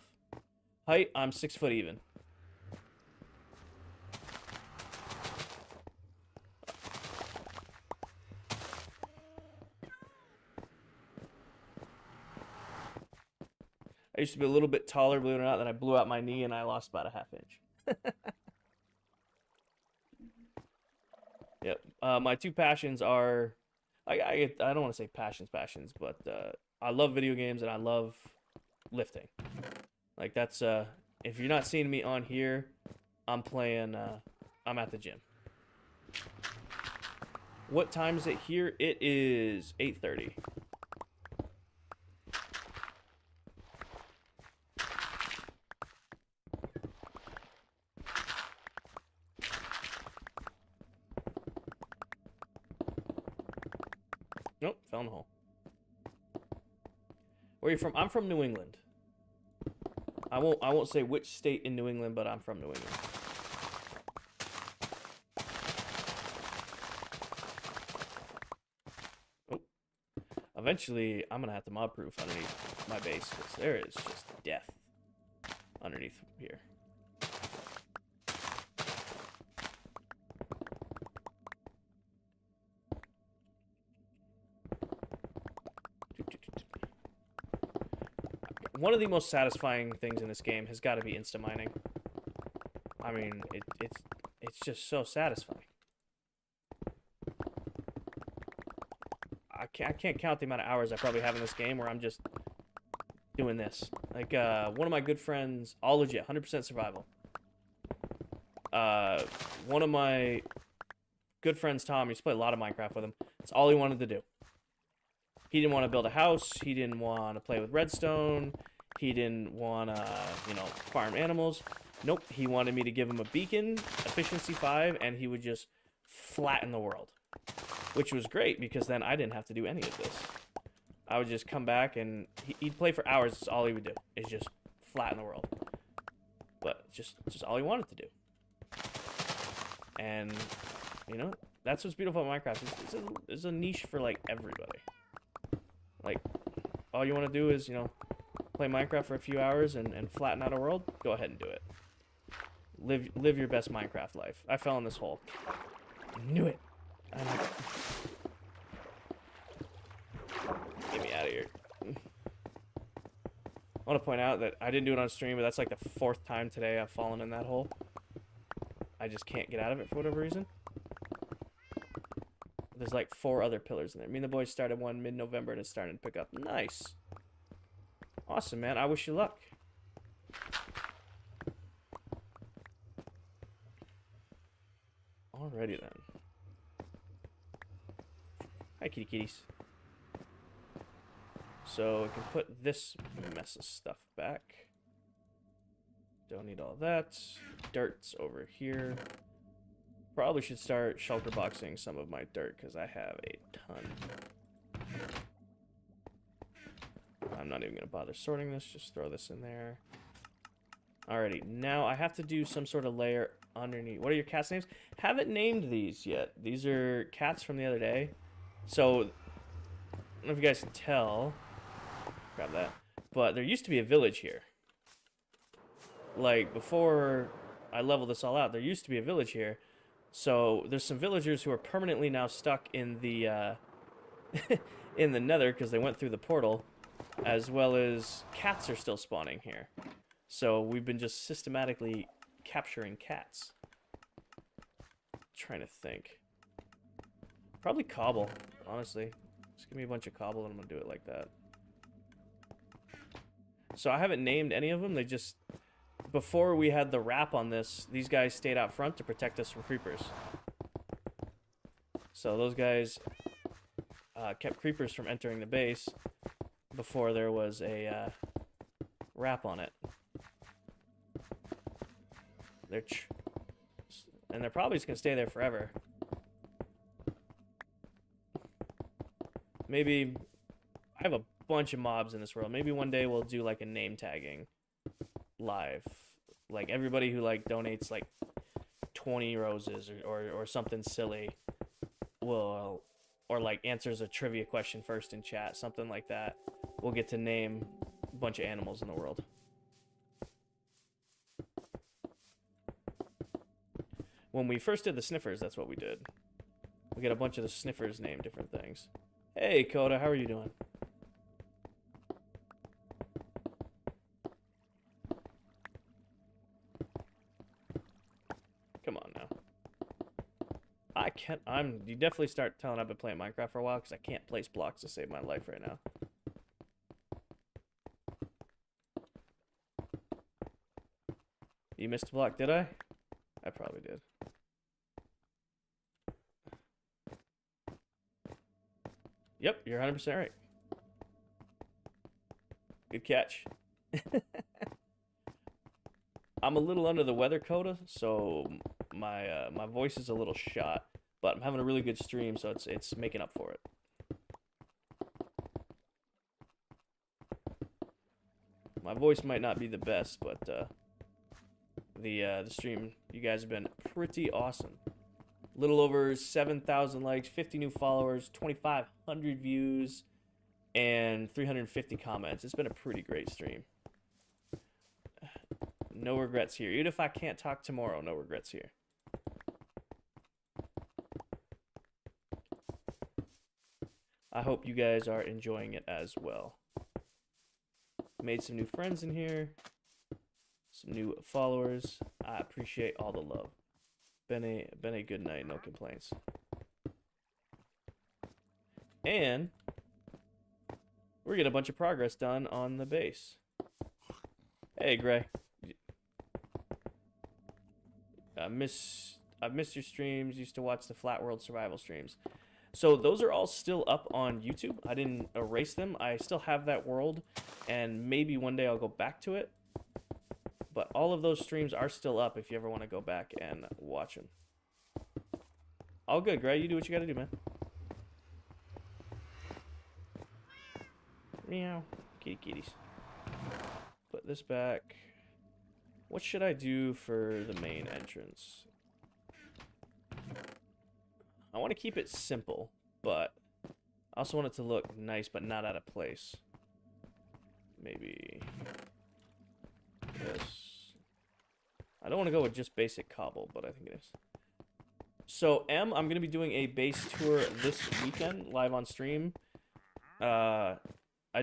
Height, I'm 6 foot even. I used to be a little bit taller, believe it or not, then I blew out my knee and I lost about a ½ inch. Yep. My two passions are, I don't want to say passions, but I love video games and I love lifting. Like that's, if you're not seeing me on here, I'm playing, I'm at the gym. What time is it here? It is 8:30. Nope, fell in the hole. Where are you from? I'm from New England. I won't say which state in New England, but I'm from New England. Oh. Eventually, I'm gonna have to mob proof underneath my base because there is just death underneath here. One of the most satisfying things in this game has got to be insta-mining. I mean, it's just so satisfying. I can't count the amount of hours I probably have in this game where I'm just doing this. Like, one of my good friends, all legit, 100% survival. One of my good friends, Tom, used to play a lot of Minecraft with him. That's all he wanted to do. He didn't want to build a house. He didn't want to play with redstone. He didn't want to, farm animals. Nope. He wanted me to give him a beacon, efficiency 5, and he would just flatten the world. Which was great, because then I didn't have to do any of this. I would just come back, and he'd play for hours. That's all he would do, is just flatten the world. But just all he wanted to do. And, that's what's beautiful about Minecraft. It's a niche for, like, everybody. Like, all you want to do is, play Minecraft for a few hours and flatten out a world. Go ahead and do it. Live your best Minecraft life. I fell in this hole. I knew it. Get me out of here. I want to point out that I didn't do it on stream, but that's like the 4th time today I've fallen in that hole. I just can't get out of it for whatever reason. There's like 4 other pillars in there. Me and the boys started one mid-November and it's starting to pick up. Nice. Awesome, man. I wish you luck. Alrighty then. Hi, kitty kitties. So we can put this mess of stuff back. Don't need all that. Dirt's over here. Probably should start shulker boxing some of my dirt because I have a ton. I'm not even going to bother sorting this. Just throw this in there. Alrighty. Now I have to do some sort of layer underneath. What are your cats' names? Haven't named these yet. These are cats from the other day. So, I don't know if you guys can tell. Grab that. But there used to be a village here. Like, before I leveled this all out, there used to be a village here. So there's some villagers who are permanently now stuck in the in the nether because they went through the portal, as well as cats are still spawning here. So we've been just systematically capturing cats. Trying to think. Probably cobble, honestly. Just give me a bunch of cobble and I'm gonna do it like that. So I haven't named any of them. They just... Before we had the wrap on this, these guys stayed out front to protect us from creepers. So those guys kept creepers from entering the base before there was a wrap on it. And they're probably just going to stay there forever. Maybe... I have a bunch of mobs in this world. Maybe one day we'll do like a name tagging live. Like everybody who like donates like 20 roses or something silly will, or like answers a trivia question first in chat, something like that, we'll get to name a bunch of animals in the world. When we first did the sniffers, that's what we did. We get a bunch of the sniffers name different things. Hey, Coda, how are you doing? Come on now. You definitely start telling I've been playing Minecraft for a while because I can't place blocks to save my life right now. You missed a block, did I? I probably did. Yep, you're 100% right. Good catch. I'm a little under the weather, Coda, so my my voice is a little shot, but I'm having a really good stream, so it's making up for it. My voice might not be the best, but the stream, you guys have been pretty awesome. A little over 7,000 likes, 50 new followers, 2,500 views, and 350 comments. It's been a pretty great stream. No regrets here. Even if I can't talk tomorrow, no regrets here. I hope you guys are enjoying it as well. Made some new friends in here. Some new followers. I appreciate all the love. Been a good night, no complaints. And we're getting a bunch of progress done on the base. Hey, Gray. I've missed your streams. Used to watch the Flat World Survival streams. So those are all still up on YouTube. I didn't erase them. I still have that world, and maybe one day I'll go back to it. But all of those streams are still up if you ever want to go back and watch them. All good, Gray. You do what you gotta do, man. Meow. Kitty kitties. Put this back. What should I do for the main entrance? I want to keep it simple, but I also want it to look nice but not out of place. Maybe this. I don't want to go with just basic cobble, but I think it is. So, I'm going to be doing a base tour this weekend, live on stream. I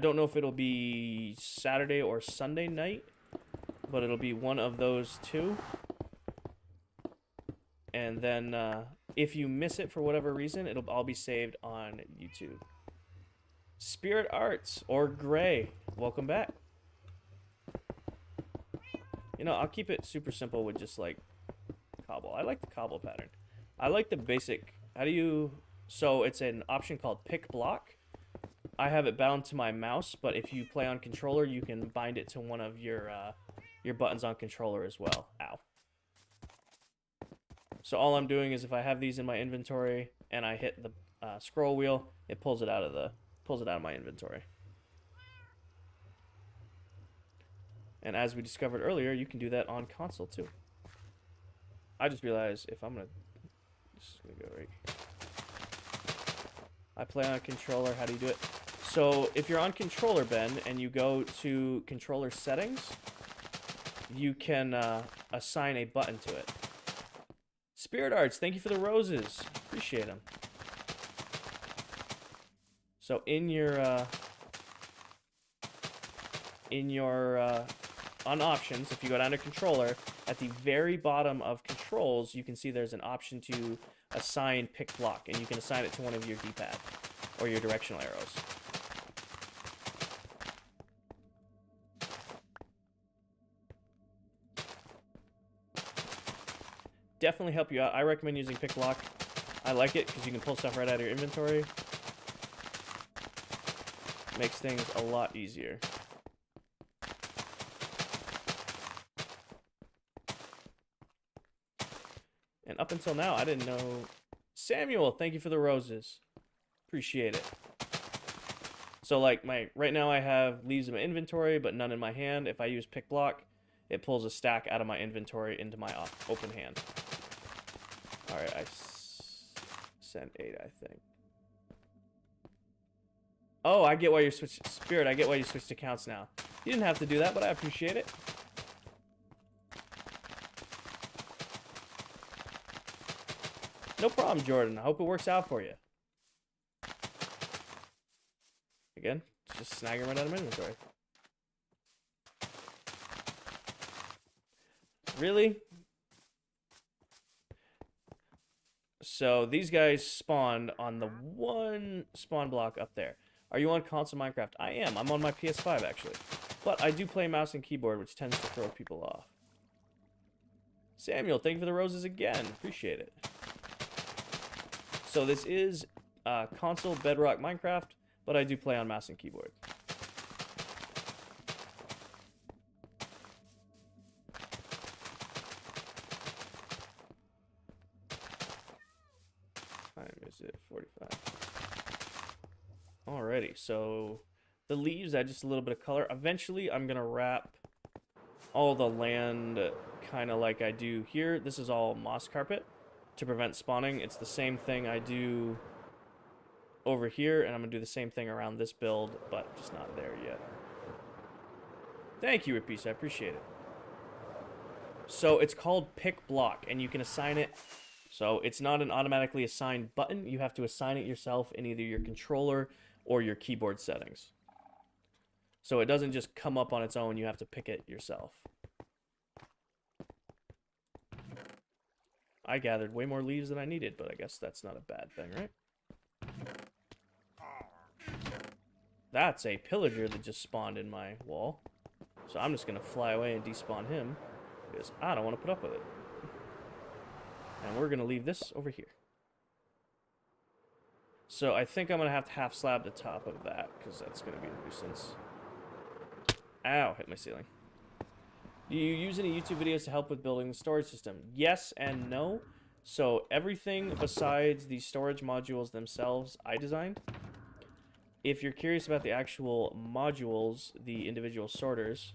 don't know if it'll be Saturday or Sunday night, but it'll be one of those two. And then, if you miss it for whatever reason, it'll all be saved on YouTube. Spirit Arts, or Gray, welcome back. You know, I'll keep it super simple with just, like, cobble. I like the cobble pattern. I like the basic, so it's an option called pick block. I have it bound to my mouse, but if you play on controller, you can bind it to one of your buttons on controller as well. Ow. So all I'm doing is if I have these in my inventory and I hit the scroll wheel, it pulls it out of my inventory. And as we discovered earlier, you can do that on console too. I just realized if I'm gonna, this is gonna go right. I play on a controller. How do you do it? So if you're on controller, Ben, and you go to controller settings, you can assign a button to it. Spirit Arts, thank you for the roses. Appreciate them. So in your on options, if you go down to controller, at the very bottom of controls, you can see there's an option to assign pick block, and you can assign it to one of your D-pad or your directional arrows. Definitely help you out. I recommend using pick block. I like it because you can pull stuff right out of your inventory. Makes things a lot easier. And up until now, I didn't know. Samuel, thank you for the roses. Appreciate it. So like right now I have leaves in my inventory, but none in my hand. If I use pick block, it pulls a stack out of my inventory into my open hand. All right, I sent 8, I think. Oh, I get why you're switched. Spirit, I get why you switched accounts now. You didn't have to do that, but I appreciate it. No problem, Jordan. I hope it works out for you. Again, just snag it right out of my inventory. Really? So these guys spawned on the one spawn block up there. Are you on console Minecraft? I am. I'm on my PS5 actually. But I do play mouse and keyboard, which tends to throw people off. Samuel, thank you for the roses again. Appreciate it. So this is console Bedrock Minecraft, but I do play on mouse and keyboard. Time is it 45. Alrighty, so the leaves add just a little bit of color. Eventually, I'm gonna wrap all the land kind of like I do here. This is all moss carpet to prevent spawning. It's the same thing I do over here, and I'm gonna do the same thing around this build, but just not there yet. Thank you, Repeat. I appreciate it. So it's called pick block, and you can assign it. So it's not an automatically assigned button. You have to assign it yourself in either your controller or your keyboard settings. So it doesn't just come up on its own. You have to pick it yourself. I gathered way more leaves than I needed, but I guess that's not a bad thing, right? That's a pillager that just spawned in my wall. So I'm just going to fly away and despawn him because I don't want to put up with it. And we're going to leave this over here. So I think I'm going to have to half slab the top of that because that's going to be a nuisance. Ow, hit my ceiling. Do you use any YouTube videos to help with building the storage system? Yes and no. So everything besides the storage modules themselves, I designed. If you're curious about the actual modules, the individual sorters,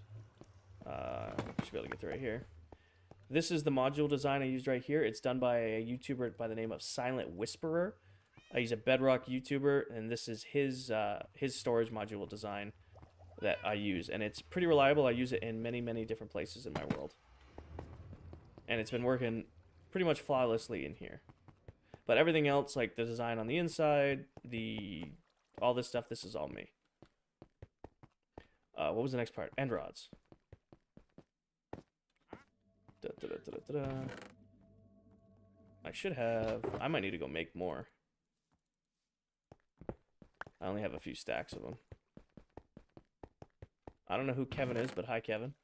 should be able to get through right here. This is the module design I used right here. It's done by a YouTuber by the name of Silent Whisperer. He's a Bedrock YouTuber, and this is his storage module design that I use. And it's pretty reliable. I use it in many, many different places in my world. And it's been working pretty much flawlessly in here. But everything else, like the design on the inside, all this stuff, this is all me. What was the next part? End rods. I might need to go make more. I only have a few stacks of them. I don't know who Kevin is, but hi, Kevin.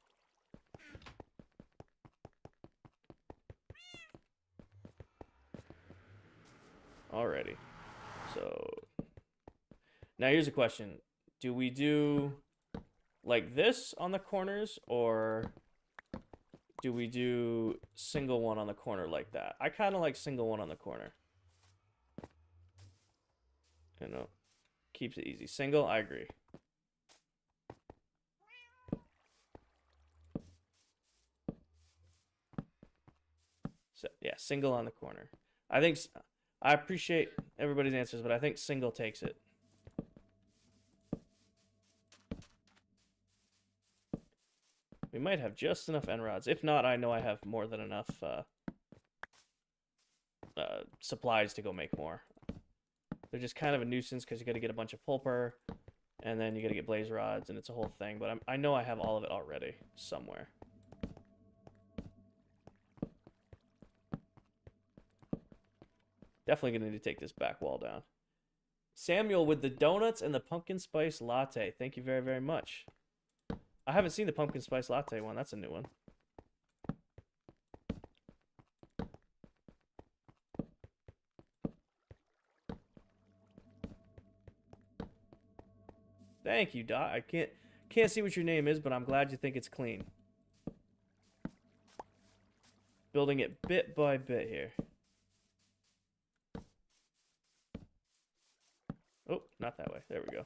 Alrighty. So, now here's a question. Do we do like this on the corners, or do we do single one on the corner like that? I kind of like single one on the corner. You know, keeps it easy. Single, I agree. So, yeah, single on the corner. I appreciate everybody's answers, but I think single takes it. We might have just enough end rods. If not, I know I have more than enough supplies to go make more. They're just kind of a nuisance because you got to get a bunch of pulper, and then you got to get blaze rods, and it's a whole thing. But I know I have all of it already somewhere. Definitely gonna need to take this back wall down. Samuel with the donuts and the pumpkin spice latte. Thank you very, very much. I haven't seen the pumpkin spice latte one. That's a new one. Thank you, Dot. I can't see what your name is, but I'm glad you think it's clean. Building it bit by bit here. Oh, not that way. There we go.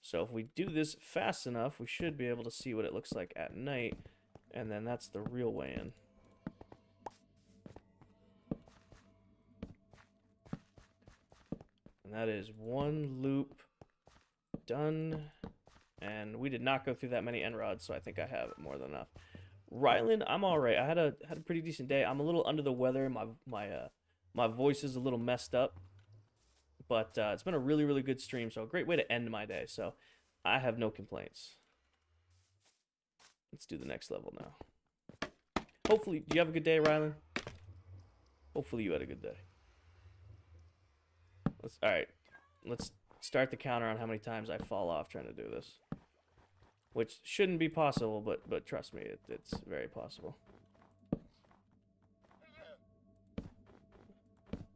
So if we do this fast enough, we should be able to see what it looks like at night. And then that's the real way in. And that is one loop done. And we did not go through that many end rods, so I think I have more than enough. Ryland, I'm all right. I had a pretty decent day. I'm a little under the weather. My voice is a little messed up, but it's been a really, really good stream. So a great way to end my day. So I have no complaints. Let's do the next level now. Hopefully, do you have a good day, Ryland? Hopefully you had a good day. All right. Let's start the counter on how many times I fall off trying to do this. Which shouldn't be possible, but trust me, it's very possible.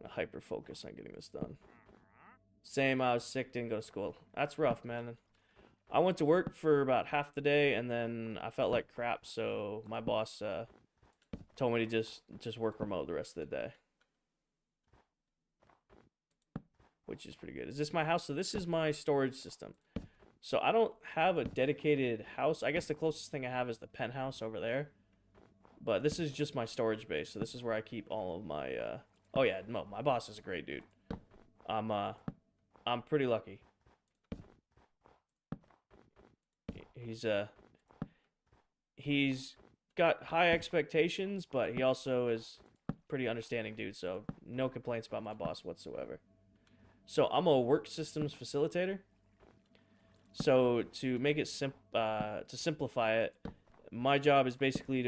Hyper focus on getting this done. Same, I was sick, didn't go to school. That's rough, man. I went to work for about half the day, and then I felt like crap, so my boss told me to just work remote the rest of the day. Which is pretty good. Is this my house? So this is my storage system. So I don't have a dedicated house. I guess the closest thing I have is the penthouse over there. But this is just my storage base. So this is where I keep all of my oh yeah, no, my boss is a great dude. I'm pretty lucky. He's got high expectations, but he also is pretty understanding dude, so no complaints about my boss whatsoever. So I'm a work systems facilitator. So to make it to simplify it, my job is basically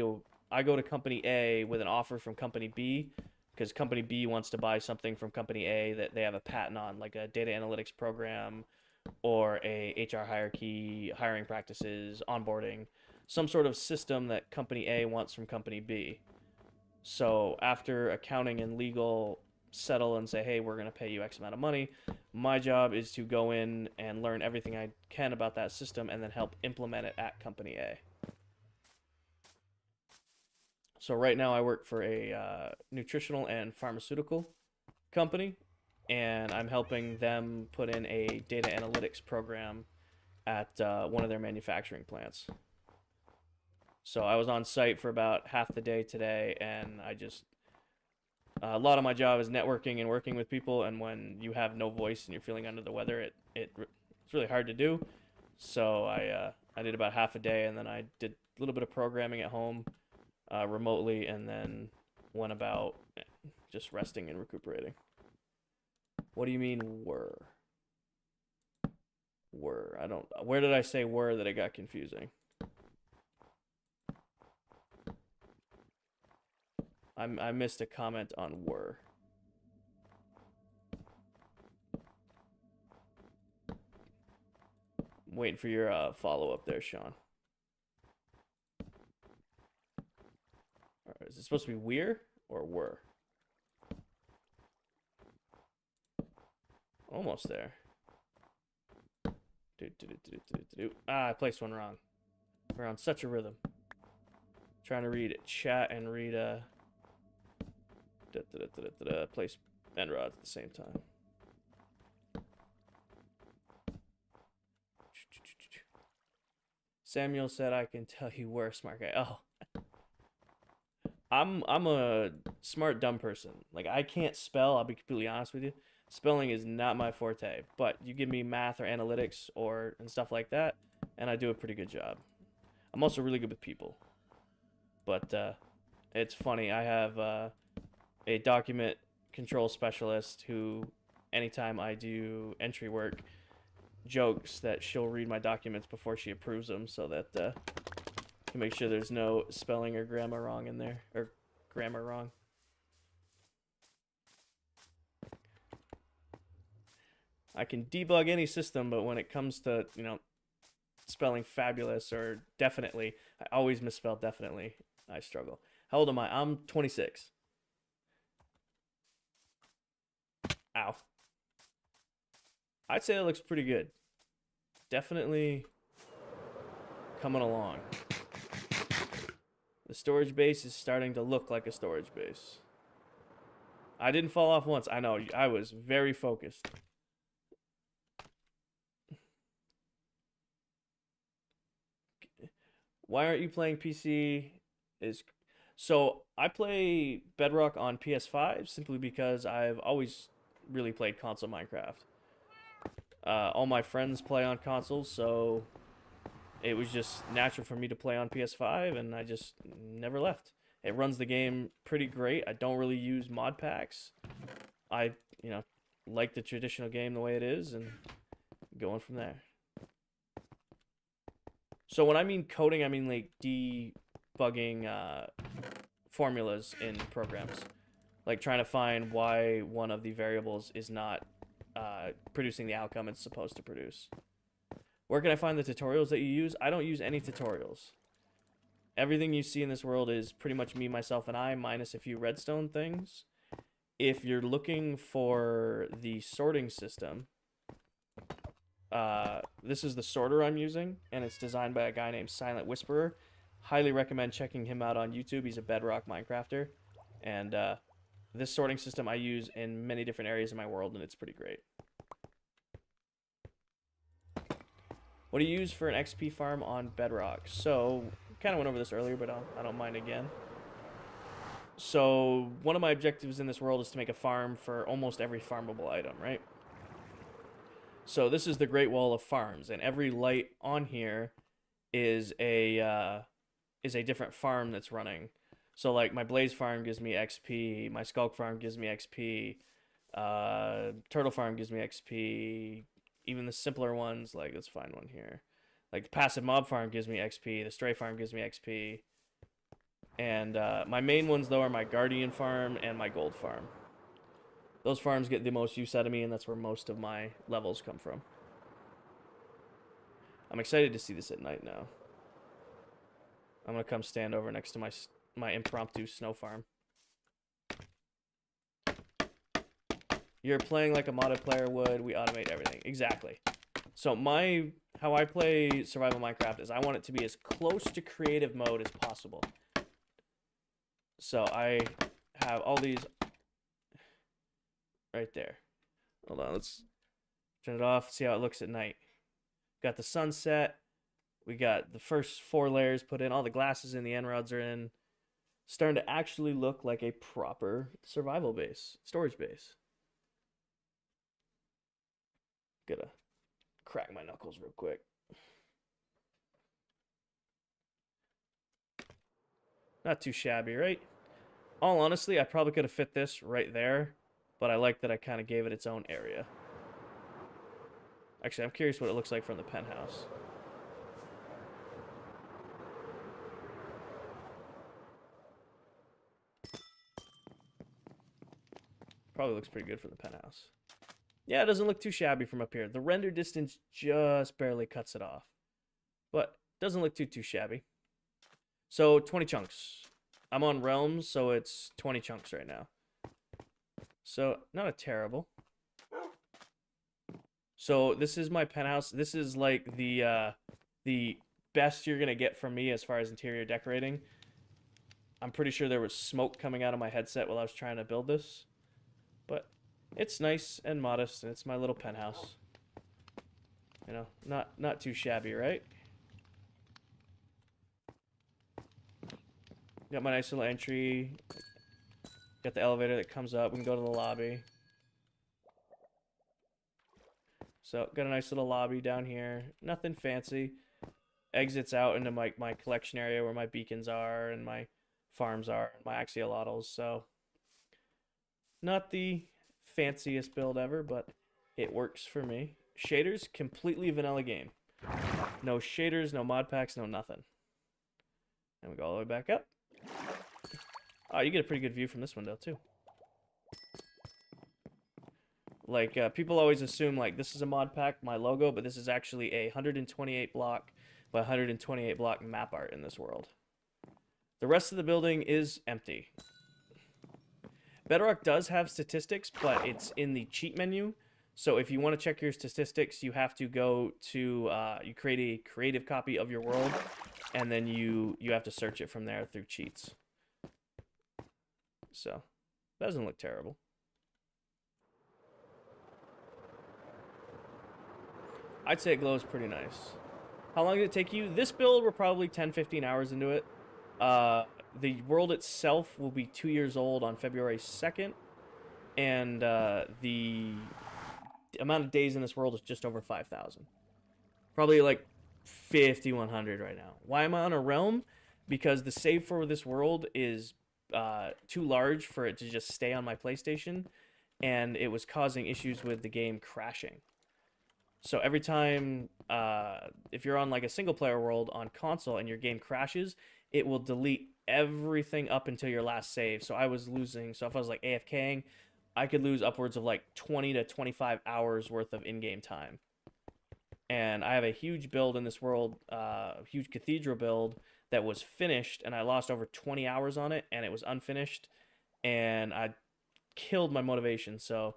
I go to company A with an offer from company B, because company B wants to buy something from company A that they have a patent on, like a data analytics program or a HR hierarchy, hiring practices, onboarding, some sort of system that company A wants from company B. So after accounting and legal settle and say, hey, we're going to pay you X amount of money, my job is to go in and learn everything I can about that system and then help implement it at company A. So right now I work for a nutritional and pharmaceutical company, and I'm helping them put in a data analytics program at one of their manufacturing plants. So I was on site for about half the day today, and a lot of my job is networking and working with people, and when you have no voice and you're feeling under the weather, it's really hard to do. So I did about half a day, and then I did a little bit of programming at home remotely, and then went about just resting and recuperating. What do you mean were? Were. I don't. Where did I say were that it got confusing? I missed a comment on were. I'm waiting for your follow-up there, Sean. All right, is it supposed to be we're or were? Almost there. I placed one wrong. We're on such a rhythm. Trying to read chat and read place end rods at the same time. Samuel said, "I can tell you were, smart guy." Oh, I'm a smart dumb person. Like, I can't spell. I'll be completely honest with you. Spelling is not my forte. But you give me math or analytics and stuff like that, and I do a pretty good job. I'm also really good with people. But it's funny. I have a document control specialist who, anytime I do entry work, jokes that she'll read my documents before she approves them, so that can make sure there's no spelling or grammar wrong in there, or grammar wrong. I can debug any system, but when it comes to, spelling fabulous or definitely, I always misspell definitely. I struggle. How old am I? I'm 26. Ow. I'd say that looks pretty good. Definitely coming along. The storage base is starting to look like a storage base. I didn't fall off once. I know, I was very focused. Why aren't you playing PC? Is So I play Bedrock on PS5 simply because I've always really played console Minecraft. All my friends play on consoles, so it was just natural for me to play on PS5, and I just never left. It runs the game pretty great. I don't really use mod packs. I, you know, like the traditional game the way it is, and going from there. So when I mean coding, I mean like debugging formulas in programs, like trying to find why one of the variables is not producing the outcome it's supposed to produce. Where can I find the tutorials that you use? I don't use any tutorials. Everything you see in this world is pretty much me, myself, and I, minus a few redstone things. If you're looking for the sorting system, this is the sorter I'm using, and it's designed by a guy named Silent Whisperer. Highly recommend checking him out on YouTube. He's a Bedrock Minecrafter. And this sorting system I use in many different areas of my world, and it's pretty great. What do you use for an XP farm on Bedrock? So, kind of went over this earlier, but I don't mind again. So, one of my objectives in this world is to make a farm for almost every farmable item, right? So, this is the Great Wall of Farms, and every light on here is a different farm that's running. So, like, my Blaze farm gives me XP, my Skulk farm gives me XP, Turtle farm gives me XP, even the simpler ones, like, let's find one here. Like, the Passive Mob farm gives me XP, the Stray farm gives me XP, and my main ones, though, are my Guardian farm and my Gold farm. Those farms get the most use out of me, and that's where most of my levels come from. I'm excited to see this at night now. I'm going to come stand over next to my impromptu snow farm. You're playing like a modded player would. We automate everything. Exactly. So how I play Survival Minecraft is I want it to be as close to creative mode as possible. So I have all these right there. Hold on, let's turn it off, see how it looks at night. Got the sunset. We got the first 4 layers put in. All the glasses in, the end rods are in. Starting to actually look like a proper survival base, storage base. Gotta crack my knuckles real quick. Not too shabby, right? All honestly, I probably could have fit this right there, but I like that I kind of gave it its own area. Actually, I'm curious what it looks like from the penthouse. Probably looks pretty good from the penthouse. Yeah, it doesn't look too shabby from up here. The render distance just barely cuts it off. But it doesn't look too shabby. So, 20 chunks. I'm on Realms, so it's 20 chunks right now. So, not a terrible. So, this is my penthouse. This is like the best you're going to get from me as far as interior decorating. I'm pretty sure there was smoke coming out of my headset while I was trying to build this. But it's nice and modest, and it's my little penthouse. You know, not too shabby, right? Got my nice little entry. Got the elevator that comes up. We can go to the lobby. So, got a nice little lobby down here. Nothing fancy. Exits out into my collection area where my beacons are and my farms are and my axolotls. So, not the fanciest build ever, but it works for me. Shaders, completely vanilla game. No shaders, no mod packs, no nothing. And we go all the way back up. Oh, you get a pretty good view from this window, too. Like, people always assume, like, this is a mod pack, my logo, but this is actually a 128 block by 128 block map art in this world. The rest of the building is empty. Bedrock does have statistics, but it's in the cheat menu. So if you want to check your statistics, you have to go to, you create a creative copy of your world, and then you have to search it from there through cheats. So, doesn't look terrible. I'd say it glows pretty nice. How long did it take you? This build, we're probably 10, 15 hours into it. The world itself will be 2 years old on February 2nd, and the amount of days in this world is just over 5,000. Probably like 5,100 right now. Why am I on a realm? Because the save for this world is too large for it to just stay on my PlayStation, and it was causing issues with the game crashing. So every time, if you're on like a single player world on console and your game crashes, it will delete everything up until your last save. So I was losing. So if I was like AFKing, I could lose upwards of like 20 to 25 hours worth of in-game time. And I have a huge build in this world, huge cathedral build that was finished, and I lost over 20 hours on it, and it was unfinished, and I killed my motivation. So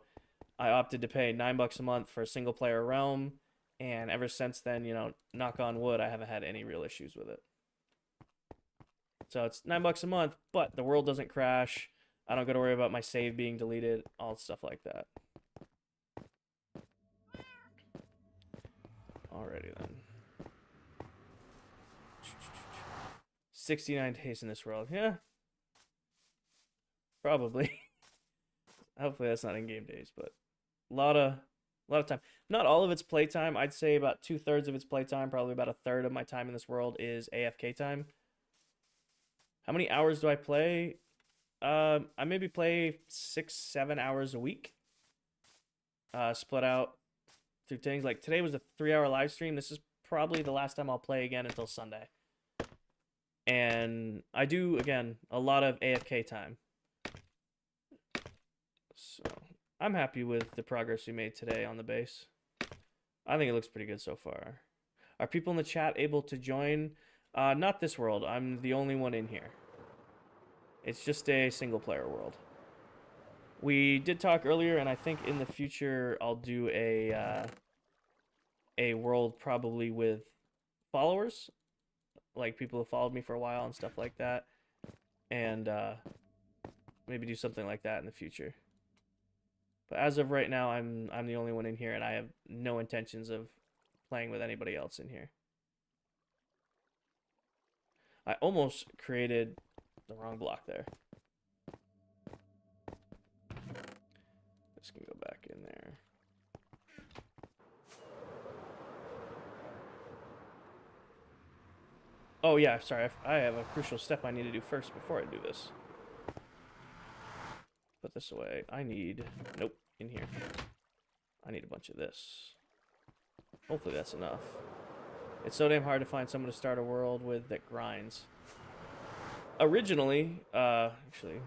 I opted to pay $9 a month for a single player realm, and ever since then, you know, knock on wood, I haven't had any real issues with it. So it's $9 a month, but the world doesn't crash. I don't got to worry about my save being deleted, all stuff like that. Alrighty then. 69 days in this world. Yeah. Probably. Hopefully that's not in-game days, but a lot of time. Not all of its playtime. I'd say about 2/3 of its playtime, probably about 1/3 of my time in this world is AFK time. How many hours do I play? I maybe play 6-7 hours a week. Split out through things. Like today was a 3-hour live stream. This is probably the last time I'll play again until Sunday. And I do, again, a lot of AFK time. So I'm happy with the progress we made today on the base. I think it looks pretty good so far. Are people in the chat able to join? Not this world. I'm the only one in here. It's just a single player world. We did talk earlier, and I think in the future I'll do a world probably with followers, like people who followed me for a while and stuff like that, and maybe do something like that in the future. But as of right now, I'm the only one in here, and I have no intentions of playing with anybody else in here. I almost created the wrong block there. Just gonna go back in there. Oh yeah, sorry, I have a crucial step I need to do first before I do this. Put this away. I need, nope, in here. I need a bunch of this. Hopefully that's enough. It's so damn hard to find someone to start a world with that grinds. Originally, actually,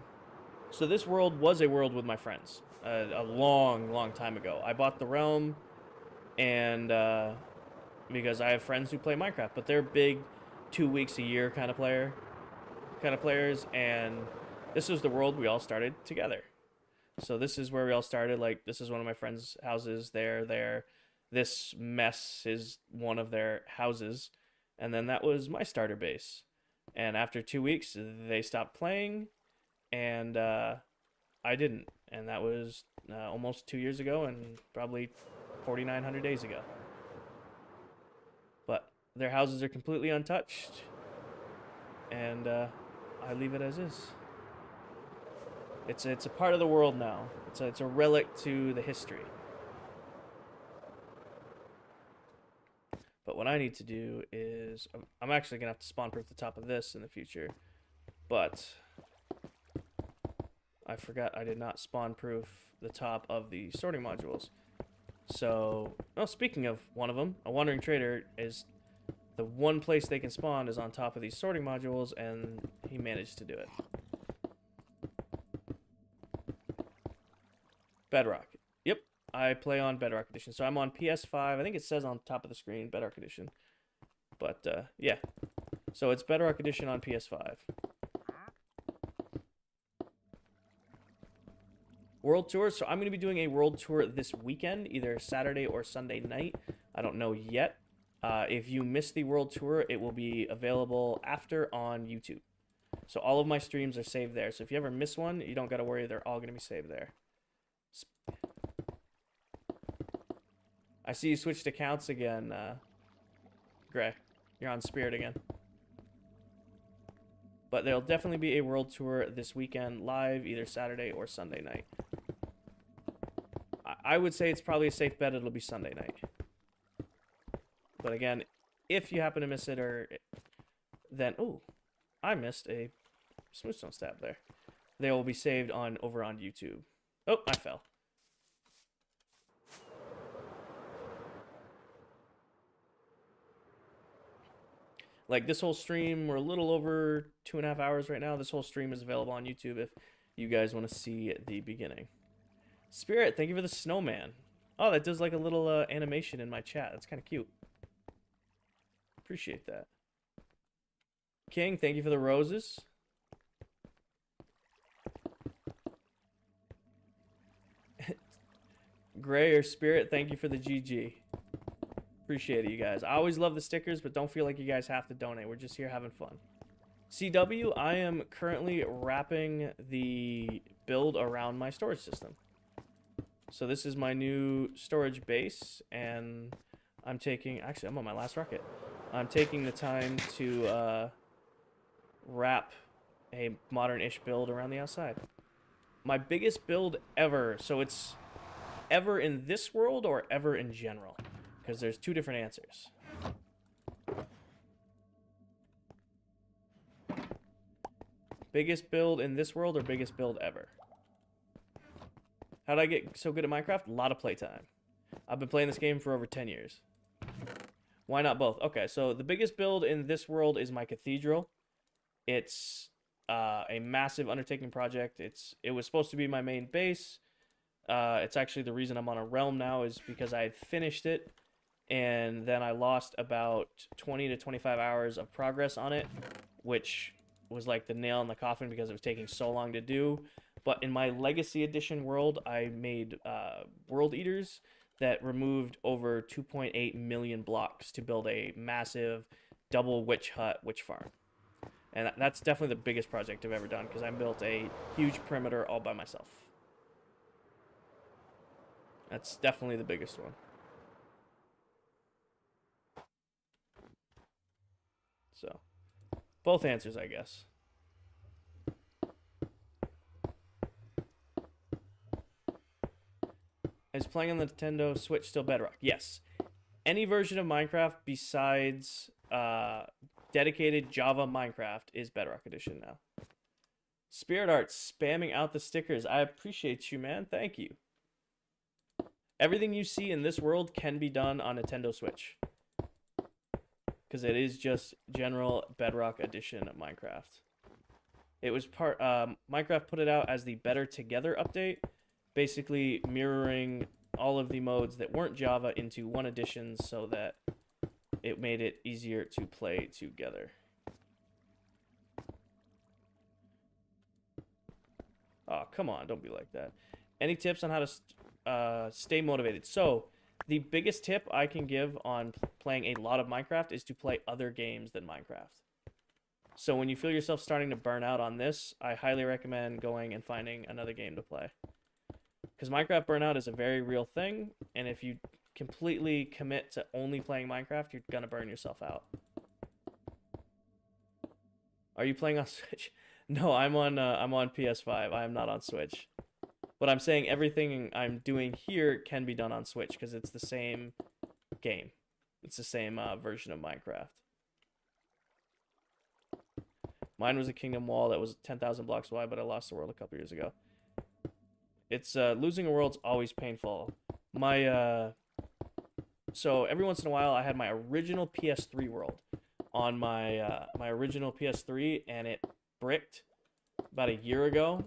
so this world was a world with my friends a long time ago. I bought the realm, and because I have friends who play Minecraft, but they're big 2 weeks a year kind of players, and this was the world we all started together. So this is where we all started. Like, this is one of my friends' houses. There. This mess is one of their houses, and then that was my starter base. And after 2 weeks, they stopped playing, and I didn't. And that was almost 2 years ago, and probably 4,900 days ago. But their houses are completely untouched, and I leave it as is. It's a part of the world now. It's a relic to the history. But what I need to do is, I'm actually gonna have to spawn proof the top of this in the future, but I forgot I did not spawn proof the top of the sorting modules. So, well, speaking of one of them, a wandering trader is the one place they can spawn is on top of these sorting modules, and he managed to do it. Bedrock. Yep, I play on Bedrock Edition. So I'm on PS5. I think it says on top of the screen, Bedrock Edition. But, yeah. So it's Bedrock Edition on PS5. World Tour. So I'm going to be doing a World Tour this weekend, either Saturday or Sunday night. I don't know yet. If you missed the World Tour, it will be available after on YouTube. So all of my streams are saved there. So if you ever miss one, you don't got to worry. They're all going to be saved there. I see you switched accounts again, Gray. You're on Spirit again. But there'll definitely be a world tour this weekend live, either Saturday or Sunday night. I would say it's probably a safe bet it'll be Sunday night. But again, if you happen to miss it, or then... Ooh, I missed a smoothstone stab there. They will be saved over on YouTube. Oh, I fell. Like, this whole stream, we're a little over 2.5 hours right now. This whole stream is available on YouTube if you guys want to see the beginning. Spirit, thank you for the snowman. Oh, that does like a little animation in my chat. That's kind of cute. Appreciate that. King, thank you for the roses. Gray or Spirit, thank you for the GG. Appreciate it, you guys. I always love the stickers, but don't feel like you guys have to donate. We're just here having fun. CW, I am currently wrapping the build around my storage system. So this is my new storage base, and I'm taking... Actually, I'm on my last rocket. I'm taking the time to wrap a modern-ish build around the outside. My biggest build ever, so it's ever in this world or ever in general? Because there's two different answers. Biggest build in this world or biggest build ever? How did I get so good at Minecraft? A lot of playtime. I've been playing this game for over 10 years. Why not both? Okay, so the biggest build in this world is my cathedral. It's a massive undertaking project. It was supposed to be my main base. It's actually the reason I'm on a realm now is because I had finished it. And then I lost about 20 to 25 hours of progress on it, which was like the nail in the coffin because it was taking so long to do. But in my Legacy Edition world, I made World Eaters that removed over 2.8 million blocks to build a massive double witch hut, witch farm. And that's definitely the biggest project I've ever done because I built a huge perimeter all by myself. That's definitely the biggest one. So, both answers, I guess. Is playing on the Nintendo Switch still Bedrock? Yes. Any version of Minecraft besides dedicated Java Minecraft is Bedrock Edition now. Spirit Art spamming out the stickers. I appreciate you, man. Thank you. Everything you see in this world can be done on Nintendo Switch. Because it is just general Bedrock Edition of Minecraft. It was Minecraft put it out as the Better Together update, basically mirroring all of the modes that weren't Java into one edition so that it made it easier to play together. Oh, come on, don't be like that. Any tips on how to stay motivated? So, the biggest tip I can give on playing a lot of Minecraft is to play other games than Minecraft. So when you feel yourself starting to burn out on this, I highly recommend going and finding another game to play. Because Minecraft burnout is a very real thing, and if you completely commit to only playing Minecraft, you're gonna burn yourself out. Are you playing on Switch? No, I'm on PS5. I am not on Switch. But I'm saying everything I'm doing here can be done on Switch because it's the same game. It's the same version of Minecraft. Mine was a kingdom wall that was 10,000 blocks wide, but I lost the world a couple years ago. It's losing a world's always painful. So every once in a while, I had my original PS3 world on my original PS3, and it bricked about a year ago.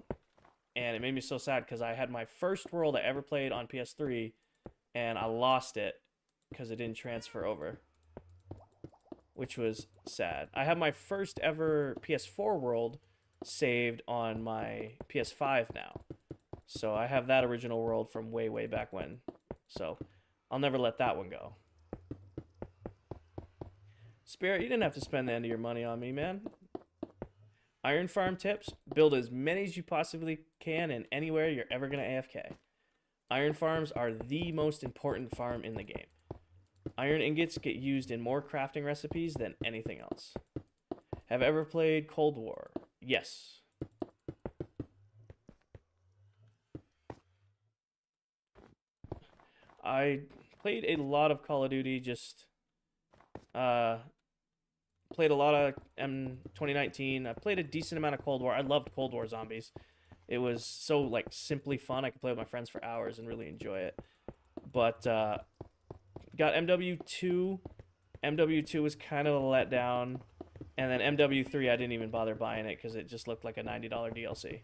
And it made me so sad because I had my first world I ever played on PS3, and I lost it because it didn't transfer over, which was sad. I have my first ever PS4 world saved on my PS5 now. So I have that original world from way, way back when. So I'll never let that one go. Spirit, you didn't have to spend the end of your money on me, man. Iron farm tips, build as many as you possibly can in anywhere you're ever going to AFK. Iron farms are the most important farm in the game. Iron ingots get used in more crafting recipes than anything else. Have ever played Cold War? Yes. I played a lot of Call of Duty, just played a lot of 2019. I played a decent amount of Cold War. I loved Cold War Zombies. It was so like simply fun. I could play with my friends for hours and really enjoy it. But got MW2. MW2 was kind of a letdown. And then MW3, I didn't even bother buying it because it just looked like a $90 DLC.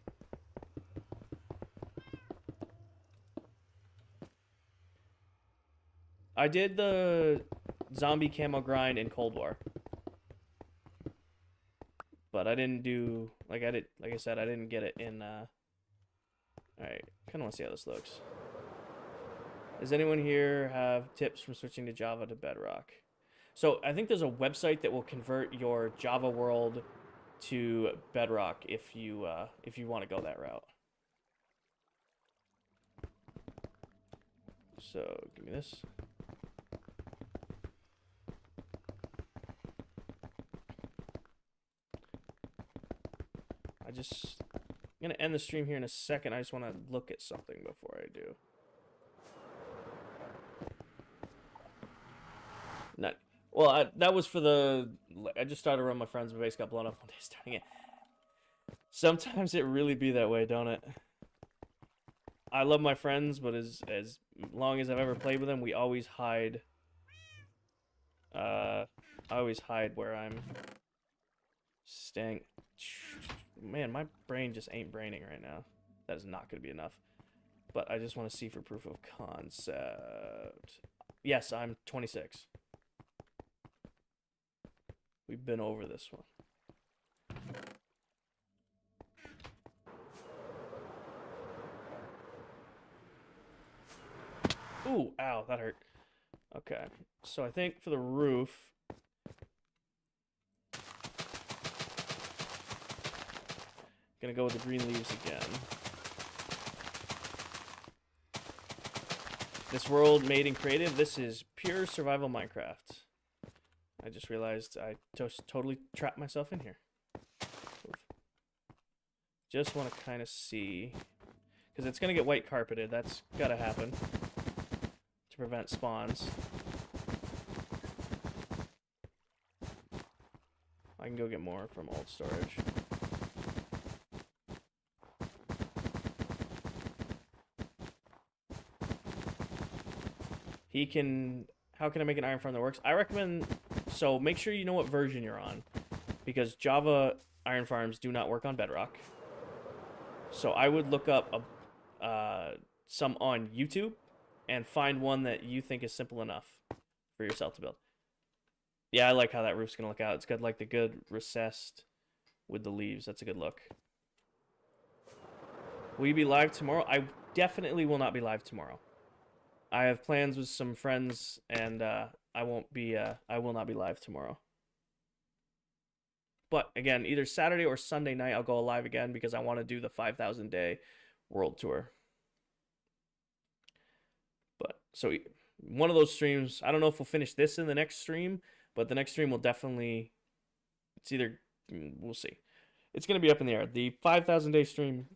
I did the zombie camo grind in Cold War. But I didn't do like I said, I didn't get it in Alright, kinda wanna see how this looks. Does anyone here have tips from switching to Java to Bedrock? So I think there's a website that will convert your Java world to Bedrock if you want to go that route. So give me this. I'm gonna end the stream here in a second. I just want to look at something before I do. Not well. That was for the. I just started around my friends. My base got blown up one day starting it. Sometimes it really be that way, don't it? I love my friends, but as long as I've ever played with them, we always hide. I always hide where I'm staying. Man, my brain just ain't braining right now. That is not going to be enough. But I just want to see for proof of concept. Yes, I'm 26. We've been over this one. Ooh, ow, that hurt. Okay, so I think for the roof... Gonna go with the green leaves again. This world made in creative, this is pure survival Minecraft. I just realized I just totally trapped myself in here. Oof. Just want to kind of see, because it's gonna get white carpeted. That's gotta happen to prevent spawns. I can go get more from old storage. He can... How can I make an iron farm that works? I recommend... So make sure you know what version you're on, because Java iron farms do not work on Bedrock. So I would look up some on YouTube and find one that you think is simple enough for yourself to build. Yeah, I like how that roof's gonna look out. It's got like the good recessed with the leaves. That's a good look. Will you be live tomorrow? I definitely will not be live tomorrow. I have plans with some friends, and I will not be live tomorrow. But again, either Saturday or Sunday night, I'll go live again because I want to do the 5,000 day world tour. But so one of those streams, I don't know if we'll finish this in the next stream, but the next stream will definitely, it's either, we'll see. It's going to be up in the air. The 5,000 day stream,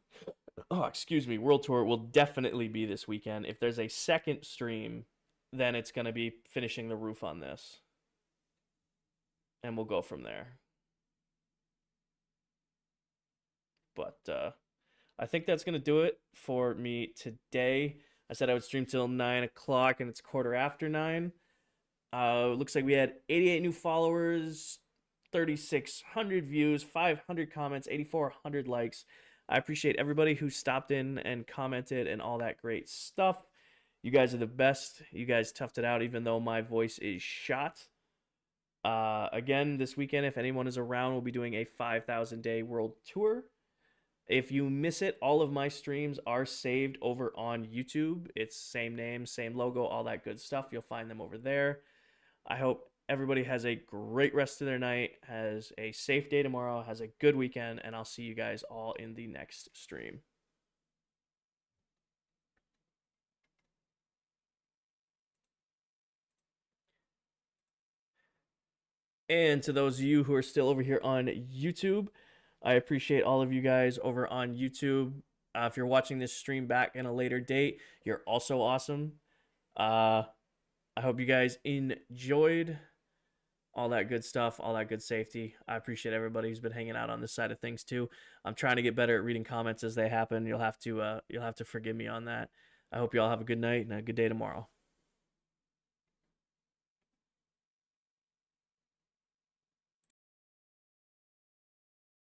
world tour will definitely be this weekend. If there's a second stream, then it's going to be finishing the roof on this. And we'll go from there. But I think that's going to do it for me today. I said I would stream till 9 o'clock, and it's 9:15. Looks like we had 88 new followers, 3,600 views, 500 comments, 8,400 likes. I appreciate everybody who stopped in and commented and all that great stuff. You guys are the best. You guys toughed it out, even though my voice is shot. Again, this weekend, if anyone is around, we'll be doing a 5,000 day world tour. If you miss it, all of my streams are saved over on YouTube. It's same name, same logo, all that good stuff. You'll find them over there. I hope everybody has a great rest of their night, has a safe day tomorrow, has a good weekend, and I'll see you guys all in the next stream. And to those of you who are still over here on YouTube, I appreciate all of you guys over on YouTube. If you're watching this stream back in a later date, you're also awesome. I hope you guys enjoyed all that good stuff, all that good safety. I appreciate everybody who's been hanging out on this side of things too. I'm trying to get better at reading comments as they happen. You'll have to forgive me on that. I hope you all have a good night and a good day tomorrow.